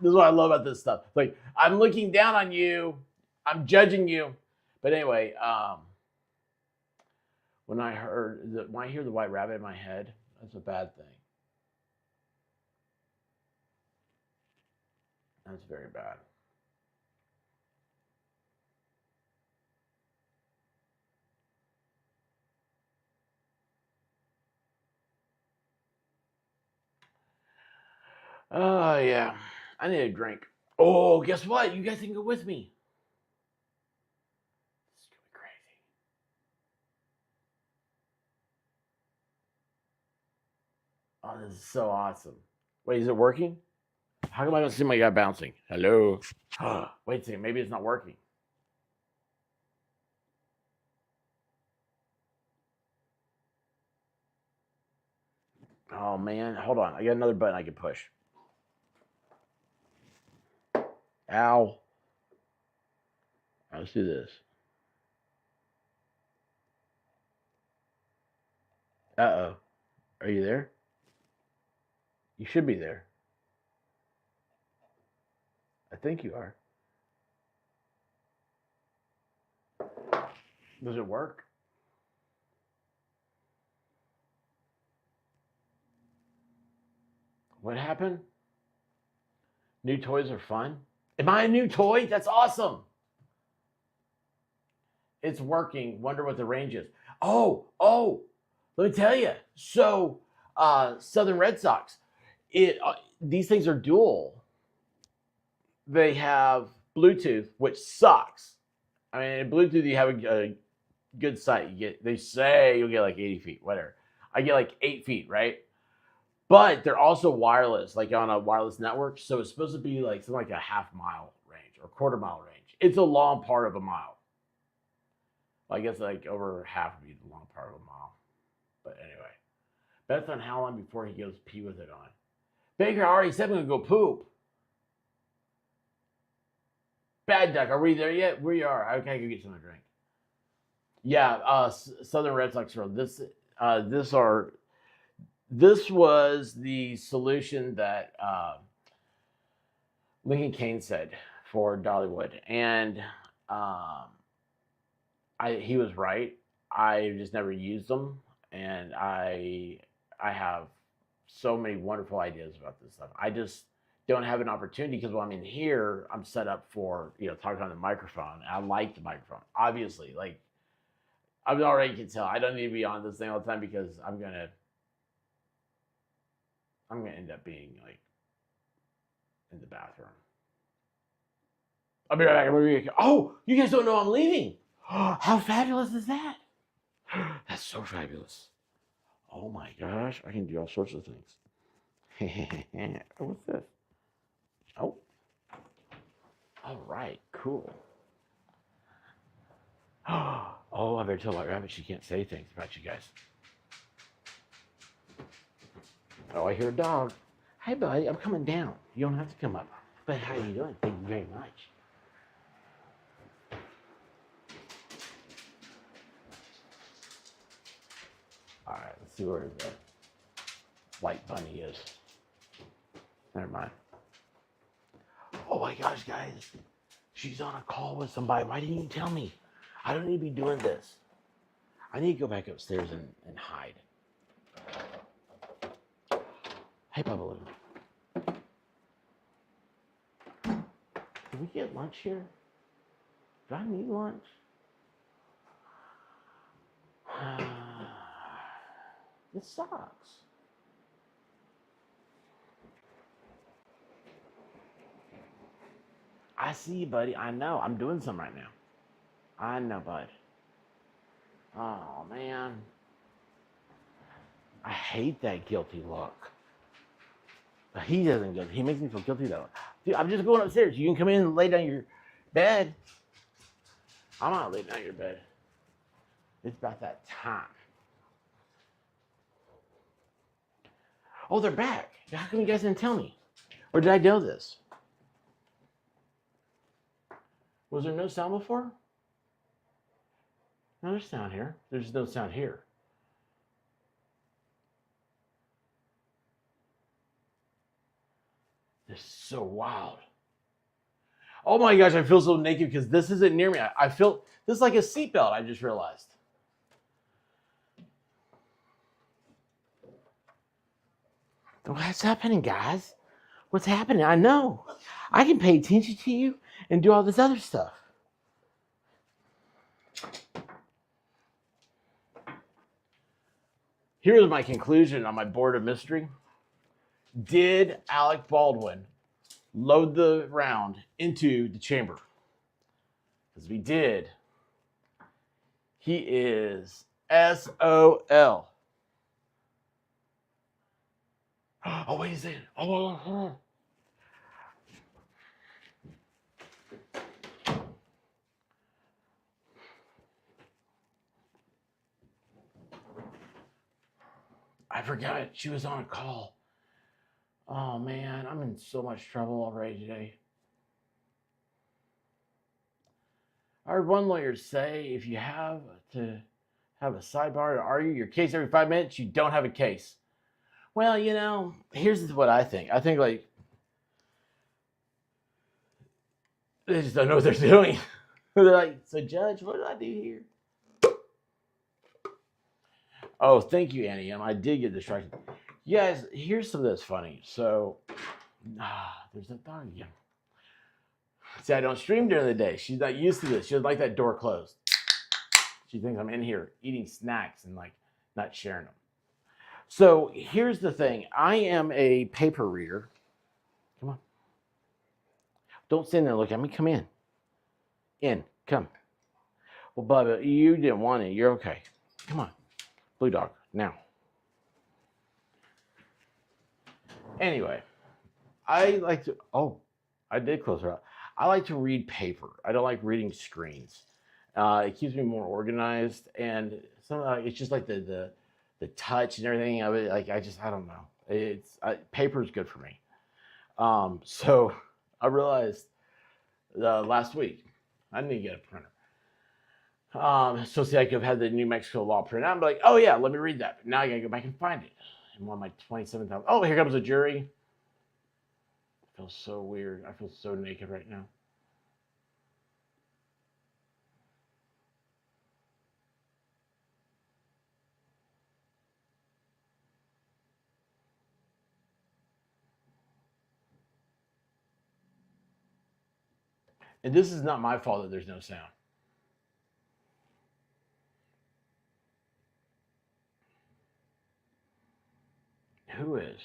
[SPEAKER 1] This is what I love about this stuff. Like, I'm looking down on you. I'm judging you. But anyway, when I hear the white rabbit in my head, that's a bad thing. That's very bad. Oh, yeah. I need a drink. Oh, guess what? You guys can go with me. This is going to be crazy. Oh, this is so awesome. Wait, is it working? How come I don't see my guy bouncing? Hello? Wait a second. Maybe it's not working. Oh, man. Hold on. I got another button I can push. Ow. Let's do this. Uh-oh. Are you there? You should be there. I think you are. Does it work? What happened? New toys are fun. Am I a new toy? That's awesome. It's working. Wonder what the range is. Oh, let me tell you. So, Southern Red Sox, these things are dual. They have Bluetooth, which sucks. I mean, in Bluetooth, you have a good sight. They say you'll get like 80 feet, whatever. I get like 8 feet, right? But they're also wireless, like on a wireless network. So it's supposed to be like something like a half-mile range or quarter-mile range. It's a long part of a mile. Well, I guess like over half would be the long part of a mile. But anyway, bets on how long before he goes pee with it on. Baker already said we're going to go poop. Bad Duck, are we there yet? We are. Okay, go get some to drink. Yeah, Southern Red Sox girl. This was the solution that Lincoln Kane said for Dollywood, and he was right. I just never used them, and I have so many wonderful ideas about this stuff. I just don't have an opportunity because when I'm in here, I'm set up for talking on the microphone. I like the microphone, obviously. Like I already can tell, I don't need to be on this thing all the time because I'm gonna end up being like in the bathroom. I'll be right back. Oh, you guys don't know I'm leaving. How fabulous is that? That's so fabulous. Oh my gosh, I can do all sorts of things. What's this? Oh. All right, cool. Oh, I better tell my rabbit she can't say things about you guys. Oh, I hear a dog. Hi, buddy. I'm coming down. You don't have to come up. But how are you doing? Thank you very much. see where the white bunny is. Never mind. Oh my gosh, guys. She's on a call with somebody. Why didn't you tell me? I don't need to be doing this. I need to go back upstairs and hide. Hey, Babaloo. Did we get lunch here? Do I need lunch? This sucks. I see you, buddy. I know. I'm doing some right now. I know, bud. Oh, man. I hate that guilty look. But he doesn't go. He makes me feel guilty, though. Dude, I'm just going upstairs. You can come in and lay down your bed. I'm not laying down your bed. It's about that time. Oh, they're back. How come you guys didn't tell me? Or did I know this? Was there no sound before? No, there's sound here. There's no sound here. This is so wild. Oh my gosh, I feel so naked because this isn't near me. I feel this is like a seatbelt, I just realized. What's happening, guys? What's happening? I know. I can pay attention to you and do all this other stuff. Here's my conclusion on my board of mystery. Did Alec Baldwin load the round into the chamber? Because if he did, he is SOL. Oh, wait a second. Oh. I forgot she was on a call. Oh, man, I'm in so much trouble already today. I heard one lawyer say if you have to have a sidebar to argue your case every 5 minutes, you don't have a case. Well, you know, here's what I think. I think, like, they just don't know what they're doing. They're like, so, Judge, what did I do here? Oh, thank you, Annie. I did get distracted. You guys, here's something that's funny. So, there's that dog again. See, I don't stream during the day. She's not used to this. She doesn't like that door closed. She thinks I'm in here eating snacks and, like, not sharing them. So, here's the thing. I am a paper reader. Come on. Don't stand there and look at me. Come in. Come. Well, Bubba, you didn't want it. You're okay. Come on. Blue dog, now. Anyway, I like to, I did close her out. I like to read paper. I don't like reading screens. It keeps me more organized, and it's just like the touch and everything of it. Like, I don't know. Paper is good for me. So I realized last week, I need to get a printer. So see, I could have had the New Mexico law print out and be like, oh yeah, let me read that. But now I gotta go back and find it. I'm on my 27th. Oh, here comes a jury. It feels so weird. I feel so naked right now. And this is not my fault that there's no sound. Who is?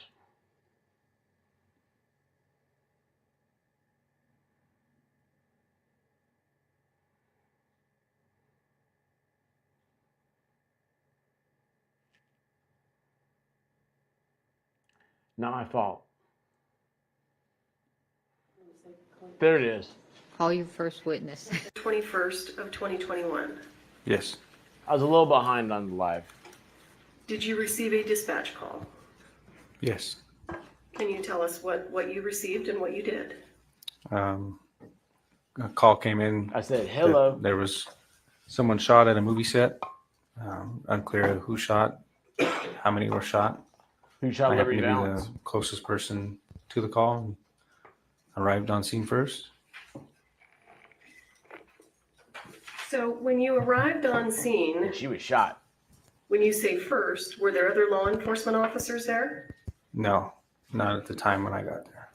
[SPEAKER 1] Not my fault. There it is.
[SPEAKER 2] Call your first witness.
[SPEAKER 3] 21st of 2021.
[SPEAKER 11] Yes.
[SPEAKER 1] I was a little behind on the live.
[SPEAKER 3] Did you receive a dispatch call?
[SPEAKER 11] Yes.
[SPEAKER 3] Can you tell us what you received and what you did?
[SPEAKER 11] A call came in.
[SPEAKER 1] I said, hello.
[SPEAKER 11] There was someone shot at a movie set. Unclear who shot.
[SPEAKER 14] how many were shot.
[SPEAKER 1] Who shot
[SPEAKER 14] I
[SPEAKER 1] Liberty
[SPEAKER 14] happened to be
[SPEAKER 1] Valance?
[SPEAKER 14] the closest person to the call and arrived on scene first.
[SPEAKER 3] So when you arrived on scene,
[SPEAKER 1] And she was shot.
[SPEAKER 3] when you say first, were there other law enforcement officers there?
[SPEAKER 14] No, not at the time when I got there.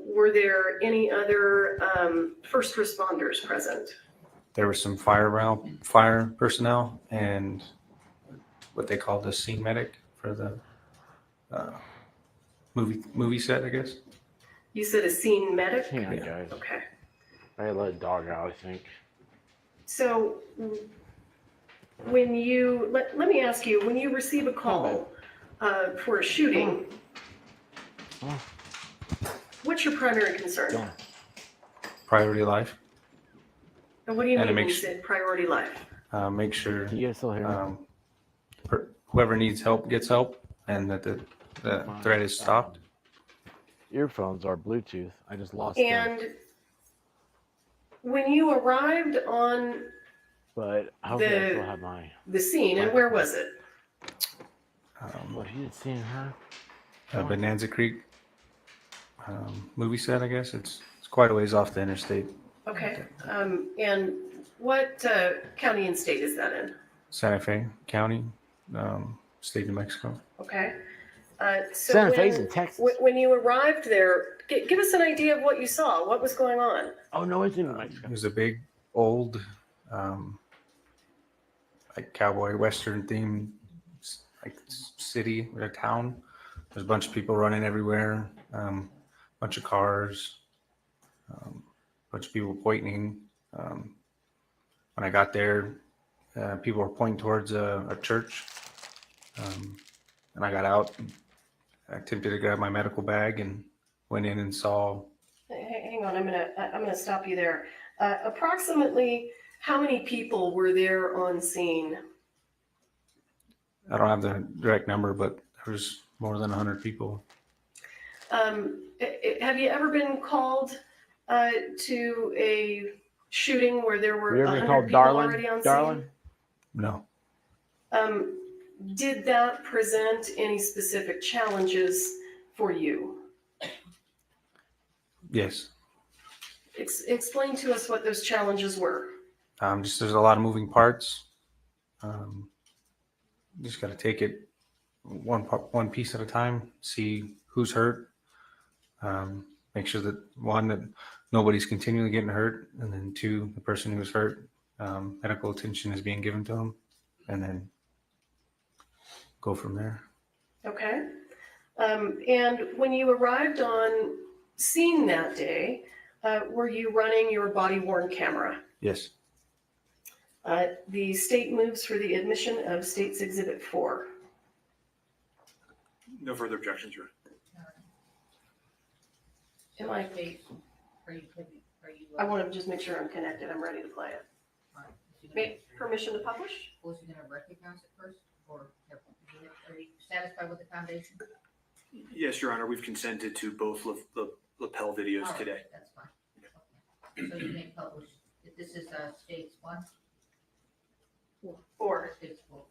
[SPEAKER 3] Were there any other first responders present?
[SPEAKER 14] There was some fire personnel and what they call the scene medic for the movie set, I guess.
[SPEAKER 3] You said a scene medic?
[SPEAKER 1] Hang on, guys.
[SPEAKER 3] Okay.
[SPEAKER 1] I let a dog out, I think.
[SPEAKER 3] So when you, let me ask you, when you receive a call for a shooting, what's your primary concern?
[SPEAKER 14] Priority life.
[SPEAKER 3] And what do you
[SPEAKER 14] And
[SPEAKER 3] mean
[SPEAKER 14] to
[SPEAKER 3] when
[SPEAKER 14] make
[SPEAKER 3] you said priority life?
[SPEAKER 14] Make sure
[SPEAKER 1] You guys still hear me?
[SPEAKER 14] whoever needs help gets help, and that the threat is stopped.
[SPEAKER 1] Earphones are Bluetooth. I just lost them.
[SPEAKER 3] And when you arrived on
[SPEAKER 1] But hopefully I still have my...
[SPEAKER 3] the scene, and where was it?
[SPEAKER 1] What, he had seen her?
[SPEAKER 14] Bonanza Creek movie set, I guess. It's quite a ways off the interstate.
[SPEAKER 3] Okay. And what county and state is that in?
[SPEAKER 14] Santa Fe County, state of New Mexico.
[SPEAKER 3] Okay. So
[SPEAKER 1] Santa Fe's in Texas.
[SPEAKER 3] when you arrived there, give us an idea of what you saw. What was going on?
[SPEAKER 1] Oh, no, it's in New Mexico.
[SPEAKER 14] It was a big, old, like cowboy western themed, like city or town. There's a bunch of people running everywhere, bunch of cars, bunch of people pointing. When I got there, people were pointing towards a church, and I got out. I attempted to grab my medical bag and went in and saw.
[SPEAKER 3] Hang on, I'm gonna stop you there. Approximately how many people were there on scene?
[SPEAKER 14] I don't have the direct number, but there was more than 100 people.
[SPEAKER 3] Have you ever been called to a shooting where there were
[SPEAKER 1] Were you ever
[SPEAKER 3] 100
[SPEAKER 1] called
[SPEAKER 3] people
[SPEAKER 1] Darlin?
[SPEAKER 3] already on
[SPEAKER 1] Darlin?
[SPEAKER 3] scene?
[SPEAKER 14] No.
[SPEAKER 3] Did that present any specific challenges for you?
[SPEAKER 14] Yes.
[SPEAKER 3] Explain to us what those challenges were.
[SPEAKER 14] Just there's a lot of moving parts. Just got to take it one piece at a time. See who's hurt. Make sure that one, that nobody's continually getting hurt, and then two, the person who's hurt, medical attention is being given to them, and then go from there.
[SPEAKER 3] Okay. And when you arrived on scene that day, were you running your body-worn camera?
[SPEAKER 14] Yes.
[SPEAKER 3] The state moves for the admission of State's Exhibit 4.
[SPEAKER 11] No further objections, Your
[SPEAKER 3] Am I want to just make sure I'm connected. I'm ready to play it. Permission to publish?
[SPEAKER 15] Was he gonna recognize it first, or are you satisfied with the foundation?
[SPEAKER 11] Yes, Your Honor, we've consented to both lapel videos
[SPEAKER 15] All right,
[SPEAKER 11] today.
[SPEAKER 15] that's fine. So you may publish, if this is states one?
[SPEAKER 3] Four.
[SPEAKER 15] States four.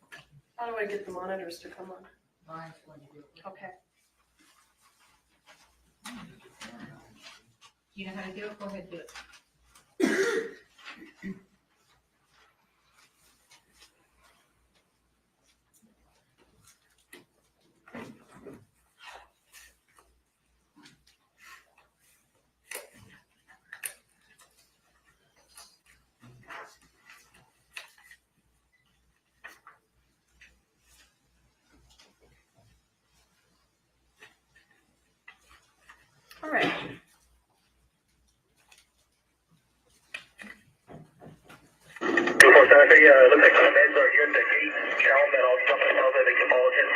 [SPEAKER 3] How do I get the monitors to come on?
[SPEAKER 15] Ryan's going to do it.
[SPEAKER 3] Okay.
[SPEAKER 15] Do you know how to do it? Go ahead, do it.
[SPEAKER 3] All right.
[SPEAKER 16] Looks like some meds are here at the gate. Tell them that I'll stop and tell them they can apologize.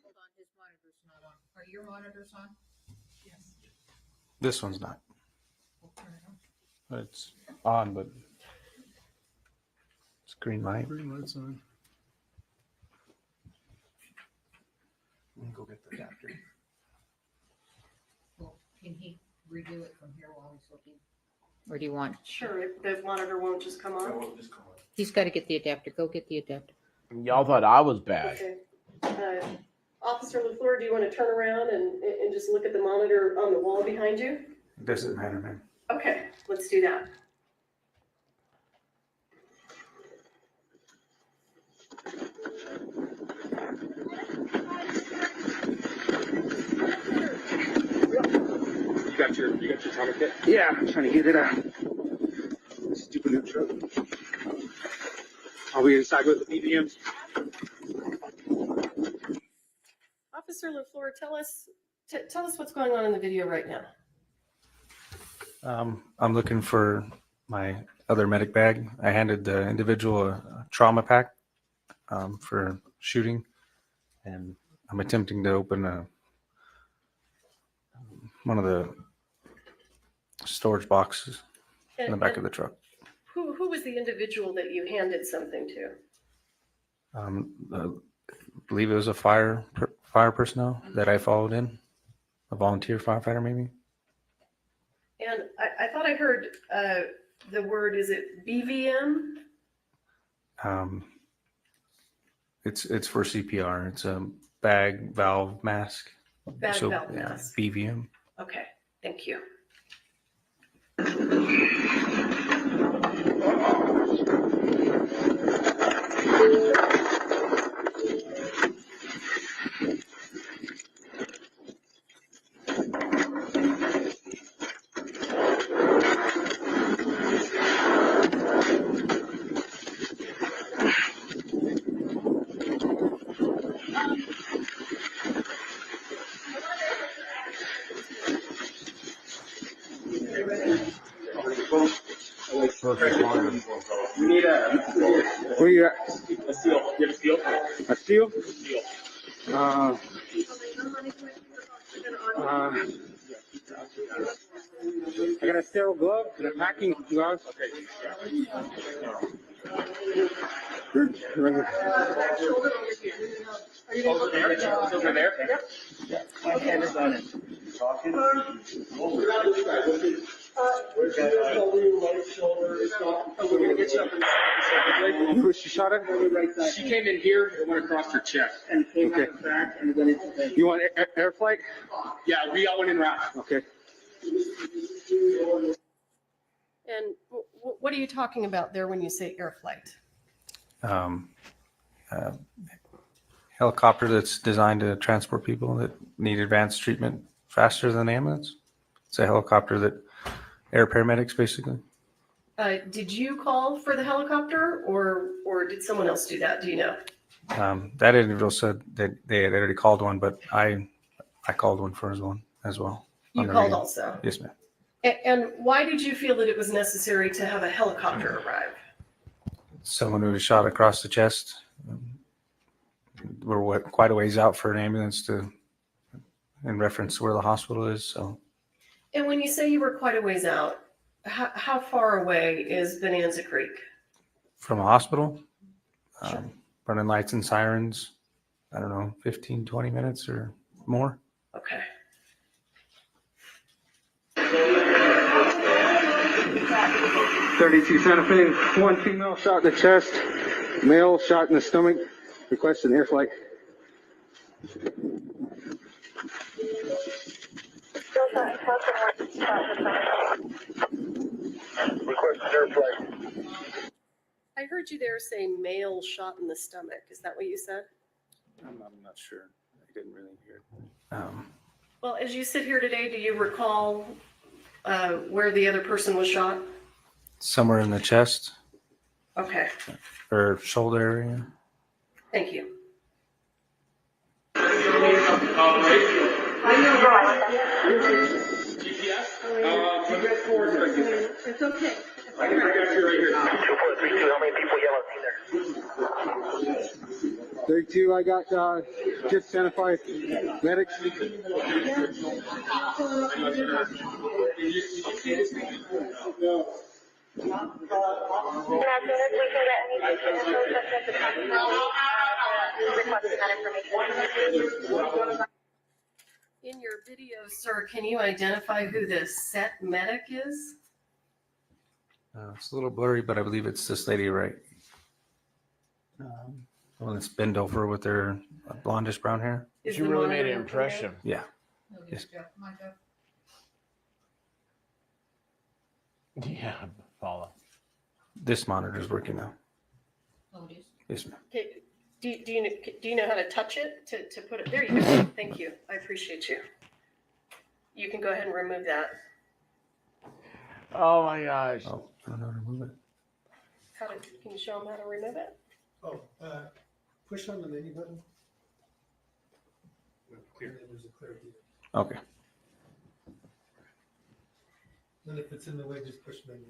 [SPEAKER 15] Hold on, his monitor's not on. Are your monitors on? Yes.
[SPEAKER 14] This one's not.
[SPEAKER 15] We'll turn it on.
[SPEAKER 14] It's on, but it's green light.
[SPEAKER 11] Green light's on.
[SPEAKER 14] Let me go get the adapter.
[SPEAKER 15] Well, can he redo it from here while he's looking? Or do you want?
[SPEAKER 3] Sure, if the monitor won't just come on.
[SPEAKER 5] Just call it.
[SPEAKER 2] He's got to get the adapter. Go get the adapter.
[SPEAKER 1] Y'all thought I was bad.
[SPEAKER 3] Okay. Officer LaFleur, do you want to turn around and just look at the monitor on the wall behind you?
[SPEAKER 14] It doesn't matter, man.
[SPEAKER 3] Okay, let's do that.
[SPEAKER 9] You got your trauma kit? Yeah, I'm trying to get it out. Stupid new truck. Are we inside with the BBMs?
[SPEAKER 3] Officer LaFleur, tell us what's going on in the video right now.
[SPEAKER 14] I'm looking for my other medic bag. I handed the individual a trauma pack for shooting, and I'm attempting to open one of the storage boxes in the back of the truck.
[SPEAKER 3] Who was the individual that you handed something to?
[SPEAKER 14] I believe it was a fire personnel that I followed in, a volunteer firefighter maybe.
[SPEAKER 3] And I thought I heard the word, is it BVM?
[SPEAKER 14] It's for CPR. It's a bag valve mask.
[SPEAKER 3] Bag valve mask.
[SPEAKER 14] BVM.
[SPEAKER 3] Okay, thank you.
[SPEAKER 9] We need where are you at? A seal. You have a seal? A seal? A seal. I got a sterile glove and a packing glove. Okay. Over there? It's over there? Yep. My hand is on it. Talking. We're gonna get you up in the second. Who she shot at? She came in here and went across her chest. And came out the back and went into the. You want air flight? Yeah, we got one in route. Okay.
[SPEAKER 3] And what are you talking about there when you say air flight?
[SPEAKER 14] Helicopter that's designed to transport people that need advanced treatment faster than an ambulance. It's a helicopter that air paramedics basically.
[SPEAKER 3] Did you call for the helicopter or did someone else do that? Do you know?
[SPEAKER 14] That individual said that they had already called one, but I called one for one as well.
[SPEAKER 3] You called also?
[SPEAKER 14] Yes, ma'am.
[SPEAKER 3] And why did you feel that it was necessary to have a helicopter arrive?
[SPEAKER 14] Someone who was shot across the chest. We're quite a ways out for an ambulance to, in reference to where the hospital is. So.
[SPEAKER 3] And when you say you were quite a ways out, how far away is Bonanza Creek?
[SPEAKER 14] From a hospital?
[SPEAKER 3] Sure.
[SPEAKER 14] Running lights and sirens, I don't know, 15, 20 minutes or more.
[SPEAKER 3] Okay.
[SPEAKER 9] .32 Santa Fe, one female shot in the chest, male shot in the stomach, requesting air flight.
[SPEAKER 16] Requesting air flight.
[SPEAKER 3] I heard you there say male shot in the stomach. Is that what you said?
[SPEAKER 14] I'm not sure. I didn't really hear it.
[SPEAKER 3] Well, as you sit here today, do you recall where the other person was shot?
[SPEAKER 14] Somewhere in the chest.
[SPEAKER 3] Okay.
[SPEAKER 14] Or shoulder area.
[SPEAKER 3] Thank you.
[SPEAKER 6] It's okay.
[SPEAKER 9] I got you right here.
[SPEAKER 16] 2432, how many people yellow in there?
[SPEAKER 9] 32, I got just Santa Fe medics.
[SPEAKER 3] In your video, sir, can you identify who the set medic is?
[SPEAKER 14] It's a little blurry, but I believe it's this lady right The one that's bent over with their blondish brown hair.
[SPEAKER 3] Is
[SPEAKER 1] She
[SPEAKER 3] the
[SPEAKER 1] really made
[SPEAKER 3] monitor
[SPEAKER 1] an
[SPEAKER 3] looking
[SPEAKER 1] impression.
[SPEAKER 3] good?
[SPEAKER 14] Yeah.
[SPEAKER 15] No,
[SPEAKER 14] Yes.
[SPEAKER 15] just Jeff, my Jeff.
[SPEAKER 1] Yeah, follow.
[SPEAKER 14] This monitor is working now.
[SPEAKER 15] Oh, it is.
[SPEAKER 14] Yes, ma'am.
[SPEAKER 3] Okay, do you know how to touch it to put it, there you go, thank you, I appreciate you. You can go ahead and remove that.
[SPEAKER 1] Oh my gosh.
[SPEAKER 14] Oh, I don't know how to remove it.
[SPEAKER 3] Can you show them how to remove it?
[SPEAKER 8] Oh, push on the menu button.
[SPEAKER 5] Clear.
[SPEAKER 8] And then there's a clear view.
[SPEAKER 14] Okay.
[SPEAKER 8] And if it's in the way, just push menu.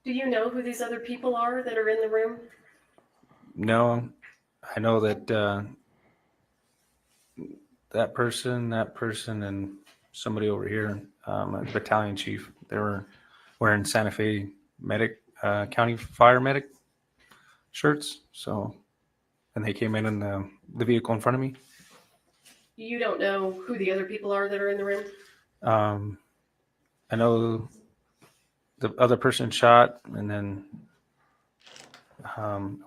[SPEAKER 3] Do you know who these other people are that are in the room?
[SPEAKER 14] No, I know that that person, and somebody over here, a battalion chief, they were wearing Santa Fe county fire medic shirts. So, and they came in the vehicle in front of me.
[SPEAKER 3] You don't know who the other people are that are in the room?
[SPEAKER 14] I know the other person shot, and then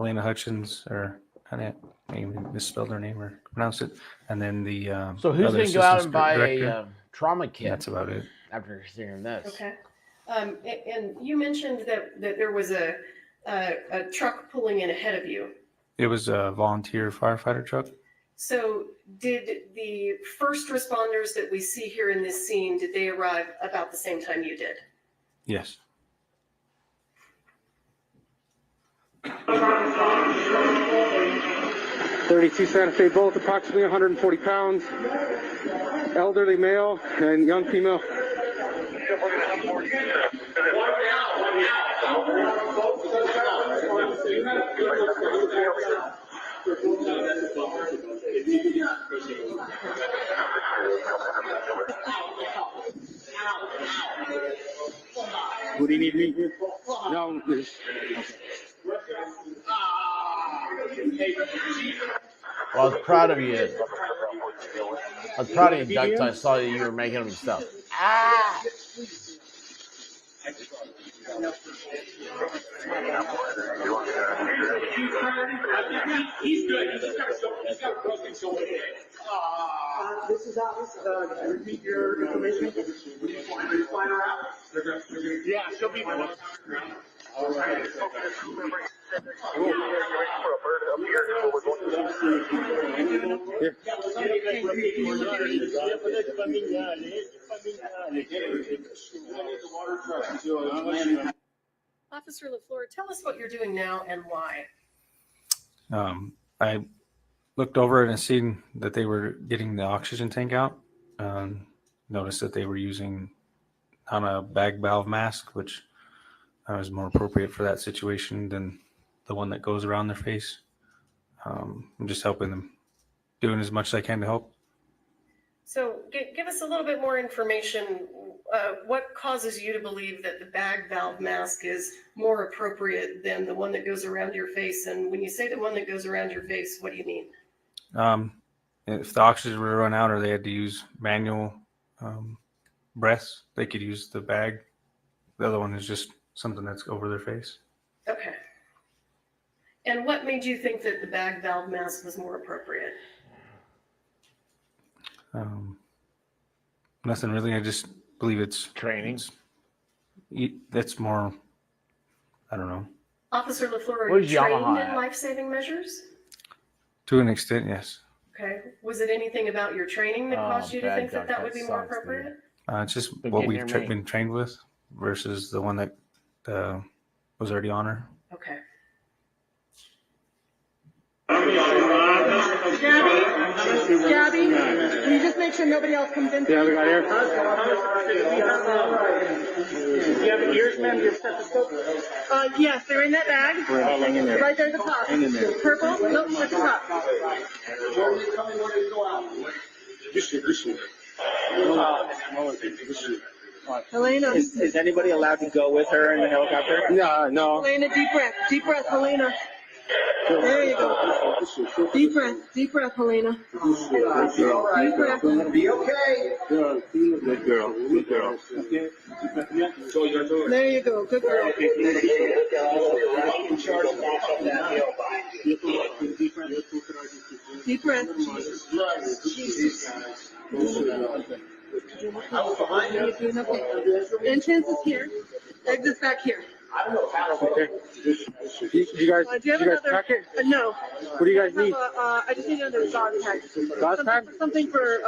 [SPEAKER 14] Elena Hutchins, or I maybe misspelled her name or pronounced it, and then the
[SPEAKER 1] So who's
[SPEAKER 14] other
[SPEAKER 1] going to go out and
[SPEAKER 14] assistant
[SPEAKER 1] buy
[SPEAKER 14] director.
[SPEAKER 1] a trauma kit?
[SPEAKER 14] That's about it.
[SPEAKER 1] After seeing this.
[SPEAKER 3] Okay. And you mentioned that there was a truck pulling in ahead of you.
[SPEAKER 14] It was a volunteer firefighter truck.
[SPEAKER 3] So did the first responders that we see here in this scene, did they arrive about the same time you did?
[SPEAKER 14] Yes.
[SPEAKER 9] 32 Santa Fe Bolt, approximately 140 pounds. Elderly male and young female. What do you need me? No, there's...
[SPEAKER 1] Well, I was proud of you. I was proud of you, Doug, until I saw that you were making them stuff. Ah!
[SPEAKER 9] He's good. He's got a broken shoulder. This is repeat your information. Are you flying her out? Yeah, she'll be there. All right.
[SPEAKER 3] Officer LaFleur, tell us what you're doing now and why.
[SPEAKER 14] I looked over and seen that they were getting the oxygen tank out. Noticed that they were using on a bag valve mask, which was more appropriate for that situation than the one that goes around their face. I'm just helping them, doing as much as I can to help.
[SPEAKER 3] So give us a little bit more information. What causes you to believe that the bag valve mask is more appropriate than the one that goes around your face? And when you say the one that goes around your face, what do you mean?
[SPEAKER 14] If the oxygen were to run out or they had to use manual breaths, they could use the bag. The other one is just something that's over their face.
[SPEAKER 3] Okay. And what made you think that the bag valve mask was more appropriate?
[SPEAKER 14] Nothing really. I just believe it's
[SPEAKER 1] training.
[SPEAKER 14] That's more, I don't know.
[SPEAKER 3] Officer LaFleur, are
[SPEAKER 1] Where's
[SPEAKER 3] you trained
[SPEAKER 1] Yamaha
[SPEAKER 3] in
[SPEAKER 1] at?
[SPEAKER 3] life-saving measures?
[SPEAKER 14] To an extent, yes.
[SPEAKER 3] Okay. Was it anything about your training that caused you to
[SPEAKER 1] bad
[SPEAKER 3] think that
[SPEAKER 1] duck,
[SPEAKER 3] that would
[SPEAKER 1] that
[SPEAKER 3] be more
[SPEAKER 1] sucks, dude.
[SPEAKER 3] appropriate?
[SPEAKER 14] It's just
[SPEAKER 1] Been
[SPEAKER 14] what
[SPEAKER 1] getting
[SPEAKER 14] we've
[SPEAKER 1] near me.
[SPEAKER 14] been trained with versus the one that was already on her.
[SPEAKER 3] Okay.
[SPEAKER 6] Gabby, can you just make sure nobody else comes in?
[SPEAKER 9] Yeah, we got air.
[SPEAKER 6] Do you have ears, ma'am? Do you have stethoscope? Yes, they're in that bag.
[SPEAKER 9] Hang in there.
[SPEAKER 6] Right there at the top.
[SPEAKER 9] Hang in there.
[SPEAKER 6] Purple? Nope, at the top. Helena.
[SPEAKER 9] Is anybody allowed to go with her in the helicopter? No, no.
[SPEAKER 6] Helena, deep breath. Deep breath, Helena. There you go. Deep breath, Helena. Deep breath.
[SPEAKER 7] Be okay. Good girl. Good girl.
[SPEAKER 6] There you go. Good girl. Deep breath. Entrance is here. Exit's back here.
[SPEAKER 9] Okay. You guys pack it?
[SPEAKER 6] No.
[SPEAKER 9] What do you guys need?
[SPEAKER 6] I just need another dog tag.
[SPEAKER 9] Dog tag?
[SPEAKER 6] Something for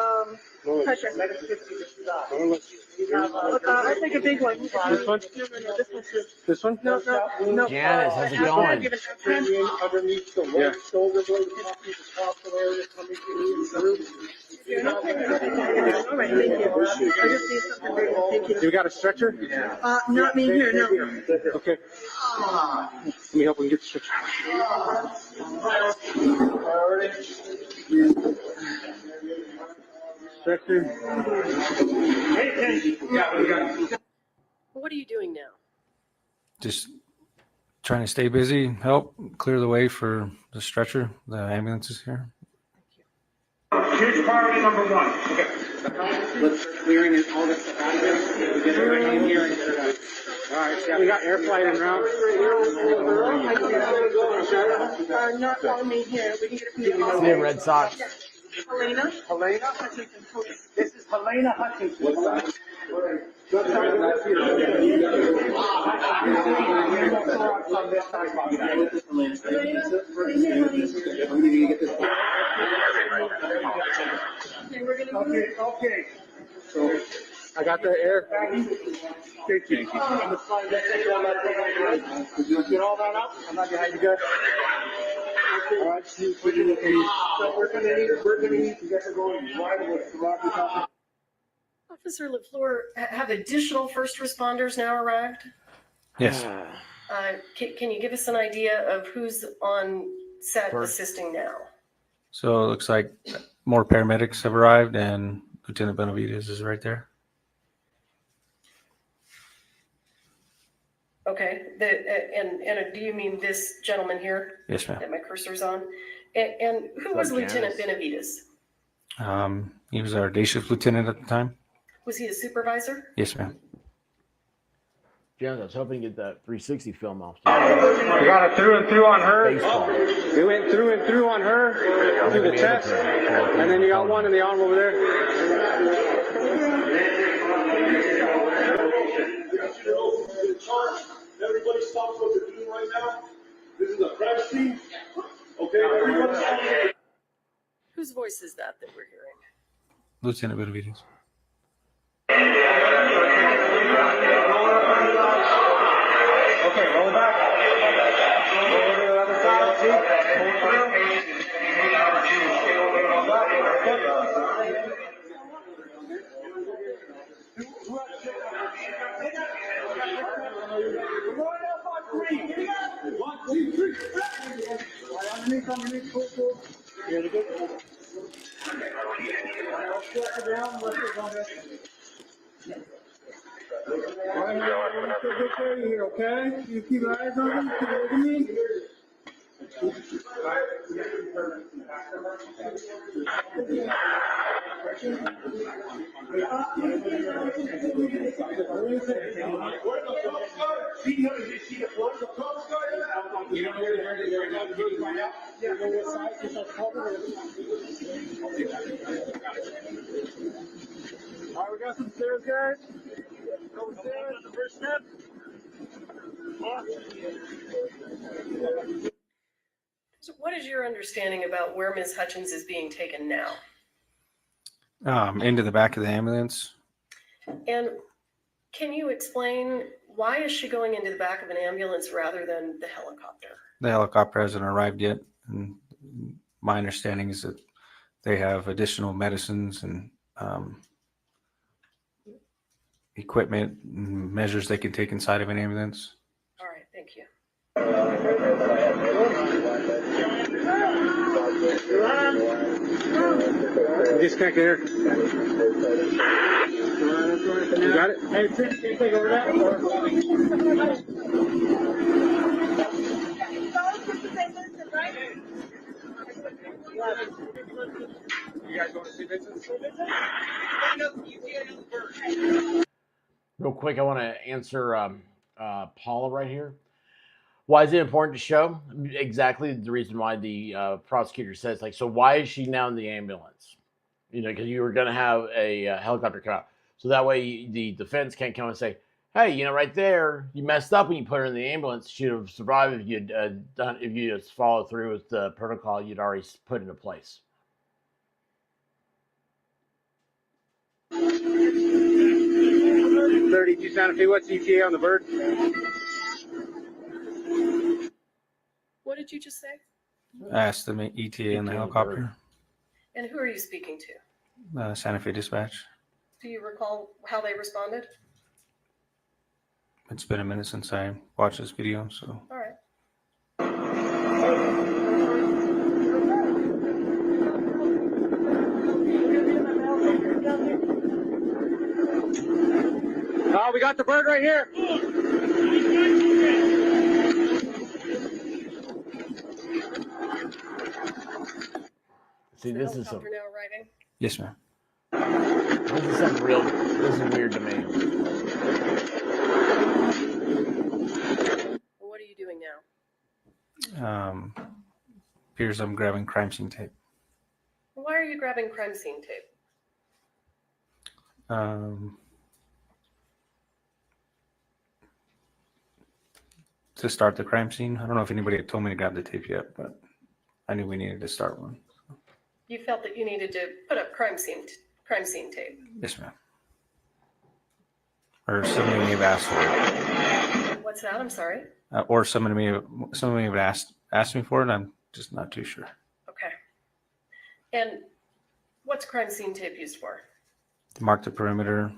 [SPEAKER 6] pressure. I'll take a big one.
[SPEAKER 9] This one?
[SPEAKER 6] No, this one's good.
[SPEAKER 9] This one?
[SPEAKER 6] No.
[SPEAKER 1] Janice, how's it going?
[SPEAKER 7] Underneath the right shoulder blade, coming through.
[SPEAKER 6] All right, thank you. I just need something big. Thank you.
[SPEAKER 9] You got a stretcher?
[SPEAKER 6] Not me here, no.
[SPEAKER 9] Okay. Let me help him get the stretcher. Stretcher.
[SPEAKER 3] What are you doing now?
[SPEAKER 14] Just trying to stay busy, help clear the way for the stretcher. The ambulance is here.
[SPEAKER 9] Here's priority number one. Okay.
[SPEAKER 7] Let's start clearing it, all this stuff out of there. We get everybody in here and get it out.
[SPEAKER 9] All right, yeah, we got air flight en route.
[SPEAKER 6] Not on me here. We can get it from
[SPEAKER 1] See you, Red Sox.
[SPEAKER 6] Helena?
[SPEAKER 9] Helena? This is Helena Hutchinson. Okay. So I got the air. Thank you. Did you get all that up? I'm not behind you guys. All right, so we're gonna need to get going right with Rocky.
[SPEAKER 3] Officer LaFleur, have additional first responders now arrived?
[SPEAKER 14] Yes.
[SPEAKER 3] Can you give us an idea of who's on set
[SPEAKER 1] First.
[SPEAKER 3] assisting now?
[SPEAKER 14] So it looks like more paramedics have arrived, and Lieutenant Benavides is right there.
[SPEAKER 3] Okay, and do you mean this gentleman here?
[SPEAKER 14] Yes, ma'am.
[SPEAKER 3] That my cursor's on? And who was Lieutenant Benavides?
[SPEAKER 14] He was our day shift lieutenant at the time.
[SPEAKER 3] Was he a supervisor?
[SPEAKER 14] Yes, ma'am.
[SPEAKER 1] Janice, I was hoping to get that 360 film off.
[SPEAKER 9] We got it through and through on her.
[SPEAKER 1] Baseball.
[SPEAKER 9] We went through and through on her, through the chest, and then you got one in the arm over there.
[SPEAKER 8] Everybody stop what they're doing right now. This is a crime scene. Okay, everybody stop.
[SPEAKER 3] Whose voice is that we're hearing?
[SPEAKER 14] Lieutenant Benavides.
[SPEAKER 9] Okay, roll it back. Roll over to the other side. See? Hold underneath, cool. Here we go. Okay, you keep your eyes on me, keep looking at me. All right, we got some stairs, guys. Downstairs, the first step.
[SPEAKER 3] So what is your understanding about where Ms. Hutchins is being taken now?
[SPEAKER 14] Into the back of the ambulance.
[SPEAKER 3] And can you explain why is she going into the back of an ambulance rather than the helicopter?
[SPEAKER 14] The helicopter hasn't arrived yet, and my understanding is that they have additional medicines and equipment and measures they can take inside of an ambulance.
[SPEAKER 3] All right, thank you.
[SPEAKER 9] Disconnect here. You got it? Hey, can you take over that? You guys want to see Vincent?
[SPEAKER 1] Real quick, I want to answer Paula right here. Why is it important to show? Exactly the reason why the prosecutor says, like, so why is she now in the ambulance? You know, because you were going to have a helicopter come out. So that way the defense can't come and say, hey, you know, right there, you messed up when you put her in the ambulance. She'd have survived if you'd if you just followed through with the protocol you'd already put into place.
[SPEAKER 9] 32 Santa Fe, what's ETA on the bird?
[SPEAKER 3] What did you just say?
[SPEAKER 14] I asked the ETA in the helicopter.
[SPEAKER 3] And who are you speaking to?
[SPEAKER 14] Santa Fe Dispatch.
[SPEAKER 3] Do you recall how they responded?
[SPEAKER 14] It's been a minute since I watched this video, so.
[SPEAKER 3] All right.
[SPEAKER 9] Oh, we got the bird right here.
[SPEAKER 1] See, this is some.
[SPEAKER 3] Now arriving.
[SPEAKER 14] Yes, ma'am.
[SPEAKER 1] This is something real. This is weird to me.
[SPEAKER 3] What are you doing now?
[SPEAKER 14] Appears I'm grabbing crime scene tape.
[SPEAKER 3] Why are you grabbing crime scene tape?
[SPEAKER 14] To start the crime scene. I don't know if anybody had told me to grab the tape yet, but I knew we needed to start one.
[SPEAKER 3] You felt that you needed to put up crime scene tape.
[SPEAKER 14] Yes, ma'am. Or somebody may have asked for it.
[SPEAKER 3] What's that? I'm sorry.
[SPEAKER 14] Or somebody may have asked me for it. I'm just not too sure.
[SPEAKER 3] Okay. And what's crime scene tape used for?
[SPEAKER 14] To mark the perimeter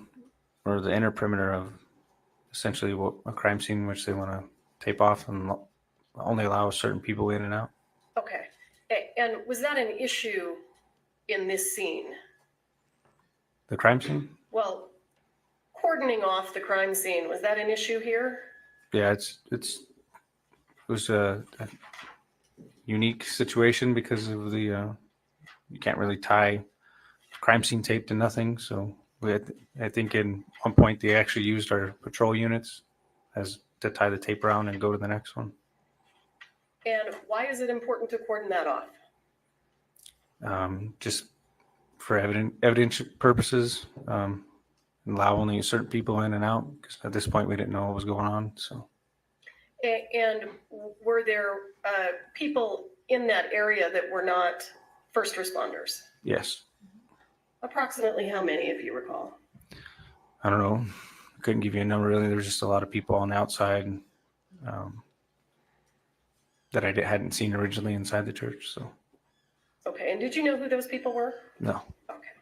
[SPEAKER 14] or the inner perimeter of essentially what a crime scene which they want to tape off and only allow certain people in and out.
[SPEAKER 3] Okay. And was that an issue in this scene?
[SPEAKER 14] The crime scene?
[SPEAKER 3] Well, cordoning off the crime scene, was that an issue here?
[SPEAKER 14] Yeah, it was a unique situation because of the you can't really tie crime scene tape to nothing. So I think in one point they actually used our patrol units as to tie the tape around and go to the next one.
[SPEAKER 3] And why is it important to cordon that off?
[SPEAKER 14] Just for evidence purposes, allow only certain people in and out, because at this point we didn't know what was going on. So.
[SPEAKER 3] And were there people in that area that were not first responders?
[SPEAKER 14] Yes.
[SPEAKER 3] Approximately how many, if you recall?
[SPEAKER 14] I don't know. I couldn't give you a number really. There was just a lot of people on the outside that I hadn't seen originally inside the church. So.
[SPEAKER 3] Okay. And did you know who those people were?
[SPEAKER 14] No.
[SPEAKER 3] Okay.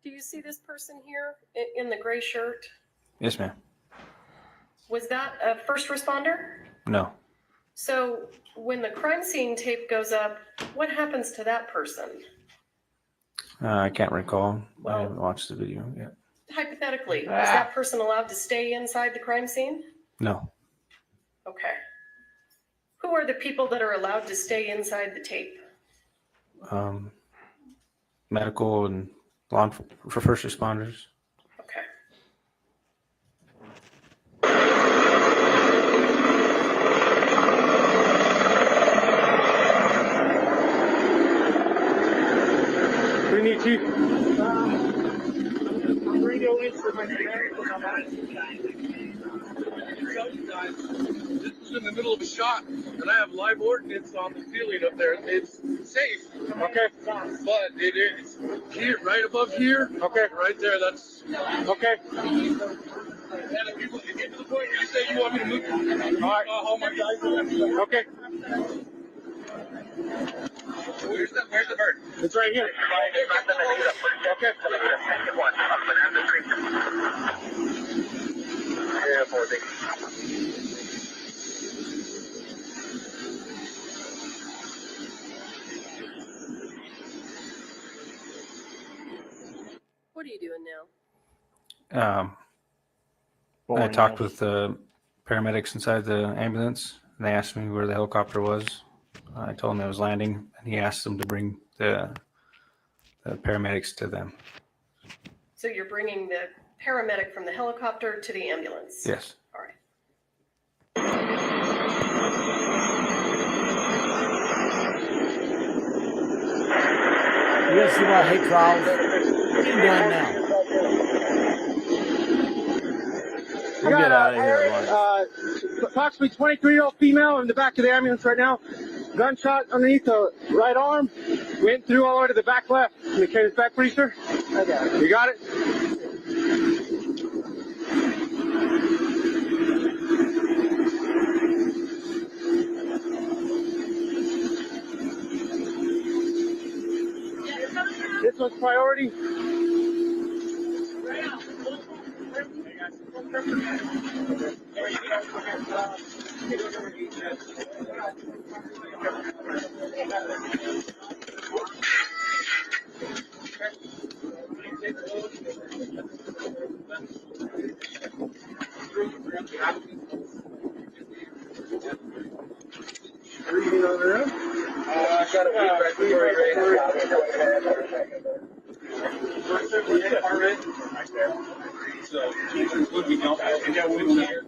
[SPEAKER 3] Do you see this person here in the gray shirt?
[SPEAKER 14] Yes, ma'am.
[SPEAKER 3] Was that a first responder?
[SPEAKER 14] No.
[SPEAKER 3] So when the crime scene tape goes up, what happens to that person?
[SPEAKER 14] I can't recall. I haven't watched the video yet.
[SPEAKER 3] Hypothetically, is that person allowed to stay inside the crime scene?
[SPEAKER 14] No.
[SPEAKER 3] Okay. Who are the people that are allowed to stay inside the tape?
[SPEAKER 14] Medical and law for first responders.
[SPEAKER 3] Okay.
[SPEAKER 9] What do you need, Chief?
[SPEAKER 6] Radio in for my
[SPEAKER 8] this was in the middle of a shot, and I have live ordnance on the ceiling up there. It's safe.
[SPEAKER 9] Okay.
[SPEAKER 8] But it is here, right above here.
[SPEAKER 9] Okay.
[SPEAKER 8] Right there. That's
[SPEAKER 9] okay.
[SPEAKER 8] And if you get to the point where you say you want me to move,
[SPEAKER 9] All right.
[SPEAKER 8] all my guys.
[SPEAKER 9] Okay.
[SPEAKER 8] Where's the bird?
[SPEAKER 9] It's right here. Okay.
[SPEAKER 16] Yeah, 40.
[SPEAKER 3] What are you doing now?
[SPEAKER 14] I talked with the paramedics inside the ambulance, and they asked me where the helicopter was. I told them it was landing, and he asked them to bring the paramedics to them.
[SPEAKER 3] So you're bringing the paramedic from the helicopter to the ambulance?
[SPEAKER 14] Yes.
[SPEAKER 3] All right.
[SPEAKER 1] You guys see why I hate trials? What are you doing now? We'll get out of here.
[SPEAKER 9] Approximately 23-year-old female in the back of the ambulance right now. Gunshot underneath the right arm. Went through all the way to the back left. Can you carry this back, please, sir? I got it. You got it? This one's priority.
[SPEAKER 8] I got a feedback for you. So, we don't have to go with here.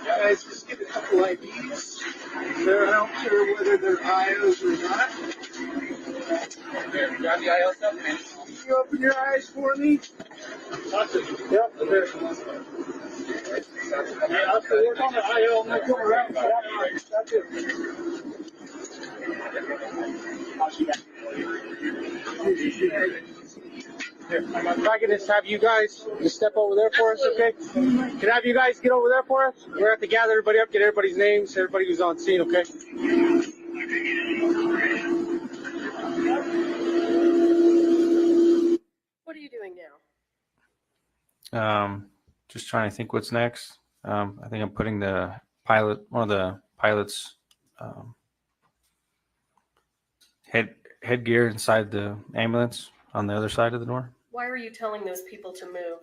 [SPEAKER 6] Guys, just get a couple IDs. They're not sure whether they're IOs or not.
[SPEAKER 8] There, you got the IO stuff?
[SPEAKER 6] Can you open your eyes for me?
[SPEAKER 9] Yep. I'll have to work on the IO and then come around. That's it. Here, if I can just have you guys just step over there for us, okay? Can I have you guys get over there for us? We're going to have to gather everybody up, get everybody's names, everybody who's on scene, okay?
[SPEAKER 3] What are you doing now?
[SPEAKER 14] Just trying to think what's next. I think I'm putting one of the pilot's headgear inside the ambulance on the other side of the door.
[SPEAKER 3] Why are you telling those people to move?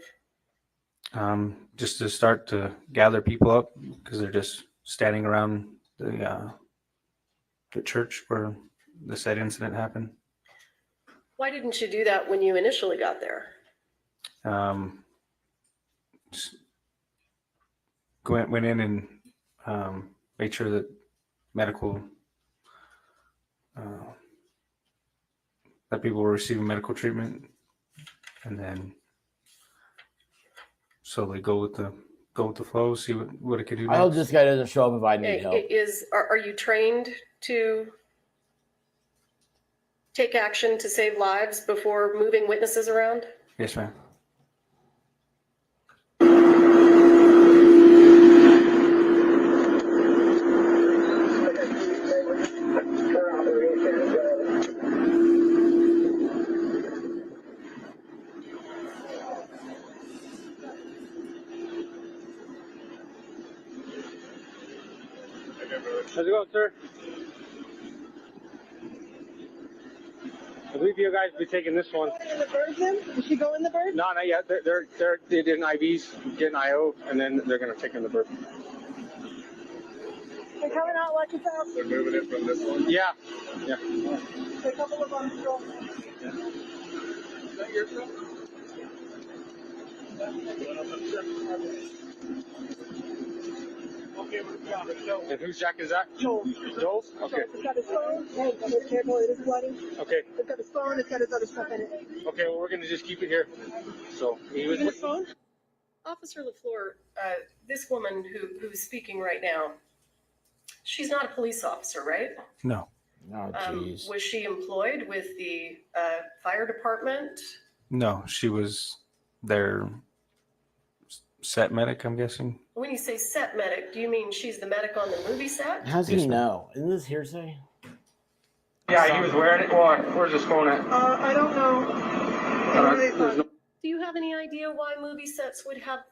[SPEAKER 14] Just to start to gather people up because they're just standing around the church where the said incident happened.
[SPEAKER 3] Why didn't you do that when you initially got there?
[SPEAKER 14] Just went in and made sure that medical that people were receiving medical treatment, and then slowly go with the flow, see what it could do.
[SPEAKER 1] I hope this guy doesn't show up if I need help.
[SPEAKER 3] Are you trained to take action to save lives before moving witnesses around?
[SPEAKER 14] Yes, ma'am.
[SPEAKER 9] How's it going, sir? I believe you guys will be taking this one.
[SPEAKER 6] In the bird then? Did she go in the bird?
[SPEAKER 9] No, not yet. They did an IVs, get an IO, and then they're going to take in the bird.
[SPEAKER 6] They're coming out like it's out.
[SPEAKER 8] They're moving it from this one?
[SPEAKER 9] Yeah. Yeah.
[SPEAKER 6] A couple of them still.
[SPEAKER 8] Is that your truck?
[SPEAKER 9] And whose jack is that?
[SPEAKER 6] Joel.
[SPEAKER 9] Joel's? Okay.
[SPEAKER 6] It's got his phone. Hey, be careful, it is flooding.
[SPEAKER 9] Okay.
[SPEAKER 6] It's got his phone, it's got his other stuff in it.
[SPEAKER 9] Okay, well, we're going to just keep it here. So,
[SPEAKER 6] You get his phone?
[SPEAKER 3] Officer LaFleur, this woman who's speaking right now, she's not a police officer, right?
[SPEAKER 14] No.
[SPEAKER 1] Oh, jeez.
[SPEAKER 3] Was she employed with the fire department?
[SPEAKER 14] No, she was their set medic, I'm guessing.
[SPEAKER 3] When you say set medic, do you mean she's the medic on the movie set?
[SPEAKER 1] How's he know? Isn't this hearsay?
[SPEAKER 9] Yeah, he was wearing it. Why? Where's his phone at?
[SPEAKER 6] I don't know.
[SPEAKER 3] Do you have any idea why movie sets would have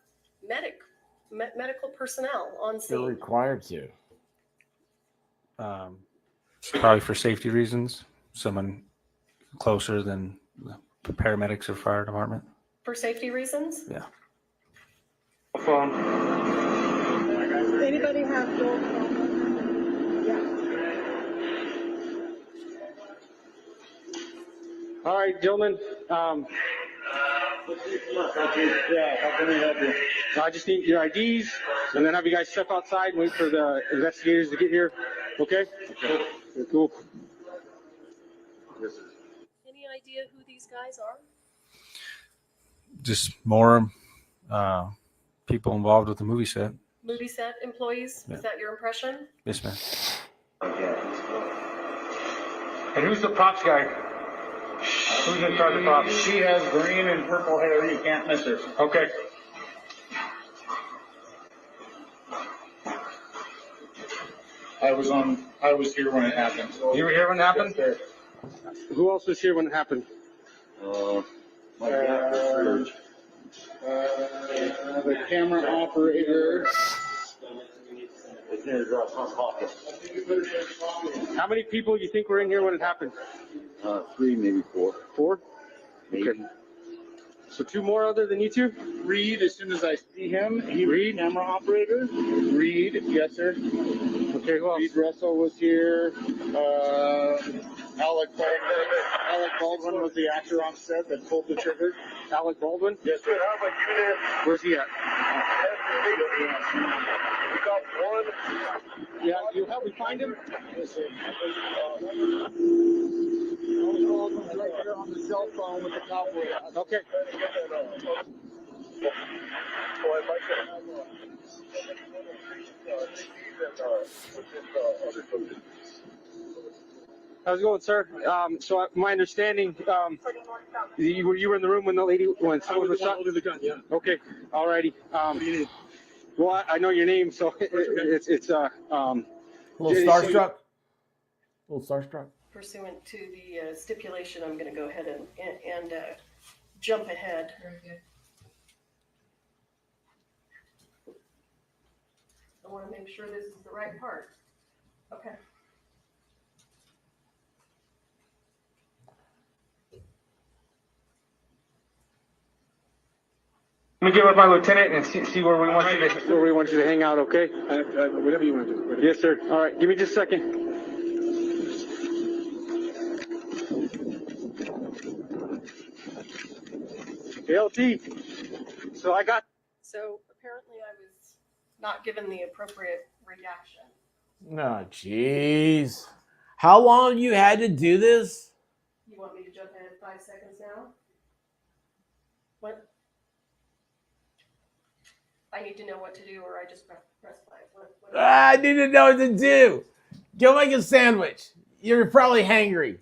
[SPEAKER 3] medical personnel on
[SPEAKER 1] They're
[SPEAKER 3] scene?
[SPEAKER 1] required to.
[SPEAKER 14] Probably for safety reasons. Someone closer than the paramedics or fire department.
[SPEAKER 3] For safety reasons?
[SPEAKER 14] Yeah.
[SPEAKER 9] Phone.
[SPEAKER 6] Anybody have Joel's phone?
[SPEAKER 9] All right, gentlemen.
[SPEAKER 8] Yeah, how can we help you?
[SPEAKER 9] I just need your IDs, and then have you guys step outside and wait for the investigators to get here. Okay? Okay. Cool.
[SPEAKER 3] Any idea who these guys are?
[SPEAKER 14] Just more people involved with the movie set.
[SPEAKER 3] Movie set employees?
[SPEAKER 14] Yeah.
[SPEAKER 3] Is that your impression?
[SPEAKER 14] Yes, ma'am.
[SPEAKER 9] And who's the props guy? Who's in charge of props?
[SPEAKER 7] She has green and purple hair. You can't miss her.
[SPEAKER 9] Okay.
[SPEAKER 7] I was here when it happened.
[SPEAKER 9] You were here when it happened?
[SPEAKER 7] Yes,
[SPEAKER 9] Who else was here when it happened?
[SPEAKER 7] my God, the camera operator.
[SPEAKER 9] How many people you think were in here when it happened?
[SPEAKER 7] 3, maybe 4.
[SPEAKER 9] 4?
[SPEAKER 7] Maybe.
[SPEAKER 9] Okay. So 2 more other than you two?
[SPEAKER 7] Reed, as soon as I see him, he was the camera operator. Reed, yes, sir.
[SPEAKER 9] Okay, who else?
[SPEAKER 7] Reed Russell was here. Alec Baldwin was the actor on set that pulled the trigger.
[SPEAKER 9] Alec Baldwin?
[SPEAKER 7] Yes, sir.
[SPEAKER 9] Where's he at?
[SPEAKER 16] We got one.
[SPEAKER 9] Yeah, you help me find him?
[SPEAKER 7] Yes, sir. Baldwin's right there on the cell phone with the cowboy.
[SPEAKER 9] Okay. How's it going, sir? So my understanding, you were in the room when someone was shot?
[SPEAKER 7] Holding the gun, yeah.
[SPEAKER 9] Okay, alrighty.
[SPEAKER 7] What do you need?
[SPEAKER 9] Well, I know your name, so it's
[SPEAKER 1] A little starstruck. A little starstruck.
[SPEAKER 3] Pursuant to the stipulation, I'm going to go ahead and jump ahead.
[SPEAKER 15] Very good.
[SPEAKER 3] I want to make sure this is the right part. Okay.
[SPEAKER 9] Let me get with my lieutenant and see where we want you to hang out, okay?
[SPEAKER 7] Whatever you want to do. Whatever.
[SPEAKER 9] Yes, sir. All right, give me just a second. LT. So
[SPEAKER 3] apparently I was not given the appropriate reaction.
[SPEAKER 1] No, jeez. How long you had to do this?
[SPEAKER 3] You want me to jump ahead 5 seconds now? What? I need to know what to do, or I just press play.
[SPEAKER 1] I need to know what to do. Go make a sandwich. You're probably hangry.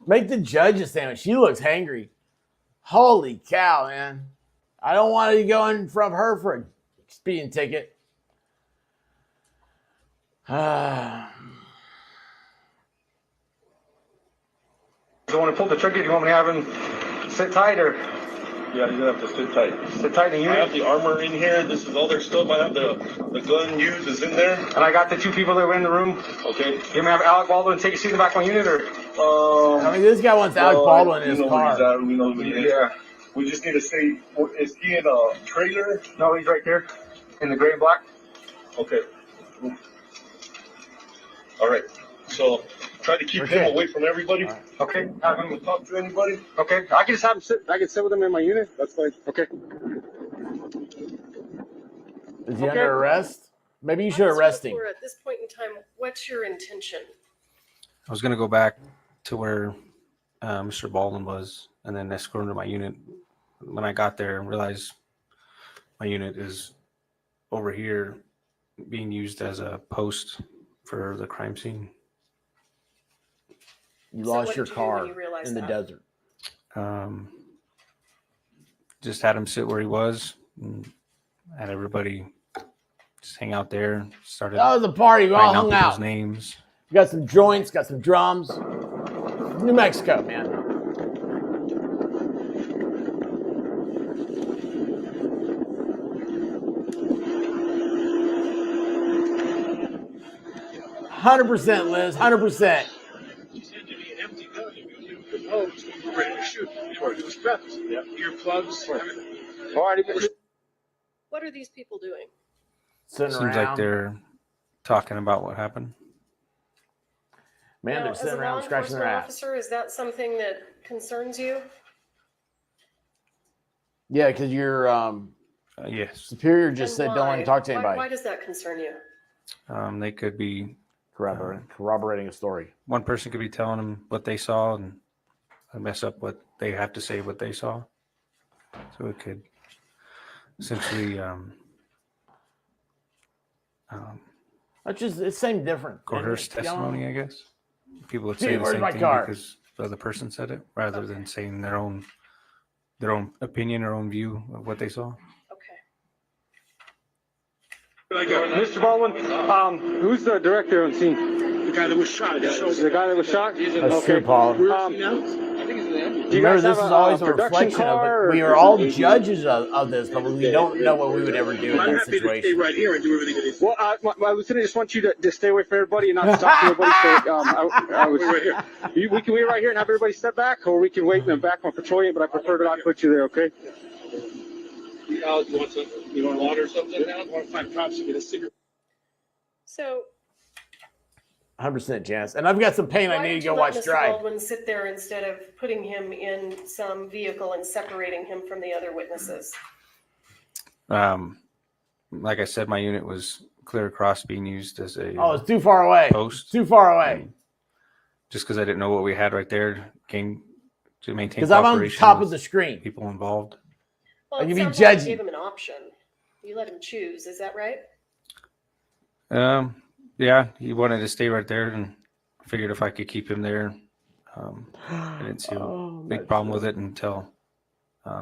[SPEAKER 1] Make the judge a sandwich. She looks hangry. Holy cow, man. I don't want to go in front of her for a speeding ticket.
[SPEAKER 9] Do you want to pull the trigger? Do you want me to have him sit tight or?
[SPEAKER 8] Yeah, you're gonna have to sit tight.
[SPEAKER 9] Sit tight in the
[SPEAKER 8] I
[SPEAKER 9] unit?
[SPEAKER 8] have the armor in here. This is all their stuff. I have the gun used is in there.
[SPEAKER 9] And I got the 2 people that were in the room.
[SPEAKER 8] Okay.
[SPEAKER 9] You may have Alec Baldwin take a seat in the back of my unit or?
[SPEAKER 1] I mean, this guy wants Alec Baldwin in his car.
[SPEAKER 8] We know who he is.
[SPEAKER 9] Yeah.
[SPEAKER 8] We just need to say, is he in a trailer?
[SPEAKER 9] No, he's right there in the gray and black.
[SPEAKER 8] Okay. All right. So try to keep him away from everybody.
[SPEAKER 9] Okay.
[SPEAKER 8] Have him talk to anybody.
[SPEAKER 9] Okay. I can just have him sit. I can sit with him in my unit. That's fine. Okay.
[SPEAKER 1] Is he under arrest? Maybe you should arrest him.
[SPEAKER 3] At this point in time, what's your intention?
[SPEAKER 14] I was going to go back to where Mr. Baldwin was and then escort him to my unit. When I got there, I realized my unit is over here being used as a post for the crime scene.
[SPEAKER 1] You
[SPEAKER 3] So
[SPEAKER 1] lost
[SPEAKER 3] what
[SPEAKER 1] your
[SPEAKER 3] did you do when
[SPEAKER 1] car
[SPEAKER 3] you realized
[SPEAKER 1] in the
[SPEAKER 3] that?
[SPEAKER 1] desert.
[SPEAKER 14] Just had him sit where he was and had everybody just hang out there. Started
[SPEAKER 1] That was a party. We all
[SPEAKER 14] writing
[SPEAKER 1] hung
[SPEAKER 14] people's
[SPEAKER 1] out.
[SPEAKER 14] names.
[SPEAKER 1] You got some joints, got some drums. New Mexico, man. "100%, Liz. 100%.
[SPEAKER 7] She said to me an empty gun. You proposed, you were ready to shoot. You were strapped. Earplugs, everything.
[SPEAKER 3] What are these people doing?
[SPEAKER 1] Sitting
[SPEAKER 14] Seems
[SPEAKER 1] around.
[SPEAKER 14] like they're talking about what happened.
[SPEAKER 1] Man,
[SPEAKER 3] Now,
[SPEAKER 1] they're
[SPEAKER 3] as
[SPEAKER 1] sitting
[SPEAKER 3] a law
[SPEAKER 1] around scratching their
[SPEAKER 3] enforcement
[SPEAKER 1] ass.
[SPEAKER 3] officer, is that something that concerns you?
[SPEAKER 1] Yeah, because your
[SPEAKER 14] Yes.
[SPEAKER 1] superior just
[SPEAKER 3] And
[SPEAKER 1] said don't let him
[SPEAKER 3] why?
[SPEAKER 1] talk to
[SPEAKER 3] Why
[SPEAKER 1] anybody.
[SPEAKER 3] does that concern you?
[SPEAKER 14] They could be
[SPEAKER 1] Corroborating a story.
[SPEAKER 14] one person could be telling them what they saw and mess up what they have to say what they saw. So it could essentially
[SPEAKER 1] That's just it's same different.
[SPEAKER 14] coerce
[SPEAKER 1] isn't it?
[SPEAKER 14] testimony, I guess. People would say
[SPEAKER 1] Dude,
[SPEAKER 14] the
[SPEAKER 1] where's
[SPEAKER 14] same
[SPEAKER 1] my
[SPEAKER 14] thing
[SPEAKER 1] car?
[SPEAKER 14] because the other person said it, rather than saying their own opinion, their own view of what they saw.
[SPEAKER 9] Mr. Baldwin, who's the director on scene?
[SPEAKER 7] The guy that was shot.
[SPEAKER 9] The guy that was shot?
[SPEAKER 1] That's true, Paul.
[SPEAKER 9] Do you
[SPEAKER 1] Remember,
[SPEAKER 9] guys
[SPEAKER 1] this
[SPEAKER 9] have
[SPEAKER 1] is always a
[SPEAKER 9] production
[SPEAKER 1] reflection of
[SPEAKER 9] car,
[SPEAKER 1] it.
[SPEAKER 9] or-
[SPEAKER 1] We are all judges of this, but we don't know what we would ever do in
[SPEAKER 7] I'm
[SPEAKER 1] that
[SPEAKER 7] happy to stay
[SPEAKER 1] situation.
[SPEAKER 7] right here and do everything that is.
[SPEAKER 9] Well, my lieutenant just wants you to stay away from everybody and not talk to nobody. So I was
[SPEAKER 7] We're right here.
[SPEAKER 9] We can wait right here and have everybody step back, or we can wait in the back on patrol unit, but I prefer to not put you there, okay?
[SPEAKER 7] Alex, you want something? You want water or something now? I want to find cops to get a cigarette.
[SPEAKER 3] So
[SPEAKER 1] 100%, Janice. And I've got some pain I
[SPEAKER 3] why
[SPEAKER 1] need
[SPEAKER 3] did
[SPEAKER 1] to
[SPEAKER 3] you
[SPEAKER 1] go
[SPEAKER 3] let
[SPEAKER 1] watch
[SPEAKER 3] Mr.
[SPEAKER 1] dry.
[SPEAKER 3] Baldwin sit there instead of putting him in some vehicle and separating him from the other witnesses?
[SPEAKER 14] Like I said, my unit was clear across being used as a
[SPEAKER 1] Oh, it's too far away.
[SPEAKER 14] post.
[SPEAKER 1] Too far away.
[SPEAKER 14] Just because I didn't know what we had right there, came to maintain
[SPEAKER 1] Because I'm on the
[SPEAKER 14] cooperation
[SPEAKER 1] top of
[SPEAKER 14] with
[SPEAKER 1] the screen.
[SPEAKER 14] people involved.
[SPEAKER 3] Well,
[SPEAKER 1] And
[SPEAKER 3] it
[SPEAKER 1] you be
[SPEAKER 3] sounds like you
[SPEAKER 1] judging.
[SPEAKER 3] gave him an option. You let him choose. Is that right?
[SPEAKER 14] Yeah, he wanted to stay right there, and I figured if I could keep him there, I didn't see a big problem with it until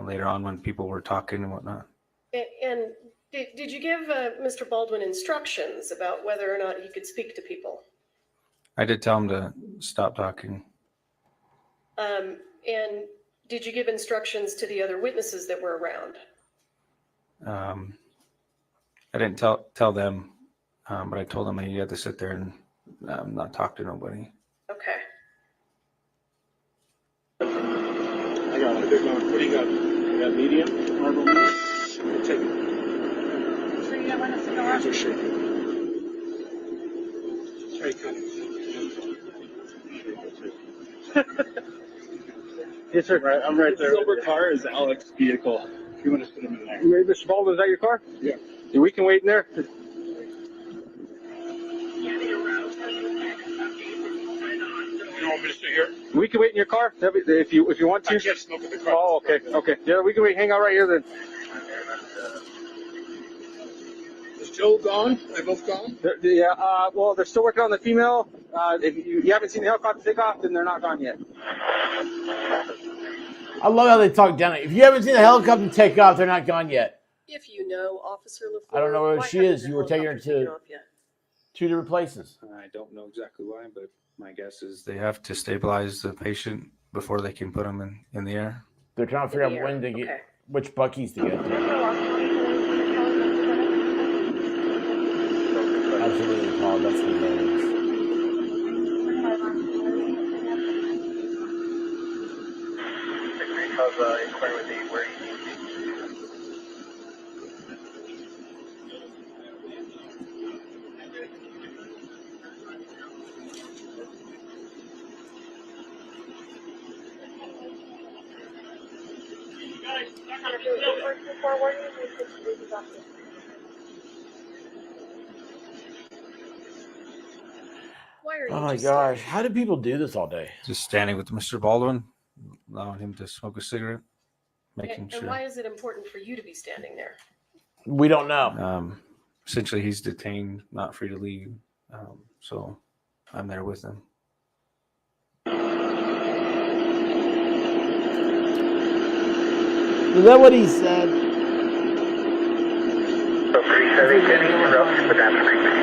[SPEAKER 14] later on when people were talking and whatnot.
[SPEAKER 3] And did you give Mr. Baldwin instructions about whether or not he could speak to people?
[SPEAKER 14] I did tell him to stop talking.
[SPEAKER 3] And did you give instructions to the other witnesses that were around?
[SPEAKER 14] I didn't tell them, but I told them that you had to sit there and not talk to nobody.
[SPEAKER 3] Okay.
[SPEAKER 7] I got it. They're going putting up that medium marble. Take it.
[SPEAKER 10] So you don't want us to go out?
[SPEAKER 7] Hands are shaking. Try cutting.
[SPEAKER 9] Yes, sir.
[SPEAKER 7] Right, I'm right there. Silver car is Alec's vehicle. If you want to put him in there.
[SPEAKER 9] Mr. Baldwin, is that your car?
[SPEAKER 7] Yeah.
[SPEAKER 9] Yeah, we can wait in there.
[SPEAKER 7] You want me to stay here?
[SPEAKER 9] We can wait in your car if you want to.
[SPEAKER 7] I can't smoke in the car.
[SPEAKER 9] Oh, okay, okay. Yeah, we can wait. Hang out right here then.
[SPEAKER 7] Is Joe gone? Are they both gone?
[SPEAKER 9] Yeah. Well, they're still working on the female. If you haven't seen the helicopter take off, then they're not gone yet.
[SPEAKER 1] I love how they talk down it. If you haven't seen the helicopter take off, they're not gone yet.
[SPEAKER 3] If you know, Officer LaFleur,
[SPEAKER 1] I don't know where
[SPEAKER 3] why
[SPEAKER 1] she
[SPEAKER 3] hasn't
[SPEAKER 1] is.
[SPEAKER 3] the
[SPEAKER 1] You were taking her
[SPEAKER 3] helicopter taken
[SPEAKER 1] to
[SPEAKER 3] off yet?
[SPEAKER 1] 2 different places.
[SPEAKER 14] I don't know exactly why, but my guess is they have to stabilize the patient before they can put them in the air.
[SPEAKER 1] They're trying to figure out when to get which Bucky's to get to. Absolutely, Paul. That's hilarious.
[SPEAKER 16] Inquire with me where you need to be.
[SPEAKER 3] Why are you
[SPEAKER 1] Oh my
[SPEAKER 3] just
[SPEAKER 1] gosh. How do people do this all day?
[SPEAKER 14] Just standing with Mr. Baldwin, allowing him to smoke a cigarette, making
[SPEAKER 3] And
[SPEAKER 14] sure.
[SPEAKER 3] why is it important for you to be standing there?
[SPEAKER 1] We don't know.
[SPEAKER 14] Essentially, he's detained, not free to leave. So I'm there with him.
[SPEAKER 1] Is that what he said?
[SPEAKER 16] So 37 can interrupt with that frequency.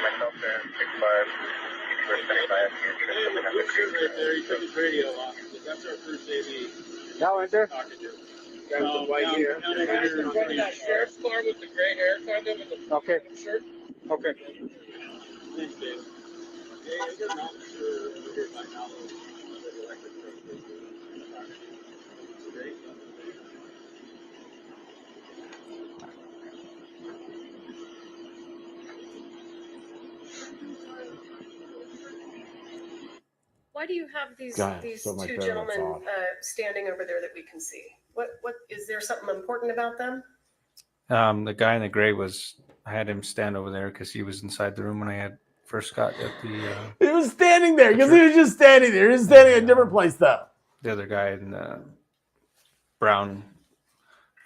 [SPEAKER 16] Myself there, 6'5", 75
[SPEAKER 7] right there. He took his radio off. That's our first AV.
[SPEAKER 9] That one right there?
[SPEAKER 7] Talking to. Guy with the white hair. That sheriff's car with the gray hair kind of in the
[SPEAKER 9] Okay.
[SPEAKER 7] shirt.
[SPEAKER 9] Okay.
[SPEAKER 7] Thanks, Dave. Hey, I got an officer over here by now. Great.
[SPEAKER 3] Why do you have these
[SPEAKER 1] God,
[SPEAKER 3] these
[SPEAKER 1] so much
[SPEAKER 3] two
[SPEAKER 1] better than I
[SPEAKER 3] gentlemen
[SPEAKER 1] thought.
[SPEAKER 3] standing over there that we can see? What is there something important about them?
[SPEAKER 14] The guy in the gray I had him stand over there because he was inside the room when I had first got at the.
[SPEAKER 1] He was standing there because he was just standing there. He was standing at a different place, though.
[SPEAKER 14] The other guy in the brown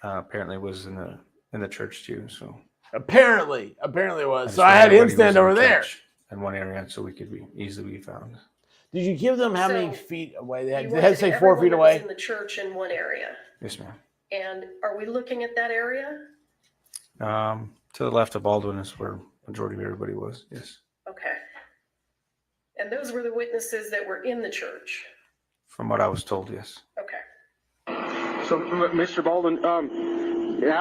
[SPEAKER 14] apparently was in the church too. So
[SPEAKER 1] apparently it was. So I had him stand over there
[SPEAKER 14] in one area so we could easily be found.
[SPEAKER 1] Did you give them how
[SPEAKER 3] So,
[SPEAKER 1] many feet away? They had
[SPEAKER 3] You
[SPEAKER 1] to
[SPEAKER 3] wanted
[SPEAKER 1] say 4
[SPEAKER 3] everyone
[SPEAKER 1] feet
[SPEAKER 3] that was
[SPEAKER 1] away.
[SPEAKER 3] in the church in one area.
[SPEAKER 14] Yes, ma'am.
[SPEAKER 3] And are we looking at that area?
[SPEAKER 14] To the left of Baldwin is where majority of everybody was. Yes.
[SPEAKER 3] Okay. And those were the witnesses that were in the church.
[SPEAKER 14] From what I was told, yes.
[SPEAKER 3] Okay.
[SPEAKER 9] So, Mr. Baldwin, how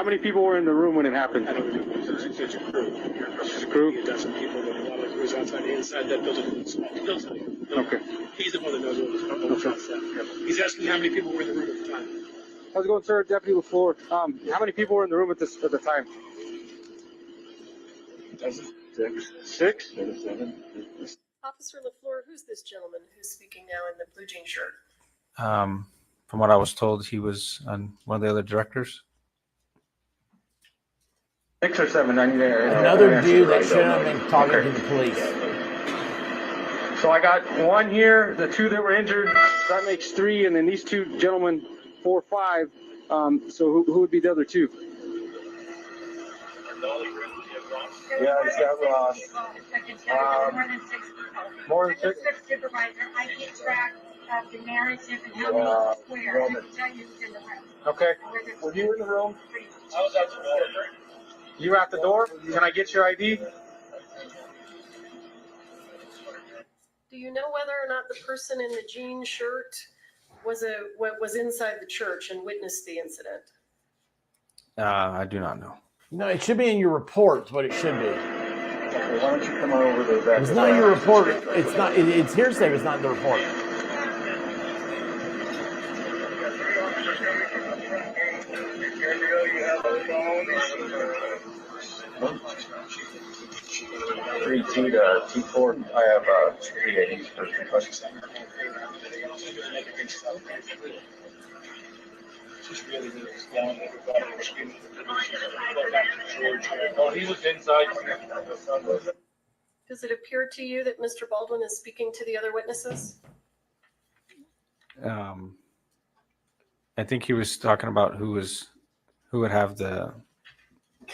[SPEAKER 9] many people were in the room when it happened?
[SPEAKER 7] I don't know. It's a crew.
[SPEAKER 9] It's a crew?
[SPEAKER 7] He got some people that a lot of crews outside the inside that building.
[SPEAKER 9] Okay.
[SPEAKER 7] He's the one that knows what was outside. He's asking how many people were in the room at the time.
[SPEAKER 9] How's it going, sir? Deputy LaFleur. How many people were in the room at the time? Six?
[SPEAKER 7] 7.
[SPEAKER 3] Officer LaFleur, who's this gentleman who's speaking now in the blue jean shirt?
[SPEAKER 14] From what I was told, he was on one of the other directors.
[SPEAKER 9] 6 or 7, I need to
[SPEAKER 1] Another dude that should have been talking to the police.
[SPEAKER 9] So I got one here, the 2 that were injured, that makes 3, and then these 2 gentlemen, 4, 5. So who would be the other 2? Yeah, it's got Ross. More than 6?
[SPEAKER 10] Supervisor, I get track of the narrative and how many square. I can tell you who's in the room.
[SPEAKER 9] Okay. Were you in the room?
[SPEAKER 7] I was out the door.
[SPEAKER 9] You were at the door? Can I get your ID?
[SPEAKER 3] Do you know whether or not the person in the jean shirt was inside the church and witnessed the incident?
[SPEAKER 14] I do not know.
[SPEAKER 1] No, it should be in your reports. What it should be.
[SPEAKER 9] Okay, why don't you come on over to that?
[SPEAKER 1] It's not in your report. It's not. It's hearsay. But it's not in the report.
[SPEAKER 9] 3T to T4. I have 3 ADs for concussion.
[SPEAKER 7] Just really down Oh, he was inside.
[SPEAKER 3] Does it appear to you that Mr. Baldwin is speaking to the other witnesses?
[SPEAKER 14] I think he was talking about who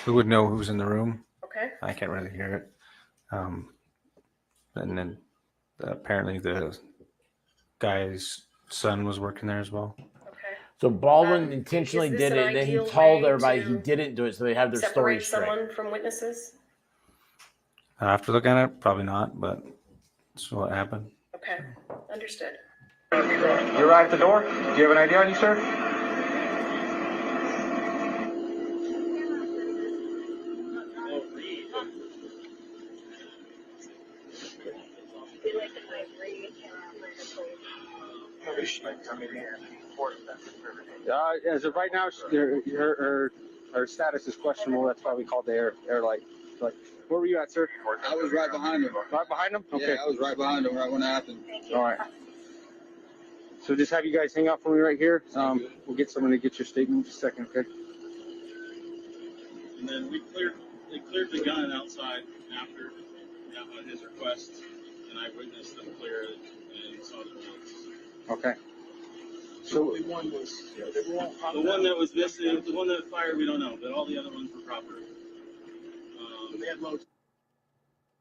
[SPEAKER 14] would know who's in the room.
[SPEAKER 3] Okay.
[SPEAKER 14] I can't really hear it. And then apparently the guy's son was working there as well.
[SPEAKER 3] Okay.
[SPEAKER 1] So Baldwin intentionally did it, and then he told everybody he didn't do it, so they have their story
[SPEAKER 3] Separate
[SPEAKER 1] straight.
[SPEAKER 3] someone from witnesses?
[SPEAKER 14] After looking at it, probably not, but that's what happened.
[SPEAKER 3] Okay, understood.
[SPEAKER 9] You're right at the door. Do you have an ID on you, sir? As of right now, her status is questionable. That's why we called the air light. Like, where were you at, sir?
[SPEAKER 17] I was right behind him.
[SPEAKER 9] Right behind him? Okay.
[SPEAKER 17] Yeah, I was right behind him right when it happened.
[SPEAKER 9] All right. So just have you guys hang out for me right here. We'll get someone to get your statement in just a second, okay?
[SPEAKER 11] And then they cleared the gun outside after at his request, and I witnessed them clear it and saw the bullets.
[SPEAKER 9] Okay. So
[SPEAKER 11] the one that was missing, the one that fired, we don't know, but all the other ones were proper. They had loads.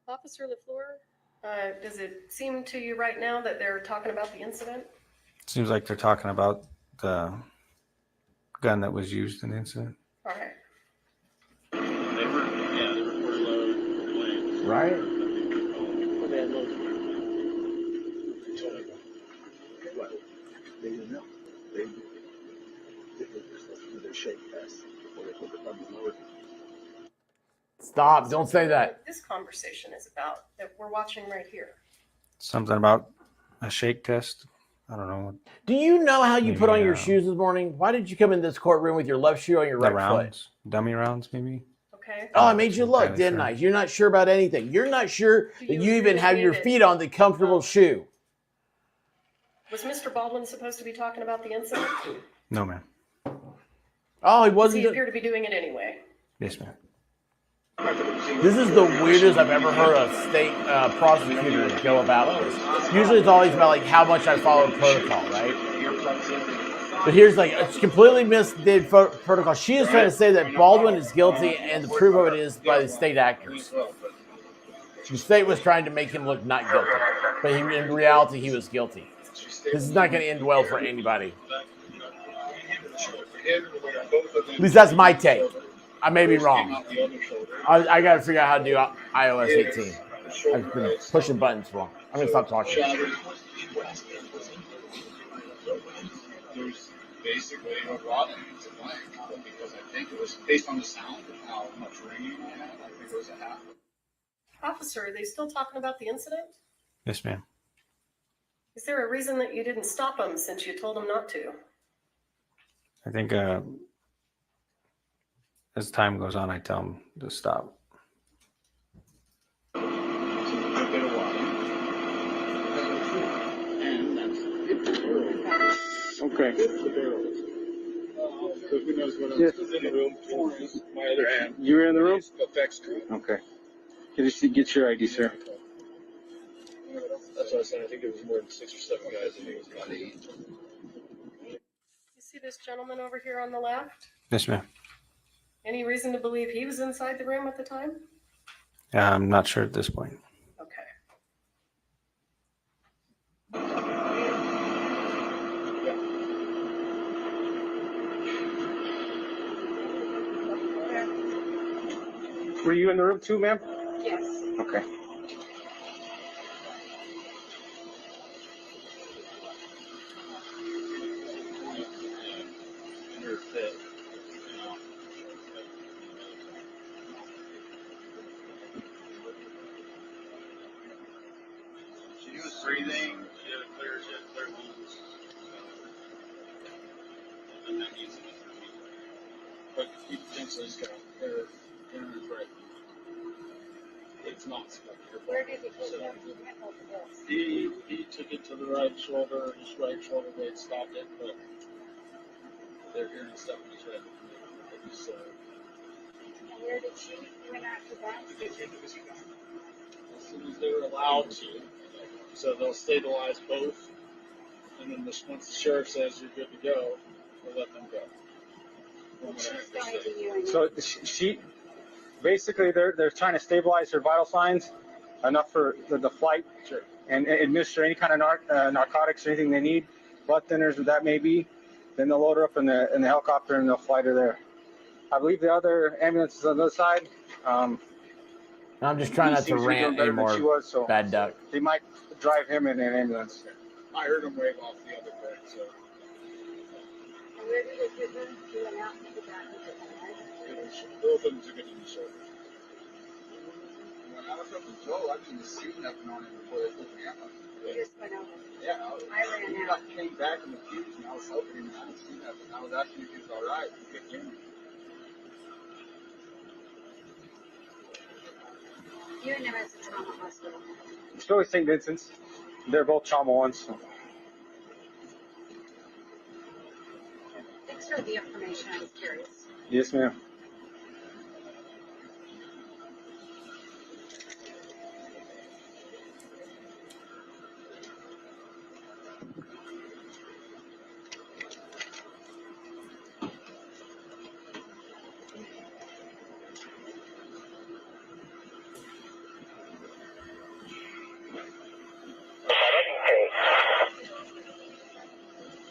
[SPEAKER 3] Officer LaFleur, does it seem to you right now that they're talking about the incident?
[SPEAKER 14] Seems like they're talking about the gun that was used in the incident.
[SPEAKER 3] All right.
[SPEAKER 11] They were pretty low.
[SPEAKER 1] Right?
[SPEAKER 7] They had loads. They told me what? They didn't know. They did their shake test before they put the gun in lower.
[SPEAKER 1] Stop. Don't say that.
[SPEAKER 3] This conversation is about that we're watching right here.
[SPEAKER 14] Something about a shake test. I don't know.
[SPEAKER 1] Do you know how you
[SPEAKER 14] Maybe,
[SPEAKER 1] put on your shoes this morning? Why did you come in this courtroom with your left shoe on your
[SPEAKER 14] The
[SPEAKER 1] right
[SPEAKER 14] rounds, dummy rounds, maybe.
[SPEAKER 3] Okay.
[SPEAKER 1] foot? Oh, I made you look,
[SPEAKER 14] Entirely
[SPEAKER 1] didn't
[SPEAKER 14] sure.
[SPEAKER 1] I? You're not sure about anything. You're not sure that you even have your feet on the comfortable shoe.
[SPEAKER 3] Was Mr. Baldwin supposed to be talking about the incident?
[SPEAKER 14] No, ma'am.
[SPEAKER 1] Oh, he
[SPEAKER 3] Does
[SPEAKER 1] wasn't.
[SPEAKER 3] he appear to be doing it anyway?
[SPEAKER 14] Yes, ma'am.
[SPEAKER 1] This is the weirdest I've ever heard a state prosecutor go about this. Usually it's always about like how much I followed protocol, right? But here's like it's completely misdid protocol. She is trying to say that Baldwin is guilty, and the proof of it is by the state actors. The state was trying to make him look not guilty, but in reality he was guilty. This is not going to end well for anybody. At least that's my take. I may be wrong. I got to figure out how to do iOS 18. I've been pushing buttons wrong. I'm going to stop talking.
[SPEAKER 17] There's basically a rod into blank because I think it was based on the sound of how much ringing I had. I think it was a half.
[SPEAKER 3] Officer, are they still talking about the incident?
[SPEAKER 14] Yes, ma'am.
[SPEAKER 3] Is there a reason that you didn't stop them since you told them not to?
[SPEAKER 14] I think as time goes on, I tell them to stop.
[SPEAKER 9] okay.
[SPEAKER 7] Who knows what else is in the room? My other hand.
[SPEAKER 9] You were in the room?
[SPEAKER 7] Effects crew.
[SPEAKER 9] Okay. Can you get your ID, sir?
[SPEAKER 7] That's what I said. I think it was more than 6 or 7 guys. I think it was about 8.
[SPEAKER 3] You see this gentleman over here on the left?
[SPEAKER 14] Yes, ma'am.
[SPEAKER 3] Any reason to believe he was inside the room at the time?
[SPEAKER 14] I'm not sure at this point.
[SPEAKER 3] Okay.
[SPEAKER 9] Were you in the room too, ma'am?
[SPEAKER 3] Yes.
[SPEAKER 9] Okay.
[SPEAKER 17] She was breathing.
[SPEAKER 11] She had clear lungs. And that needs to be but he potentially has got clear right. It's not stuck here.
[SPEAKER 10] Where did he take him?
[SPEAKER 11] He took it to the right shoulder. His right shoulder blade stopped it, but they're hearing stuff in his head.
[SPEAKER 10] And where did she went after that?
[SPEAKER 11] As soon as they were allowed to, so they'll stabilize both, and then once the sheriff says you're good to go, they'll let them go.
[SPEAKER 9] So she basically they're trying to stabilize her vital signs enough for the flight and administer any kind of narcotics or anything they need, blood thinners or that may be. Then they'll load her up in the helicopter and they'll fly her there. I believe the other ambulance is on the other side.
[SPEAKER 1] I'm just trying not to rant anymore. Bad duck.
[SPEAKER 9] They might drive him in an ambulance.
[SPEAKER 11] I heard him wave off the other bed, so.
[SPEAKER 10] And where did they put him? He went out and put that in the
[SPEAKER 11] Both of them took it in the shoulder.
[SPEAKER 17] When I was up in Joe, I didn't see nothing on him before they put me out.
[SPEAKER 10] He just went over.
[SPEAKER 17] Yeah, I came back in the cubes and I was helping him. I didn't see nothing. I was asking if he was all right. He kicked in.
[SPEAKER 10] You and him at the trauma hospital.
[SPEAKER 9] Still at St. Vincent's. They're both trauma ones.
[SPEAKER 10] just heard the information. I was curious.
[SPEAKER 9] Yes, ma'am.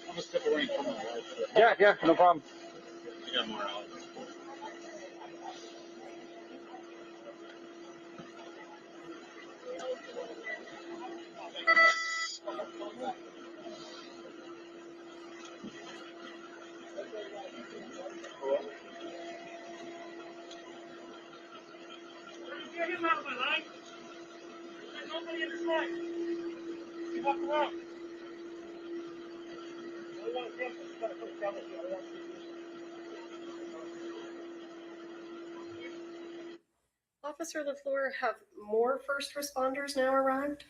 [SPEAKER 17] I'm gonna step away and come on.
[SPEAKER 9] Yeah, no problem.
[SPEAKER 17] You got more out.
[SPEAKER 8] Get him out of my life. There's nobody in his life. He walked around. I don't want to get him. He's got to put down with you. I don't want to do this.
[SPEAKER 3] Officer LaFleur, have more first responders now arrived?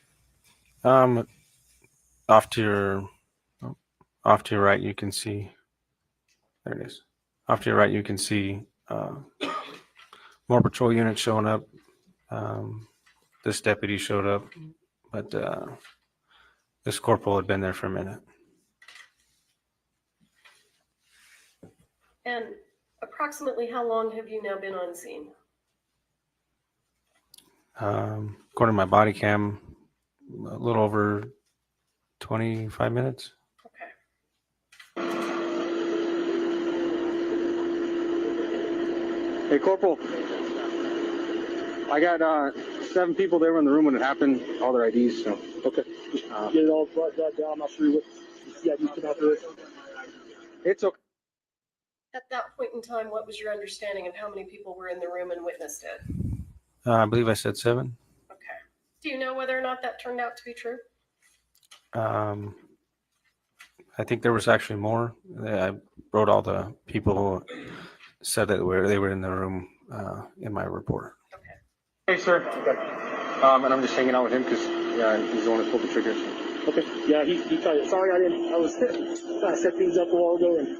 [SPEAKER 14] Off to your right, you can see. There it is. Off to your right, you can see more patrol units showing up. This deputy showed up, but this corporal had been there for a minute.
[SPEAKER 3] And approximately how long have you now been on scene?
[SPEAKER 14] According to my body cam, a little over 25 minutes.
[SPEAKER 9] Hey, Corporal. I got 7 people there in the room when it happened. All their IDs. So
[SPEAKER 7] Okay. Just get it all brought down. I'm not sure what the CID came out there.
[SPEAKER 9] it's okay.
[SPEAKER 3] At that point in time, what was your understanding of how many people were in the room and witnessed it?
[SPEAKER 14] I believe I said 7.
[SPEAKER 3] Okay. Do you know whether or not that turned out to be true?
[SPEAKER 14] I think there was actually more. I wrote all the people who said that they were in the room in my report.
[SPEAKER 9] Hey, sir. And I'm just hanging out with him because he's the one who pulled the trigger.
[SPEAKER 7] Okay. Yeah, he tried. Sorry, I was trying to set things up a while ago. And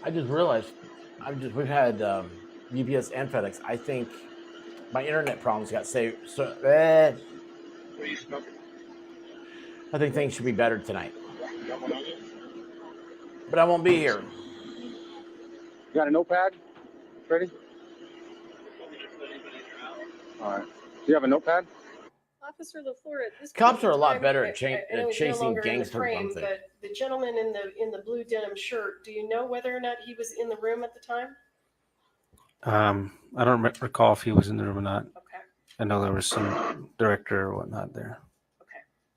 [SPEAKER 1] I just realized we've had UPS and FedEx. I think my internet problems got saved. So I think things should be better tonight. But I won't be here.
[SPEAKER 9] You got a notepad? Ready? All right. Do you have a notepad?
[SPEAKER 3] Officer LaFleur, at this
[SPEAKER 1] Cops
[SPEAKER 3] point
[SPEAKER 1] are a
[SPEAKER 3] in
[SPEAKER 1] lot
[SPEAKER 3] time,
[SPEAKER 1] better
[SPEAKER 3] I
[SPEAKER 1] at
[SPEAKER 3] know he's no
[SPEAKER 1] chasing
[SPEAKER 3] longer in the
[SPEAKER 1] gangster
[SPEAKER 3] frame,
[SPEAKER 1] something.
[SPEAKER 3] but the gentleman in the blue denim shirt, do you know whether or not he was in the room at the time?
[SPEAKER 14] I don't recall if he was in the room or not.
[SPEAKER 3] Okay.
[SPEAKER 14] I know there was some director or whatnot there.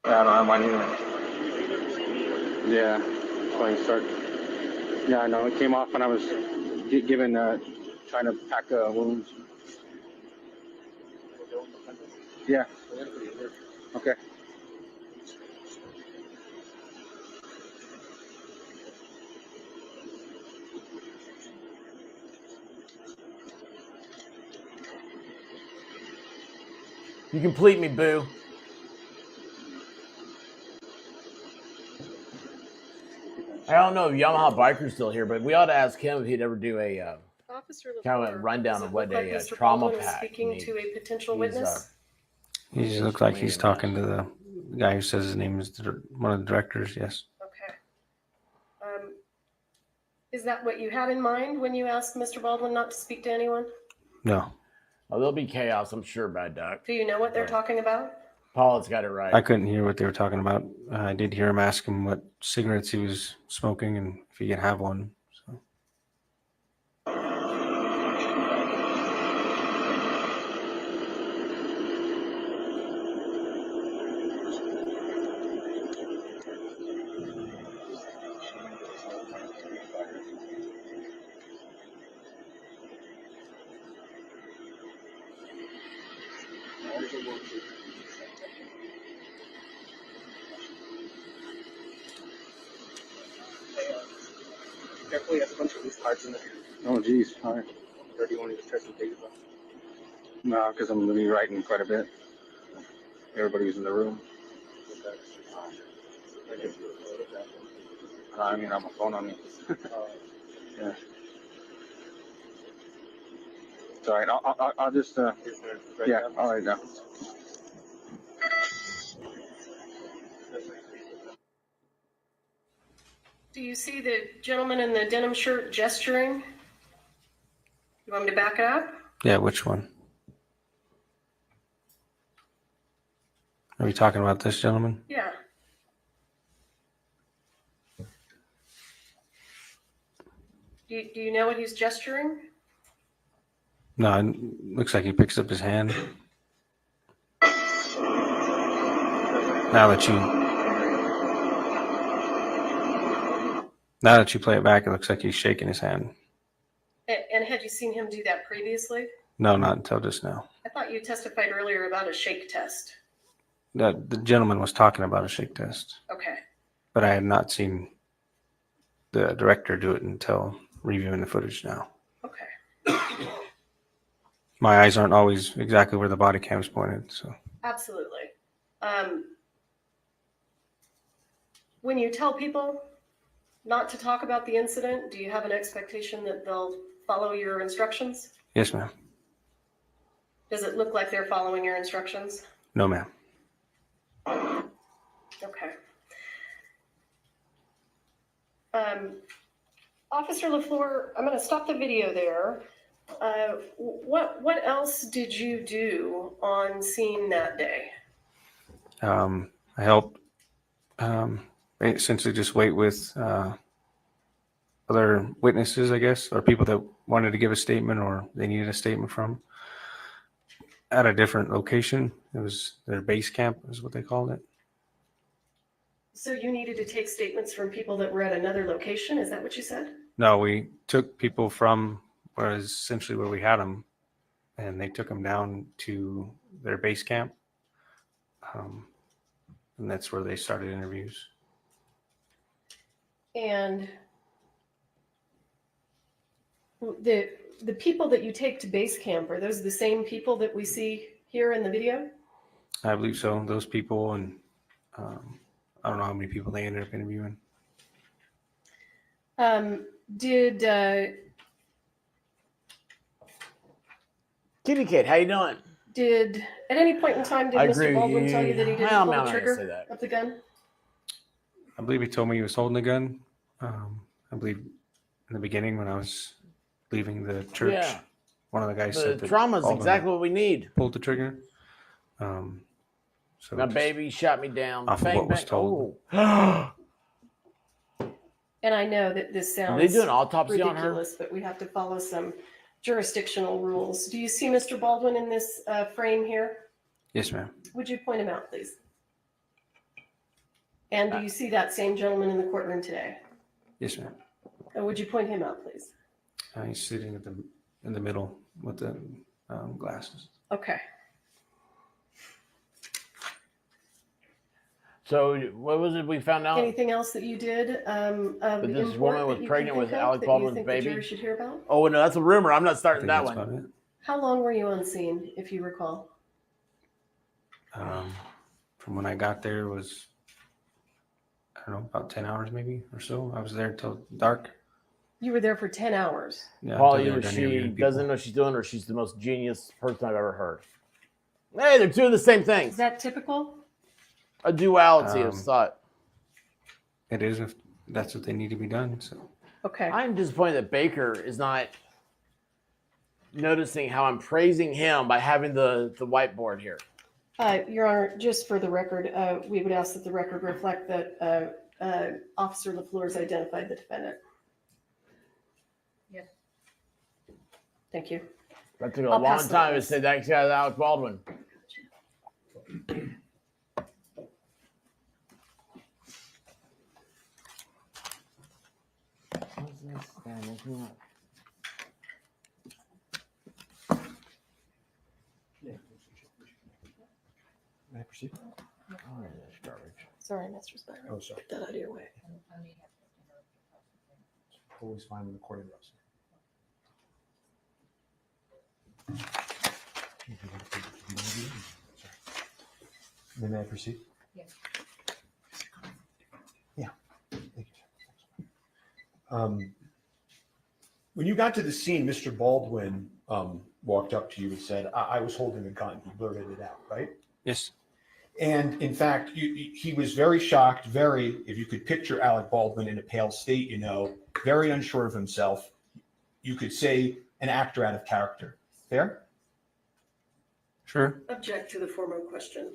[SPEAKER 9] Yeah, I don't have mine either. Yeah, flying start. Yeah, I know. It came off when I was given trying to pack wounds. Yeah. Okay.
[SPEAKER 1] You complete me, boo. I don't know if Yamaha Biker's still here, but we ought to ask him if he'd ever do a
[SPEAKER 3] Officer
[SPEAKER 1] kind of a
[SPEAKER 3] LaFleur,
[SPEAKER 1] rundown
[SPEAKER 3] does it
[SPEAKER 1] of what
[SPEAKER 3] look like
[SPEAKER 1] a
[SPEAKER 3] Mr.
[SPEAKER 1] trauma
[SPEAKER 3] Baldwin was
[SPEAKER 1] pack
[SPEAKER 3] speaking
[SPEAKER 1] needs.
[SPEAKER 3] to a potential
[SPEAKER 1] He's,
[SPEAKER 3] witness?
[SPEAKER 14] He just looks like he's talking to the guy who says his name is one of the directors. Yes.
[SPEAKER 3] Okay. Is that what you had in mind when you asked Mr. Baldwin not to speak to anyone?
[SPEAKER 14] No.
[SPEAKER 1] Oh, there'll be chaos, I'm sure, by Duck.
[SPEAKER 3] Do you know what they're talking about?
[SPEAKER 1] Paula's got it right.
[SPEAKER 14] I couldn't hear what they were talking about. I did hear him ask him what cigarettes he was smoking and if he could have one. So.
[SPEAKER 9] Careful, he has a bunch of loose cards in there.
[SPEAKER 14] Oh, geez. All right.
[SPEAKER 9] Or do you want to just try some pages off?
[SPEAKER 14] No, because I'm going to be writing quite a bit. Everybody's in the room. I mean, I'm a phone on me. Yeah. It's all right. I'll just, yeah, all right now.
[SPEAKER 3] Do you see the gentleman in the denim shirt gesturing? You want me to back it up?
[SPEAKER 14] Yeah, which one? Are we talking about this gentleman?
[SPEAKER 3] Yeah. Do you know what he's gesturing?
[SPEAKER 14] No, it looks like he picks up his hand. Now that you play it back, it looks like he's shaking his hand.
[SPEAKER 3] And had you seen him do that previously?
[SPEAKER 14] No, not until just now.
[SPEAKER 3] I thought you testified earlier about a shake test.
[SPEAKER 14] The gentleman was talking about a shake test,
[SPEAKER 3] Okay.
[SPEAKER 14] but I had not seen the director do it until reviewing the footage now.
[SPEAKER 3] Okay.
[SPEAKER 14] My eyes aren't always exactly where the body cam's pointed, so.
[SPEAKER 3] Absolutely. When you tell people not to talk about the incident, do you have an expectation that they'll follow your instructions?
[SPEAKER 14] Yes, ma'am.
[SPEAKER 3] Does it look like they're following your instructions?
[SPEAKER 14] No, ma'am.
[SPEAKER 3] Okay. Officer LaFleur, I'm going to stop the video there. What else did you do on scene that day?
[SPEAKER 14] I helped essentially just wait with other witnesses, I guess, or people that wanted to give a statement or they needed a statement from at a different location. It was their base camp is what they called it.
[SPEAKER 3] So you needed to take statements from people that were at another location? Is that what you said?
[SPEAKER 14] No, we took people from essentially where we had them, and they took them down to their base camp. And that's where they started interviews.
[SPEAKER 3] And the people that you take to base camp, are those the same people that we see here in the video?
[SPEAKER 14] I believe so. Those people, and I don't know how many people they ended up interviewing.
[SPEAKER 1] Kitty Kid, how you doing?
[SPEAKER 3] Did at any point in time did Mr. Baldwin tell you that he didn't
[SPEAKER 1] Well,
[SPEAKER 3] pull
[SPEAKER 1] I'm
[SPEAKER 3] the
[SPEAKER 1] not gonna say
[SPEAKER 3] trigger
[SPEAKER 1] that.
[SPEAKER 3] of the gun?
[SPEAKER 14] I believe he told me he was holding a gun. I believe in the beginning when I was leaving the church,
[SPEAKER 1] Yeah.
[SPEAKER 14] one of the guys
[SPEAKER 1] The
[SPEAKER 14] said that
[SPEAKER 1] trauma's
[SPEAKER 14] Baldwin
[SPEAKER 1] exactly what we need.
[SPEAKER 14] pulled the trigger. So
[SPEAKER 1] My
[SPEAKER 14] just
[SPEAKER 1] baby shot me down.
[SPEAKER 14] off of
[SPEAKER 1] Bang,
[SPEAKER 14] what was
[SPEAKER 1] bang.
[SPEAKER 14] told.
[SPEAKER 1] Oh.
[SPEAKER 3] And I know that this sounds
[SPEAKER 1] They do an autopsy on her?
[SPEAKER 3] ridiculous, but we have to follow some jurisdictional rules. Do you see Mr. Baldwin in this frame here?
[SPEAKER 14] Yes, ma'am.
[SPEAKER 3] Would you point him out, please? And do you see that same gentleman in the courtroom today?
[SPEAKER 14] Yes, ma'am.
[SPEAKER 3] Would you point him out, please?
[SPEAKER 14] He's sitting in the middle with the glasses.
[SPEAKER 3] Okay.
[SPEAKER 1] So what was it we found out?
[SPEAKER 3] Anything else that you did?
[SPEAKER 1] That this woman was pregnant with Alec Baldwin's baby?
[SPEAKER 3] The jury should hear about?
[SPEAKER 1] Oh no, that's a rumor. I'm not starting that
[SPEAKER 14] That's
[SPEAKER 1] one.
[SPEAKER 14] about it.
[SPEAKER 3] How long were you on scene, if you recall?
[SPEAKER 14] From when I got there was, I don't know, about 10 hours maybe or so. I was there till dark.
[SPEAKER 3] You were there for 10 hours.
[SPEAKER 14] Yeah,
[SPEAKER 1] Paul,
[SPEAKER 14] until they were
[SPEAKER 1] either
[SPEAKER 14] done
[SPEAKER 1] she
[SPEAKER 14] interviewing people.
[SPEAKER 1] doesn't know what she's doing or she's the most genius person I've ever heard. Hey, they're doing the same
[SPEAKER 3] Is
[SPEAKER 1] thing.
[SPEAKER 3] that typical?
[SPEAKER 1] A duality of thought.
[SPEAKER 14] It is if that's what they need to be done. So
[SPEAKER 3] Okay.
[SPEAKER 1] I'm disappointed that Baker is not noticing how I'm praising him by having the whiteboard here.
[SPEAKER 3] Your Honor, just for the record, we would ask that the record reflect that Officer LaFleur has identified the defendant.
[SPEAKER 15] Yes.
[SPEAKER 3] Thank you.
[SPEAKER 1] That took a
[SPEAKER 3] I'll
[SPEAKER 1] long
[SPEAKER 3] pass the
[SPEAKER 1] time to
[SPEAKER 3] witness.
[SPEAKER 1] say that guy's Alec Baldwin. What's this? Damn, it's not-
[SPEAKER 5] May I proceed?
[SPEAKER 1] Oh, that's garbage.
[SPEAKER 3] Sorry, Mr. Spiro.
[SPEAKER 5] Oh, sorry.
[SPEAKER 3] Get that out of your way.
[SPEAKER 5] Always fine with the court interrupts. Then may I proceed?
[SPEAKER 15] Yes.
[SPEAKER 5] Yeah. Thank you. When you got to the scene, Mr. Baldwin walked up to you and said, I was holding a gun. He blurted it out, right?
[SPEAKER 14] Yes.
[SPEAKER 5] And in fact, he was very shocked, if you could picture Alec Baldwin in a pale state, very unsure of himself. You could say an actor out of character. Fair?
[SPEAKER 14] Sure.
[SPEAKER 3] Object to the former question.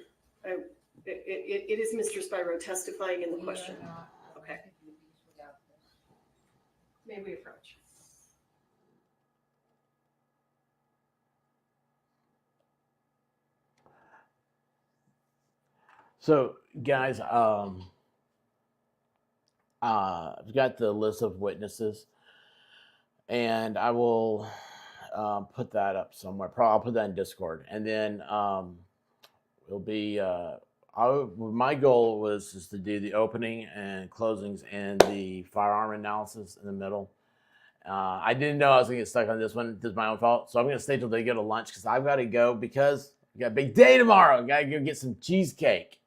[SPEAKER 3] It is Mr. Spyro testifying in the question. Okay. May we approach?
[SPEAKER 1] So, guys, I've got the list of witnesses, and I will put that up somewhere. I'll put that in Discord, and then it'll be. My goal is to do the opening and closings and the firearm analysis in the middle. I didn't know I was going to get stuck on this one. This is my own fault, so I'm going to stay till they go to lunch because I've got to go because we got a big day tomorrow. Got to go get some cheesecake.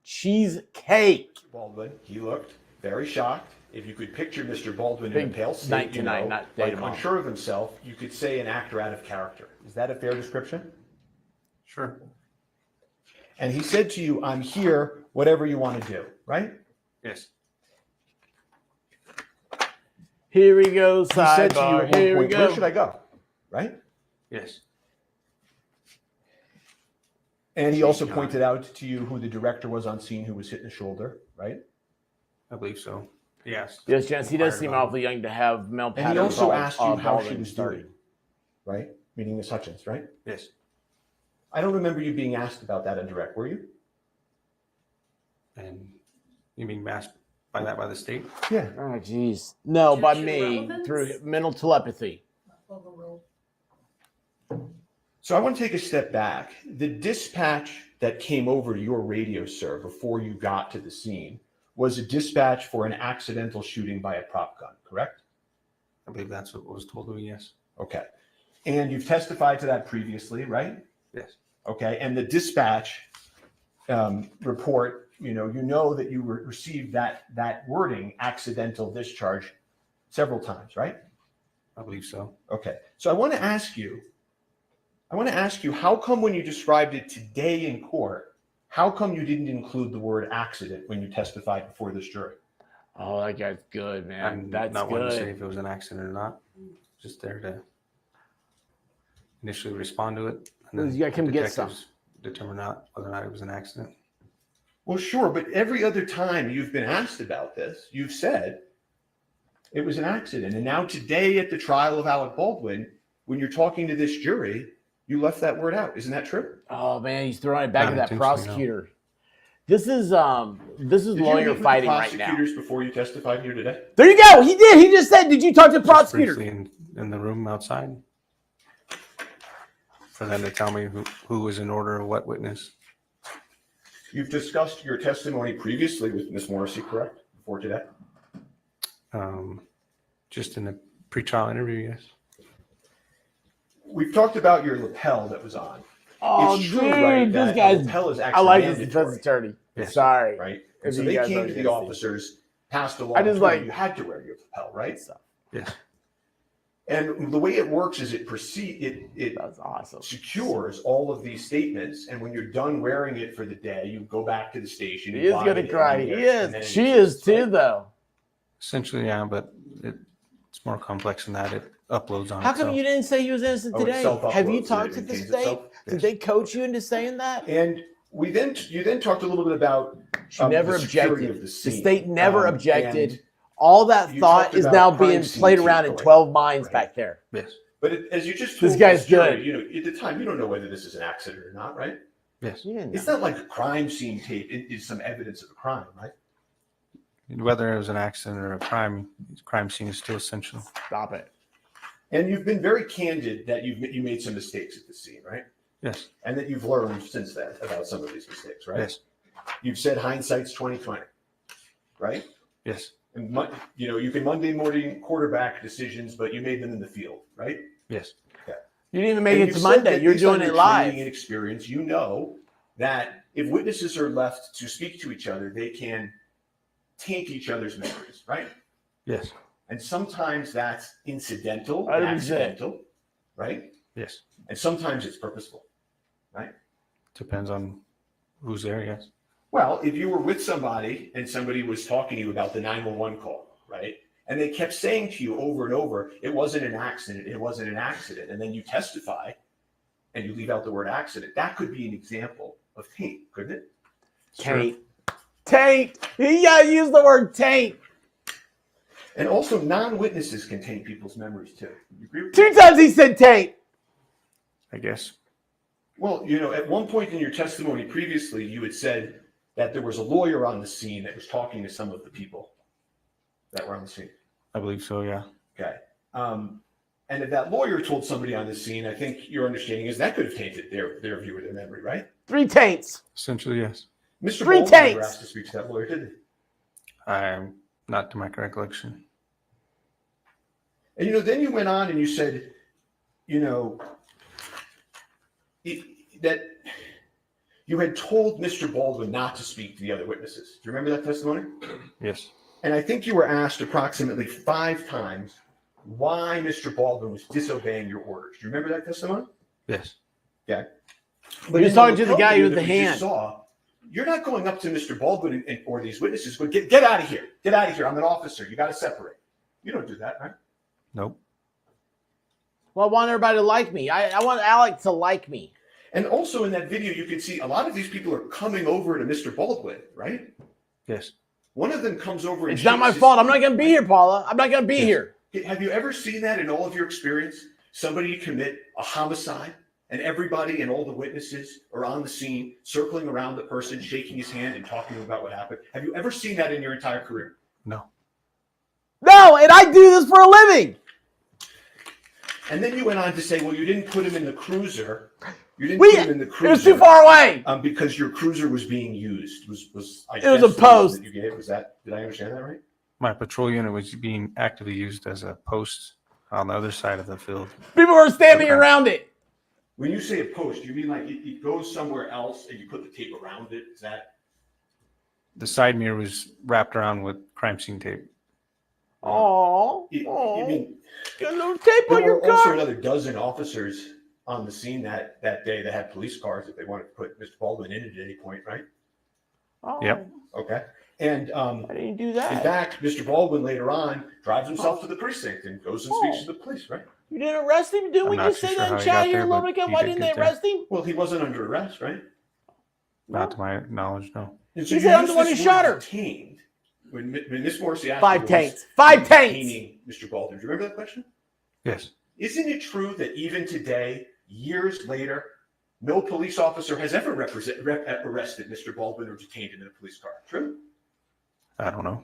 [SPEAKER 1] Cheesecake.
[SPEAKER 5] Mr. Baldwin, he looked very shocked. If you could picture Mr. Baldwin in a pale state, unsure of himself, you could say an actor out of character. Is that a fair description?
[SPEAKER 14] Sure.
[SPEAKER 5] And he said to you, I'm here, whatever you want to do, right?
[SPEAKER 14] Yes.
[SPEAKER 1] Here we go,
[SPEAKER 5] He said to you
[SPEAKER 1] sidebar.
[SPEAKER 5] at one
[SPEAKER 1] Here we
[SPEAKER 5] point,
[SPEAKER 1] go.
[SPEAKER 5] where should I go? Right?
[SPEAKER 14] Yes.
[SPEAKER 5] And he also pointed out to you who the director was on scene who was hit in the shoulder, right?
[SPEAKER 14] I believe so. Yes.
[SPEAKER 1] Yes, Jens, he does seem awfully young to have male
[SPEAKER 5] And he
[SPEAKER 1] patterns.
[SPEAKER 5] also asked you how she was doing, right? Meaning Miss Hutchins, right?
[SPEAKER 14] Yes.
[SPEAKER 5] I don't remember you being asked about that in direct, were you?
[SPEAKER 14] And you mean masked by the state?
[SPEAKER 5] Yeah.
[SPEAKER 1] Oh, jeez. No, by
[SPEAKER 3] Objection
[SPEAKER 1] me
[SPEAKER 3] relevance?
[SPEAKER 1] through mental telepathy.
[SPEAKER 15] Overruled.
[SPEAKER 5] So I want to take a step back. The dispatch that came over to your radio, sir, before you got to the scene was a dispatch for an accidental shooting by a prop gun, correct?
[SPEAKER 14] I believe that's what was told to me, yes.
[SPEAKER 5] Okay. And you've testified to that previously, right?
[SPEAKER 14] Yes.
[SPEAKER 5] Okay. And the dispatch report, you know that you received that wording, accidental discharge, several times, right?
[SPEAKER 14] I believe so.
[SPEAKER 5] Okay. So I want to ask you, how come when you described it today in court, how come you didn't include the word accident when you testified before this jury?
[SPEAKER 1] Oh, that guy's good, man.
[SPEAKER 14] I'm
[SPEAKER 1] That's
[SPEAKER 14] not
[SPEAKER 1] good.
[SPEAKER 14] one to say if it was an accident or not. Just there to initially respond to it. And then
[SPEAKER 1] You gotta come get some.
[SPEAKER 14] detectives determine whether or not it was an accident.
[SPEAKER 5] Well, sure, but every other time you've been asked about this, you've said it was an accident. And now today at the trial of Alec Baldwin, when you're talking to this jury, you left that word out. Isn't that true?
[SPEAKER 1] Oh man, he's throwing it back
[SPEAKER 14] Not
[SPEAKER 1] at that
[SPEAKER 14] intentionally, no.
[SPEAKER 1] prosecutor. This is
[SPEAKER 5] Did you
[SPEAKER 1] lawyer
[SPEAKER 5] meet with
[SPEAKER 1] fighting
[SPEAKER 5] the
[SPEAKER 1] right now.
[SPEAKER 5] prosecutors before you testified here today?
[SPEAKER 1] There you go. He did. He just said, "Did you talk to the
[SPEAKER 14] Just
[SPEAKER 1] prosecutor?"
[SPEAKER 14] briefly in the room outside for them to tell me who was in order of what witness.
[SPEAKER 5] You've discussed your testimony previously with Ms. Morrissey, correct? Before today?
[SPEAKER 14] Just in a pretrial interview, yes.
[SPEAKER 5] We've talked about your lapel that was on.
[SPEAKER 1] Oh,
[SPEAKER 5] It's
[SPEAKER 1] dude,
[SPEAKER 5] true, right,
[SPEAKER 1] this
[SPEAKER 5] that
[SPEAKER 1] guy's.
[SPEAKER 5] lapel is
[SPEAKER 1] I
[SPEAKER 5] actually
[SPEAKER 1] like this
[SPEAKER 5] mandatory,
[SPEAKER 1] defense attorney.
[SPEAKER 14] Yes.
[SPEAKER 1] Sorry,
[SPEAKER 5] right?
[SPEAKER 1] If
[SPEAKER 5] And so
[SPEAKER 1] you
[SPEAKER 5] they
[SPEAKER 1] guys
[SPEAKER 5] came
[SPEAKER 1] don't
[SPEAKER 5] to
[SPEAKER 1] get
[SPEAKER 5] the
[SPEAKER 1] to see.
[SPEAKER 5] officers, passed along.
[SPEAKER 1] I just
[SPEAKER 5] to
[SPEAKER 1] like-
[SPEAKER 5] you had to wear your lapel, right?
[SPEAKER 14] Yes.
[SPEAKER 5] And the way it works is it
[SPEAKER 1] That's awesome.
[SPEAKER 5] secures all of these statements, and when you're done wearing it for the day, you go back to the station.
[SPEAKER 1] He
[SPEAKER 5] you
[SPEAKER 1] is
[SPEAKER 5] log
[SPEAKER 1] gonna
[SPEAKER 5] it in,
[SPEAKER 1] cry.
[SPEAKER 5] and
[SPEAKER 1] He
[SPEAKER 5] and then
[SPEAKER 1] is.
[SPEAKER 5] it
[SPEAKER 1] She is
[SPEAKER 5] exists,
[SPEAKER 1] too,
[SPEAKER 5] right?
[SPEAKER 1] though.
[SPEAKER 14] Essentially, yeah, but it's more complex than that. It uploads on
[SPEAKER 1] How come
[SPEAKER 14] itself.
[SPEAKER 1] you didn't say he was innocent
[SPEAKER 5] Oh, it
[SPEAKER 1] today?
[SPEAKER 5] self-uploads
[SPEAKER 1] Have you
[SPEAKER 5] and
[SPEAKER 1] talked
[SPEAKER 5] it
[SPEAKER 1] to the
[SPEAKER 5] maintains
[SPEAKER 1] state?
[SPEAKER 5] itself?
[SPEAKER 1] Did
[SPEAKER 14] Yes.
[SPEAKER 1] they coach you into saying that?
[SPEAKER 5] And you then talked a little bit about
[SPEAKER 1] She never
[SPEAKER 5] the security
[SPEAKER 1] objected.
[SPEAKER 5] of the
[SPEAKER 1] The
[SPEAKER 5] scene.
[SPEAKER 1] state never
[SPEAKER 5] And
[SPEAKER 1] objected. All that
[SPEAKER 5] you
[SPEAKER 1] thought
[SPEAKER 5] talked
[SPEAKER 1] is
[SPEAKER 5] about
[SPEAKER 1] now
[SPEAKER 5] crime
[SPEAKER 1] being
[SPEAKER 5] scene
[SPEAKER 1] played around in
[SPEAKER 5] takeaway,
[SPEAKER 1] 12 minds
[SPEAKER 5] right?
[SPEAKER 1] back there.
[SPEAKER 14] Yes.
[SPEAKER 5] But as you just
[SPEAKER 1] This
[SPEAKER 5] told
[SPEAKER 1] guy's
[SPEAKER 5] jury,
[SPEAKER 1] good.
[SPEAKER 5] at the time, you don't know whether this is an accident or not, right?
[SPEAKER 14] Yes.
[SPEAKER 1] Yeah,
[SPEAKER 5] It's not like a crime scene tape is some evidence of a crime, right?
[SPEAKER 14] Whether it was an accident or a crime scene is still essential.
[SPEAKER 1] Stop it.
[SPEAKER 5] And you've been very candid that you made some mistakes at the scene, right?
[SPEAKER 14] Yes.
[SPEAKER 5] And that you've learned since then about some of these mistakes, right?
[SPEAKER 14] Yes.
[SPEAKER 5] You've said hindsight's 20/20, right?
[SPEAKER 14] Yes.
[SPEAKER 5] And you can Monday morning quarterback decisions, but you made them in the field, right?
[SPEAKER 14] Yes.
[SPEAKER 5] Okay.
[SPEAKER 1] You didn't even make
[SPEAKER 5] And
[SPEAKER 1] it to
[SPEAKER 5] you said
[SPEAKER 1] Monday.
[SPEAKER 5] that
[SPEAKER 1] You're
[SPEAKER 5] based on
[SPEAKER 1] doing it
[SPEAKER 5] your
[SPEAKER 1] live.
[SPEAKER 5] training and experience, you know that if witnesses are left to speak to each other, they can taint each other's memories, right?
[SPEAKER 14] Yes.
[SPEAKER 5] And sometimes that's incidental,
[SPEAKER 1] 100%.
[SPEAKER 5] accidental, right?
[SPEAKER 14] Yes.
[SPEAKER 5] And sometimes it's purposeful, right?
[SPEAKER 14] Depends on who's there, yes.
[SPEAKER 5] Well, if you were with somebody and somebody was talking to you about the 911 call, right? And they kept saying to you over and over, it wasn't an accident, it wasn't an accident. And then you testify and you leave out the word accident. That could be an example of taint, couldn't it?
[SPEAKER 1] Taint. Taint. You gotta use the word taint.
[SPEAKER 5] And also non-witnesses can taint people's memories too. You agree with
[SPEAKER 1] 2
[SPEAKER 5] that?
[SPEAKER 1] times he said taint.
[SPEAKER 14] I guess.
[SPEAKER 5] Well, at one point in your testimony previously, you had said that there was a lawyer on the scene that was talking to some of the people that were on the scene.
[SPEAKER 14] I believe so, yeah.
[SPEAKER 5] Okay. And if that lawyer told somebody on the scene, I think your understanding is that could have tainted their view of their memory, right?
[SPEAKER 1] 3 taints.
[SPEAKER 14] Essentially, yes.
[SPEAKER 5] Mr.
[SPEAKER 1] 3
[SPEAKER 5] Baldwin
[SPEAKER 1] taints.
[SPEAKER 5] never asked to speak to that lawyer, did he?
[SPEAKER 14] I'm not to my recollection.
[SPEAKER 5] And then you went on and you said, that you had told Mr. Baldwin not to speak to the other witnesses. Do you remember that testimony?
[SPEAKER 14] Yes.
[SPEAKER 5] And I think you were asked approximately 5 times why Mr. Baldwin was disobeying your orders. Do you remember that testimony?
[SPEAKER 14] Yes.
[SPEAKER 5] Okay.
[SPEAKER 1] He was talking to the guy with the hand.
[SPEAKER 5] You're not going up to Mr. Baldwin or these witnesses, but get out of here. Get out of here. I'm an officer. You got to separate. You don't do that, right?
[SPEAKER 14] Nope.
[SPEAKER 1] Well, I want everybody to like me. I want Alec to like me.
[SPEAKER 5] And also in that video, you can see a lot of these people are coming over to Mr. Baldwin, right?
[SPEAKER 14] Yes.
[SPEAKER 5] One of them comes over.
[SPEAKER 1] It's not my fault. I'm not going to be here, Paula. I'm not going to be here.
[SPEAKER 5] Have you ever seen that in all of your experience? Somebody commit a homicide and everybody and all the witnesses are on the scene, circling around the person, shaking his hand and talking to him about what happened. Have you ever seen that in your entire career?
[SPEAKER 14] No.
[SPEAKER 1] No, and I do this for a living.
[SPEAKER 5] And then you went on to say, well, you didn't put him in the cruiser. You didn't put him in the cruiser.
[SPEAKER 1] It was too far away.
[SPEAKER 5] Because your cruiser was being used. Was
[SPEAKER 1] it was a post
[SPEAKER 5] that you gave? Was that? Did I understand that right?
[SPEAKER 14] My patrol unit was being actively used as a post on the other side of the field.
[SPEAKER 1] People were standing around it.
[SPEAKER 5] When you say a post, you mean like it goes somewhere else and you put the tape around it? Is that?
[SPEAKER 14] The side mirror was wrapped around with crime scene tape.
[SPEAKER 1] Oh,
[SPEAKER 5] you mean
[SPEAKER 1] got a little tape on your car?
[SPEAKER 5] There were also another dozen officers on the scene that day that had police cars if they wanted to put Mr. Baldwin in at any point, right?
[SPEAKER 1] Oh.
[SPEAKER 14] Yep.
[SPEAKER 5] Okay. And
[SPEAKER 1] I didn't do that.
[SPEAKER 5] In fact, Mr. Baldwin later on drives himself to the precinct and goes and speaks to the police, right?
[SPEAKER 1] You didn't arrest him? Didn't we just say that in chat here a little bit ago? Why didn't they arrest him?
[SPEAKER 5] Well, he wasn't under arrest, right?
[SPEAKER 14] Not to my knowledge, no.
[SPEAKER 5] And so
[SPEAKER 1] He said I'm the one who shot her.
[SPEAKER 5] Detained. When Miss Morrissey asked
[SPEAKER 1] 5
[SPEAKER 5] you,
[SPEAKER 1] taints.
[SPEAKER 5] was
[SPEAKER 1] 5 taints.
[SPEAKER 5] detaining Mr. Baldwin. Do you remember that question?
[SPEAKER 14] Yes.
[SPEAKER 5] Isn't it true that even today, years later, no police officer has ever arrested Mr. Baldwin or detained him in a police car? True?
[SPEAKER 14] I don't know.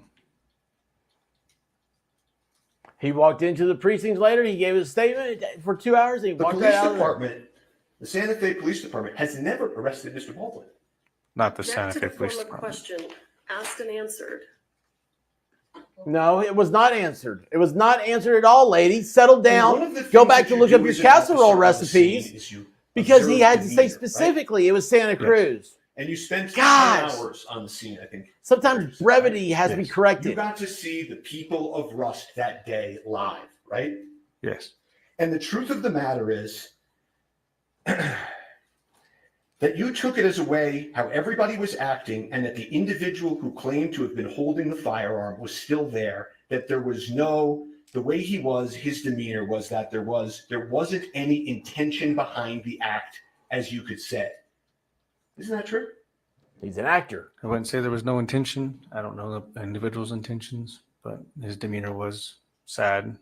[SPEAKER 1] He walked into the precincts later. He gave his statement for 2 hours. And he
[SPEAKER 5] The
[SPEAKER 1] walked
[SPEAKER 5] police
[SPEAKER 1] right out of there.
[SPEAKER 5] department, the Santa Fe Police Department, has never arrested Mr. Baldwin.
[SPEAKER 14] Not the
[SPEAKER 3] Back
[SPEAKER 14] Santa
[SPEAKER 3] to
[SPEAKER 14] Fe
[SPEAKER 3] the
[SPEAKER 14] Police
[SPEAKER 3] former
[SPEAKER 14] Department.
[SPEAKER 3] question, asked and answered.
[SPEAKER 1] No, it was not answered. It was not answered at all, lady. Settle
[SPEAKER 5] One
[SPEAKER 1] down.
[SPEAKER 5] of the
[SPEAKER 1] Go
[SPEAKER 5] things
[SPEAKER 1] back
[SPEAKER 5] that
[SPEAKER 1] to
[SPEAKER 5] you
[SPEAKER 1] look
[SPEAKER 5] do
[SPEAKER 1] up your
[SPEAKER 5] as an
[SPEAKER 1] casserole
[SPEAKER 5] officer on the scene
[SPEAKER 1] recipes
[SPEAKER 5] is you
[SPEAKER 1] because he
[SPEAKER 5] observe
[SPEAKER 1] had to say
[SPEAKER 5] demeanor, right?
[SPEAKER 1] specifically it was Santa Cruz.
[SPEAKER 5] And you spent
[SPEAKER 1] Gosh.
[SPEAKER 5] 10 hours on the scene, I think.
[SPEAKER 1] Sometimes brevity has to be
[SPEAKER 5] You
[SPEAKER 1] corrected.
[SPEAKER 5] got to see the people of Rust that day live, right?
[SPEAKER 14] Yes.
[SPEAKER 5] And the truth of the matter is that you took it as a way how everybody was acting and that the individual who claimed to have been holding the firearm was still there, that there was the way he was, his demeanor was that there wasn't any intention behind the act, as you could say. Isn't that true?
[SPEAKER 1] He's an actor.
[SPEAKER 14] I wouldn't say there was no intention. I don't know the individual's intentions, but his demeanor was sad,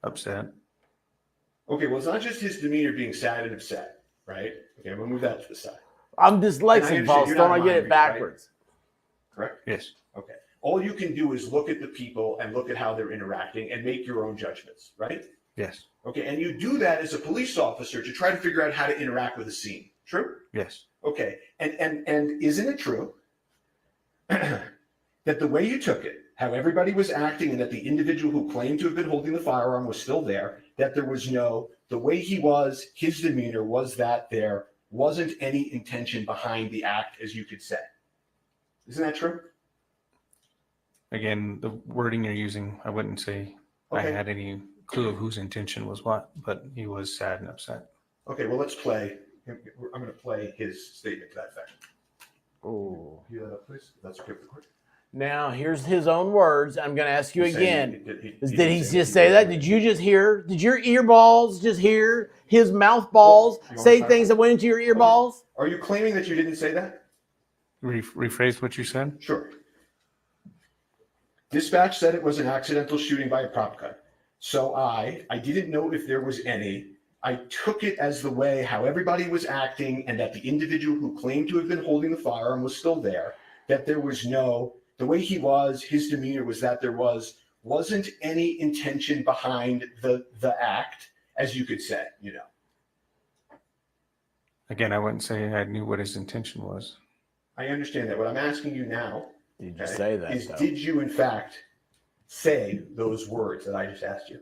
[SPEAKER 14] upset.
[SPEAKER 5] Okay, well, it's not just his demeanor being sad and upset, right? Okay, we'll move that to the side.
[SPEAKER 1] I'm
[SPEAKER 5] And I
[SPEAKER 1] dyslexic,
[SPEAKER 5] understand
[SPEAKER 1] boss.
[SPEAKER 5] you're
[SPEAKER 1] Don't
[SPEAKER 5] not
[SPEAKER 1] I
[SPEAKER 5] a
[SPEAKER 1] get
[SPEAKER 5] mind
[SPEAKER 1] it
[SPEAKER 5] reader, right?
[SPEAKER 1] backwards?
[SPEAKER 5] Correct?
[SPEAKER 14] Yes.
[SPEAKER 5] Okay. All you can do is look at the people and look at how they're interacting and make your own judgments, right?
[SPEAKER 14] Yes.
[SPEAKER 5] Okay, and you do that as a police officer to try to figure out how to interact with a scene. True?
[SPEAKER 14] Yes.
[SPEAKER 5] Okay, and isn't it true that the way you took it, how everybody was acting and that the individual who claimed to have been holding the firearm was still there, that there was the way he was, his demeanor was that there wasn't any intention behind the act, as you could say. Isn't that true?
[SPEAKER 14] Again, the wording you're using, I wouldn't say I
[SPEAKER 5] Okay.
[SPEAKER 14] had any clue of whose intention was what, but he was sad and upset.
[SPEAKER 5] Okay, well, let's play. I'm going to play his statement to that effect.
[SPEAKER 1] Oh.
[SPEAKER 5] Cue that up, please. That's okay for the court.
[SPEAKER 1] Now, here's his own words. I'm going to ask you
[SPEAKER 5] He's saying
[SPEAKER 1] again.
[SPEAKER 5] he
[SPEAKER 1] Did he
[SPEAKER 5] didn't
[SPEAKER 1] just say that? Did you just hear? Did your ear balls just hear his mouth balls say things that went into your ear balls?
[SPEAKER 5] Are you claiming that you didn't say that?
[SPEAKER 14] Rephrase what you said?
[SPEAKER 5] Sure. Dispatch said it was an accidental shooting by a prop gun. So I didn't know if there was any. I took it as the way how everybody was acting and that the individual who claimed to have been holding the firearm was still there, that there was the way he was, his demeanor was that there wasn't any intention behind the act, as you could say,
[SPEAKER 14] Again, I wouldn't say I knew what his intention was.
[SPEAKER 5] I understand that. What I'm asking you now
[SPEAKER 1] Did you say that,
[SPEAKER 5] is,
[SPEAKER 1] though?
[SPEAKER 5] did you in fact say those words that I just asked you?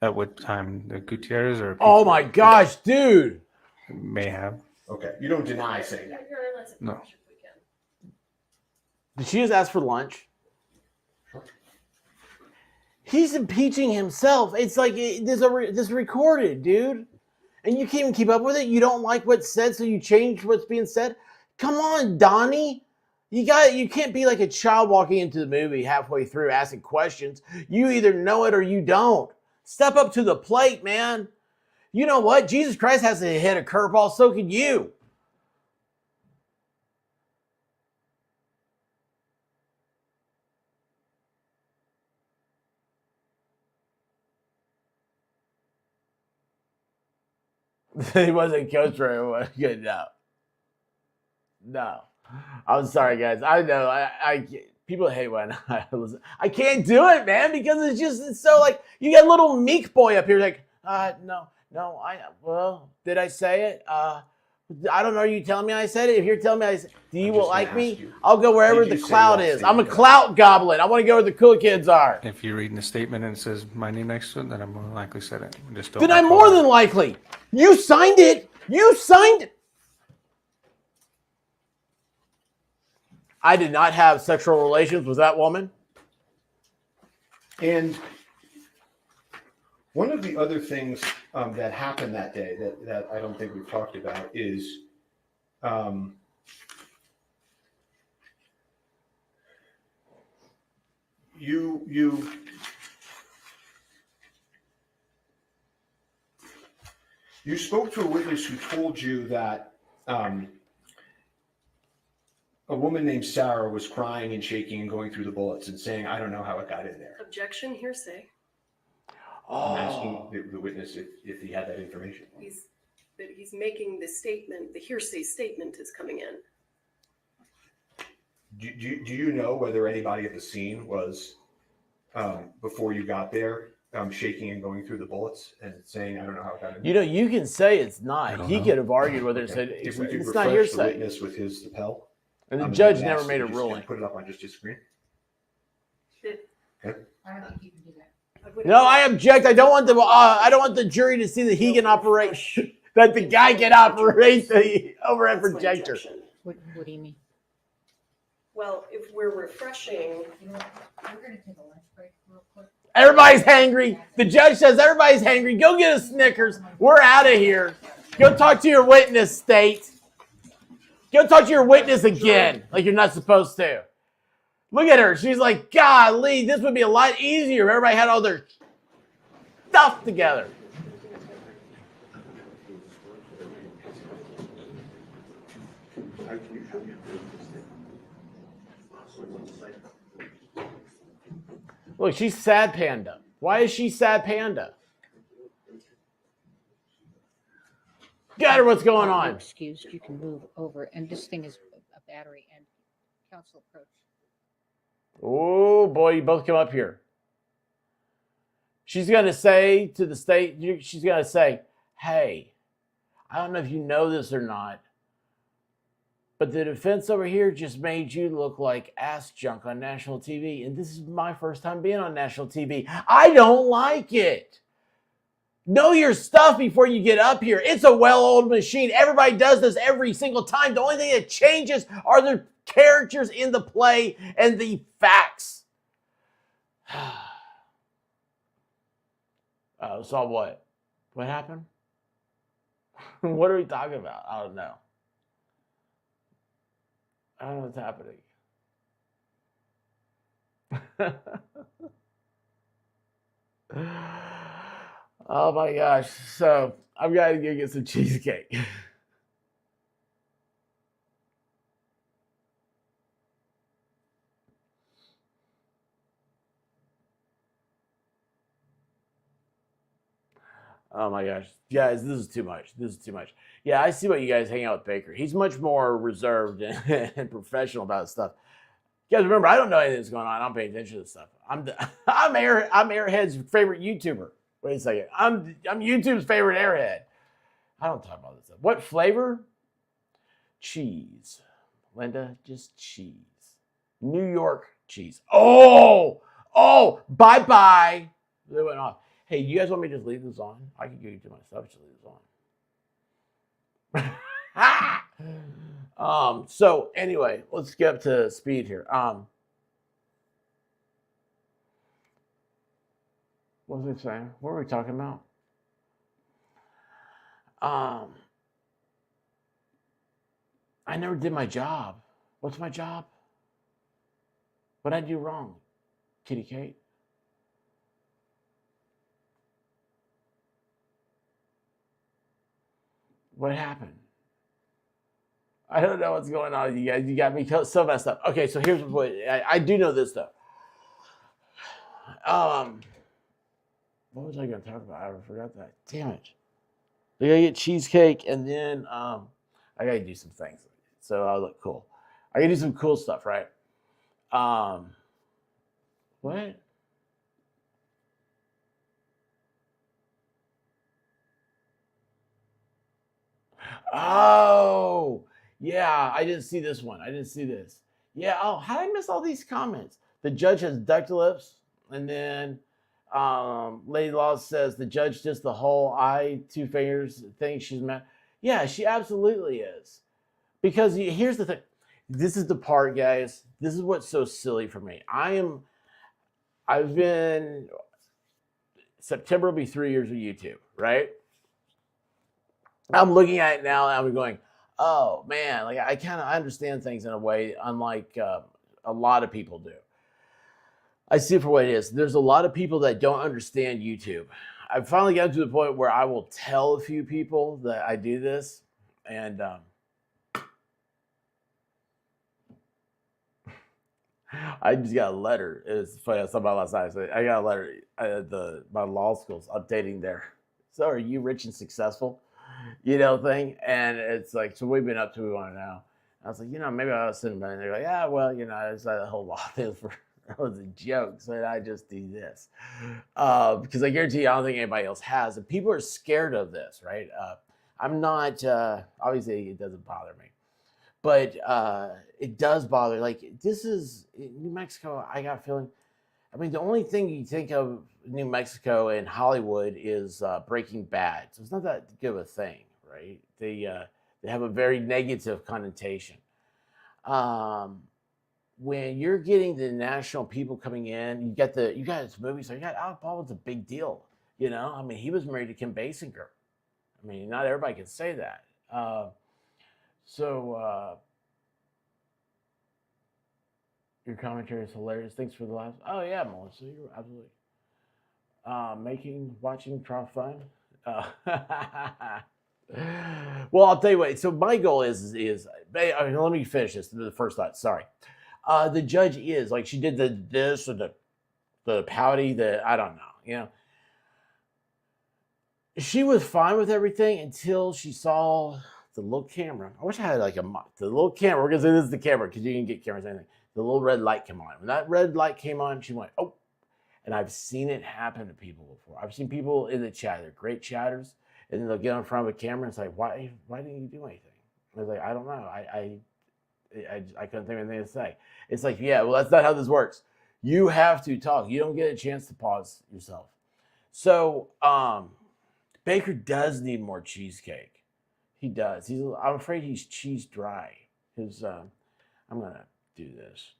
[SPEAKER 14] At what time? The Gutierrez or?
[SPEAKER 1] Oh my gosh, dude.
[SPEAKER 14] May have.
[SPEAKER 5] Okay. You don't deny saying that.
[SPEAKER 14] No.
[SPEAKER 1] Did she just ask for lunch? He's impeaching himself. It's like this is recorded, dude. And you can't even keep up with it. You don't like what's said, so you change what's being said. Come on, Donnie. You can't be like a child walking into the movie halfway through asking questions. You either know it or you don't. Step up to the plate, man. You know what? Jesus Christ has to hit a curveball, so can you. He wasn't coached very good. No. I'm sorry, guys. I know. I people hate when I listen. I can't do it, man, because it's so like you got little meek boy up here like, no. Did I say it? I don't know. Are you telling me I said it? If you're telling me do you like me? I'll go wherever the clout is. I'm a clout goblin. I want to go where the cool kids are.
[SPEAKER 14] If you're reading the statement and it says my name next to it, then I'm more likely said it. Just don't.
[SPEAKER 1] Then I'm more than likely. You signed it. You signed it. I did not have sexual relations with that woman.
[SPEAKER 5] And one of the other things that happened that day that I don't think we've talked about is you spoke to a witness who told you that a woman named Sarah was crying and shaking and going through the bullets and saying, I don't know how it got in there.
[SPEAKER 3] Objection, hearsay.
[SPEAKER 5] I'm asking the witness if he had that information.
[SPEAKER 3] He's making the statement, the hearsay statement is coming in.
[SPEAKER 5] Do you know whether anybody at the scene was, before you got there, shaking and going through the bullets and saying, I don't know how it got in there?
[SPEAKER 1] You can say it's not. He could have argued whether it said
[SPEAKER 5] If we could
[SPEAKER 1] it's not
[SPEAKER 5] refresh the
[SPEAKER 1] hearsay.
[SPEAKER 5] witness with his lapel.
[SPEAKER 1] And the judge never made a
[SPEAKER 5] Just
[SPEAKER 1] ruling.
[SPEAKER 5] put it up on just his screen. Okay.
[SPEAKER 15] I don't think you can do that.
[SPEAKER 1] No, I object. I don't want the jury to see that he can operate, that the guy can operate the overhead
[SPEAKER 3] That's my
[SPEAKER 1] projector.
[SPEAKER 3] objection.
[SPEAKER 15] What do you mean?
[SPEAKER 3] Well, if we're refreshing,
[SPEAKER 15] You know what? We're gonna take a lunch break real quick.
[SPEAKER 1] Everybody's hangry. The judge says everybody's hangry. Go get a Snickers. We're out of here. Go talk to your witness, state. Go talk to your witness again, like you're not supposed to. Look at her. She's like, golly, this would be a lot easier if everybody had all their stuff together. Look, she's sad panda. Why is she sad panda? Got her, what's going on?
[SPEAKER 15] Excused, you can move over, and this thing is a battery and council approach.
[SPEAKER 1] Oh, boy, you both come up here. She's going to say to the state, she's going to say, hey, I don't know if you know this or not, But the defense over here just made you look like ass junk on national TV. And this is my first time being on national TV. I don't like it. Know your stuff before you get up here. It's a well-oiled machine. Everybody does this every single time. The only thing that changes are the characters in the play and the facts. So what? What happened? What are we talking about? I don't know. I don't know what's happening. Oh my gosh. So I've got to go get some cheesecake. Oh my gosh. Guys, this is too much. This is too much. Yeah, I see why you guys hang out with Baker. He's much more reserved and professional about stuff. You guys remember, I don't know anything that's going on. I'm paying attention to this stuff. I'm Airhead's favorite YouTuber. Wait a second. I'm YouTube's favorite Airhead. I don't talk about this stuff. What flavor? Cheese. Linda, just cheese. New York cheese. Oh, bye-bye. They went off. Hey, you guys want me to just leave this on? I can go do my stuff. Just leave this on. So anyway, let's get up to speed here. What was I saying? What were we talking about? I never did my job. What's my job? What did I do wrong, Kitty Kate? What happened? I don't know what's going on with you guys. You got me so messed up. Okay, so here's what I do know this though. What was I going to talk about? I forgot that. Damn it. I gotta get cheesecake and then I gotta do some things so I look cool. I gotta do some cool stuff, right? What? Oh, yeah, I didn't see this one. I didn't see this. Yeah, oh, how did I miss all these comments? The judge has ducked lips, and then Lady Law says the judge does the whole eye, two fingers thing. She's mad. Yeah, she absolutely is. Because here's the thing. This is the part, guys. This is what's so silly for me. September will be 3 years of YouTube, right? I'm looking at it now and I'm going, oh man, like I understand things in a way unlike a lot of people do. I see it for what it is. There's a lot of people that don't understand YouTube. I've finally gotten to the point where I will tell a few people that I do this, and I just got a letter. It's funny. I saw about last night. So I got a letter at my law school's updating there. So are you rich and successful? Thing. And it's like, so we've been up to, we want to know. I was like, maybe I was sitting there. And they're like, yeah, well, it's not a whole lot of it that was a joke. So I just do this. Because I guarantee you, I don't think anybody else has. And people are scared of this, right? I'm not, obviously it doesn't bother me. But it does bother. Like, this is New Mexico. I got a feeling. I mean, the only thing you think of New Mexico and Hollywood is Breaking Bad. So it's not that good of a thing, right? They have a very negative connotation. When you're getting the national people coming in, you got this movie. So you got Alec Baldwin's a big deal. I mean, he was married to Kim Basinger. I mean, not everybody can say that. Your commentary is hilarious. Thanks for the last. Oh yeah, Melissa, you're absolutely watching trial fun. Well, I'll tell you what. So my goal is let me finish this. The first thought. Sorry. The judge is like she did this or the pouty. I don't know. She was fine with everything until she saw the little camera. I wish I had the little camera. We're gonna say this is the camera because you can get cameras anything. The little red light came on. When that red light came on, she went, oh. And I've seen it happen to people before. I've seen people in the chat. They're great chatters. And then they'll get in front of a camera and say, why didn't you do anything? And I was like, I don't know. I couldn't think of anything to say. It's like, yeah, well, that's not how this works. You have to talk. You don't get a chance to pause yourself. So Baker does need more cheesecake. He does. I'm afraid he's cheese dry. I'm gonna do this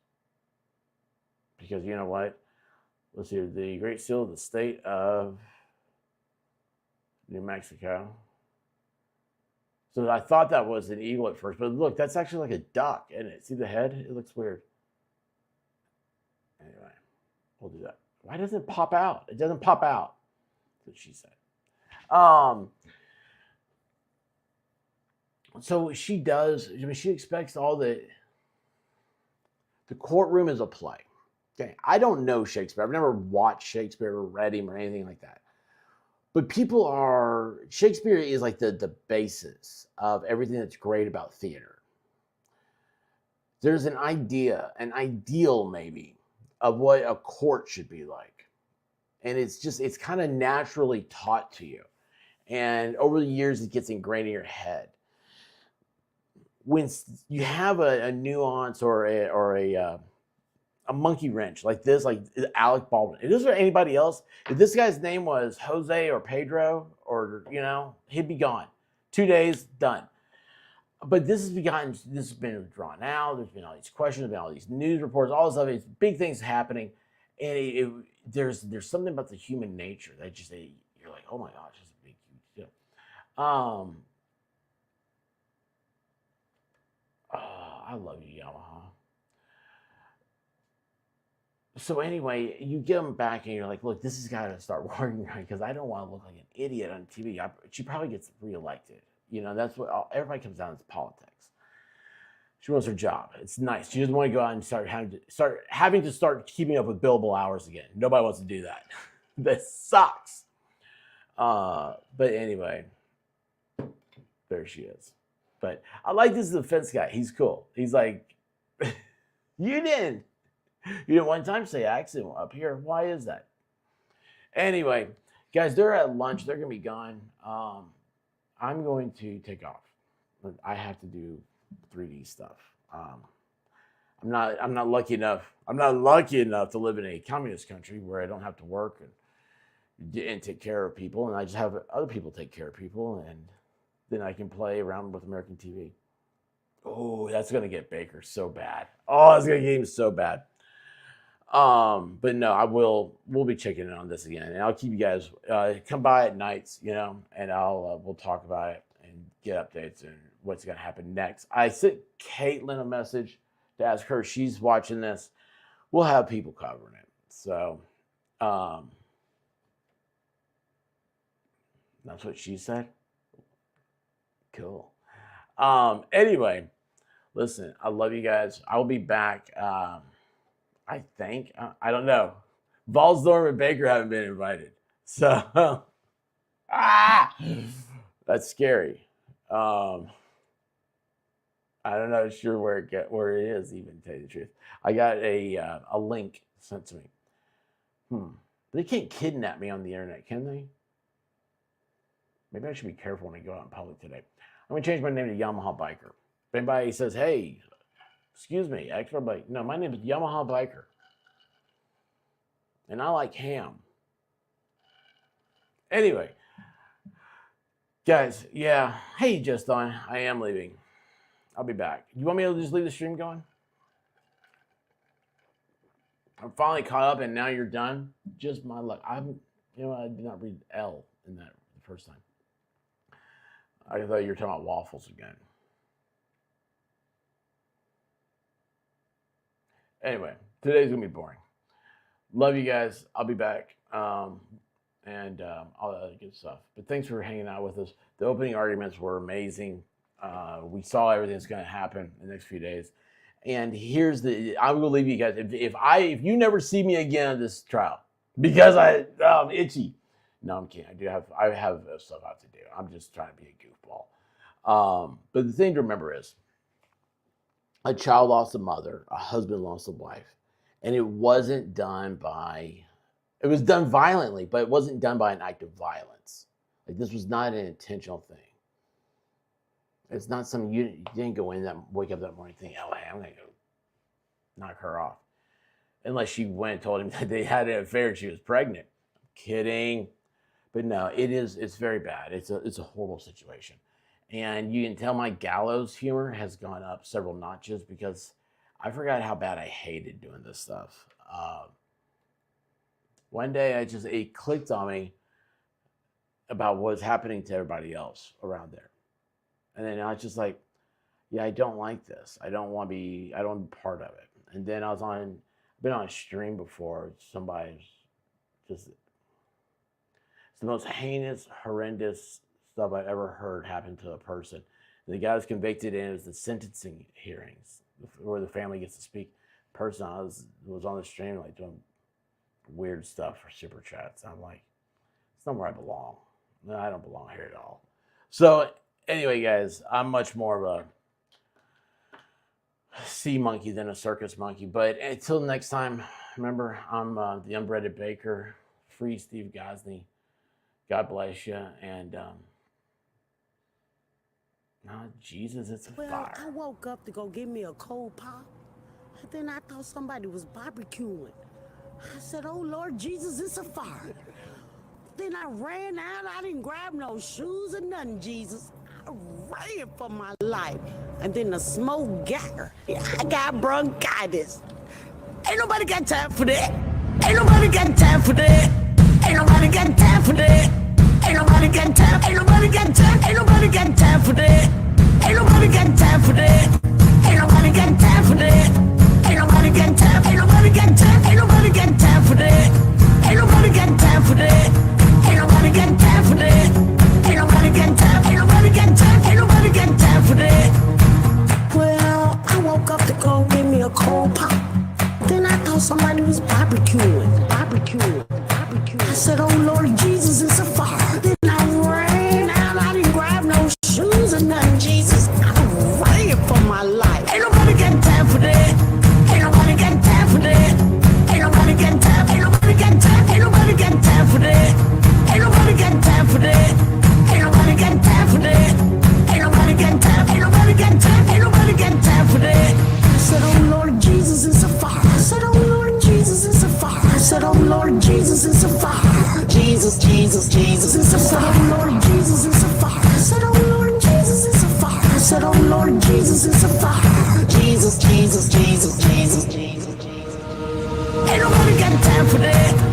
[SPEAKER 1] because you know what? Let's see, the Great Seal of the State of New Mexico. So I thought that was an eagle at first, but look, that's actually like a duck, isn't it? See the head? It looks weird. Anyway, we'll do that. Why doesn't it pop out? It doesn't pop out. That's what she said. So she does. I mean, she expects all the courtroom is a play. Okay, I don't know Shakespeare. I've never watched Shakespeare or read him or anything like that. But Shakespeare is like the basis of everything that's great about theater. There's an ideal maybe, of what a court should be like. And it's kind of naturally taught to you. And over the years, it gets ingrained in your head. When you have a nuance or a monkey wrench like this, like Alec Baldwin. If this were anybody else, if this guy's name was Jose or Pedro, or he'd be gone. 2 days, done. But this has been drawn out. There's been all these questions, there's been all these news reports, all this stuff. It's big things happening, and there's something about the human nature that just you're like, oh my gosh, this is a big huge deal. I love you, Yamaha. So anyway, you get them back and you're like, look, this has got to start working right because I don't want to look like an idiot on TV. She probably gets reelected. That's what everybody comes down to politics. She wants her job. It's nice. She doesn't want to go out and start having to start keeping up with billable hours again. Nobody wants to do that. That sucks. But anyway, there she is. But I like this defense guy. He's cool. He's like, you didn't one time say accident up here. Why is that? Anyway, guys, they're at lunch. They're going to be gone. I'm going to take off. I have to do 3D stuff. I'm not lucky enough. I'm not lucky enough to live in a communist country where I don't have to work and take care of people, and I just have other people take care of people, and then I can play around with American TV. Oh, that's gonna get Baker so bad. Oh, it's gonna get him so bad. But no, we'll be checking in on this again, and I'll keep you guys come by at nights, and we'll talk about it and get updates and what's gonna happen next. I sent Caitlin a message to ask her if she's watching this. We'll have people covering it. So that's what she said. Cool. Anyway, listen, I love you guys. I'll be back. I think. I don't know. Valsdorm and Baker haven't been invited. So, that's scary. I don't know sure where it is, even to tell you the truth. I got a link sent to me. They can't kidnap me on the internet, can they? Maybe I should be careful when I go out in public today. I'm going to change my name to Yamaha Biker. If anybody says, hey, excuse me, extra bike. No, my name is Yamaha Biker. And I like ham. Anyway, guys, yeah. Hey, just on. I am leaving. I'll be back. You want me to just leave the stream going? I'm finally caught up and now you're done. Just my luck. I did not read L in that the first time. I thought you were talking about waffles again. Anyway, today's going to be boring. Love you guys. I'll be back. And all that other good stuff. But thanks for hanging out with us. The opening arguments were amazing. We saw everything that's going to happen in the next few days. And I will leave you guys. If you never see me again on this trial, because I'm itchy. No, I'm kidding. I have stuff I have to do. I'm just trying to be a goofball. But the thing to remember is, a child lost a mother, a husband lost a wife, and it was done violently, but it wasn't done by an act of violence. Like, this was not an intentional thing. It's not something you didn't go in that wake up that morning thinking, oh, hey, I'm gonna go knock her off. Unless she went and told him that they had an affair and she was pregnant. I'm kidding. But no, it's very bad. It's a horrible situation. And you can tell my gallows humor has gone up several notches because I forgot how bad I hated doing this stuff. One day it clicked on me about what's happening to everybody else around there. And then I was just like, yeah, I don't like this. I don't want to be part of it. And then I've been on a stream before. Somebody's just, it's the most heinous, horrendous stuff I've ever heard happen to a person. And the guy was convicted in the sentencing hearings where the family gets to speak. The person was on the stream like doing weird stuff for super chats. I'm like, it's not where I belong. No, I don't belong here at all. So anyway, guys, I'm much more of a sea monkey than a circus monkey. But until next time, remember, I'm the Unbreaded Baker. Free Steve Gosney. God bless you. And Jesus, it's a fire.
[SPEAKER 12] I woke up to go get me a cold pop. And then I thought somebody was barbecuing. I said, oh, Lord Jesus, it's a fire. Then I ran out. I didn't grab no shoes or nothing, Jesus. I ran for my life. And then the smoke got her. I got bronchitis. Ain't nobody got time for that. Ain't nobody got time for that. Ain't nobody got time for that. Ain't nobody got time. Ain't nobody got time. Ain't nobody got time for that. Ain't nobody got time for that. Ain't nobody got time for that. Ain't nobody got time. Ain't nobody got time. Ain't nobody got time for that. Ain't nobody got time for that. Ain't nobody got time for that. Ain't nobody got time. Ain't nobody got time. Ain't nobody got time for that. Well, I woke up to go get me a cold pop. Then I thought somebody was barbecuing. I said, oh Lord Jesus, it's a fire. Then I ran out. I didn't grab no shoes or nothing, Jesus. I ran for my life. Ain't nobody got time for that. Ain't nobody got time for that. Ain't nobody got time. Ain't nobody got time. Ain't nobody got time for that. Ain't nobody got time for that. Ain't nobody got time for that. Ain't nobody got time. Ain't nobody got time. Ain't nobody got time for that. I said, oh Lord Jesus, it's a fire. I said, oh Lord Jesus, it's a fire. I said, oh Lord Jesus, it's a fire. Jesus, Jesus, Jesus, it's a fire. Oh Lord Jesus, it's a fire. I said, oh Lord Jesus, it's a fire. I said, oh Lord Jesus, it's a fire. Jesus, Jesus, Jesus, Jesus, Jesus, Jesus. Ain't nobody got time for that.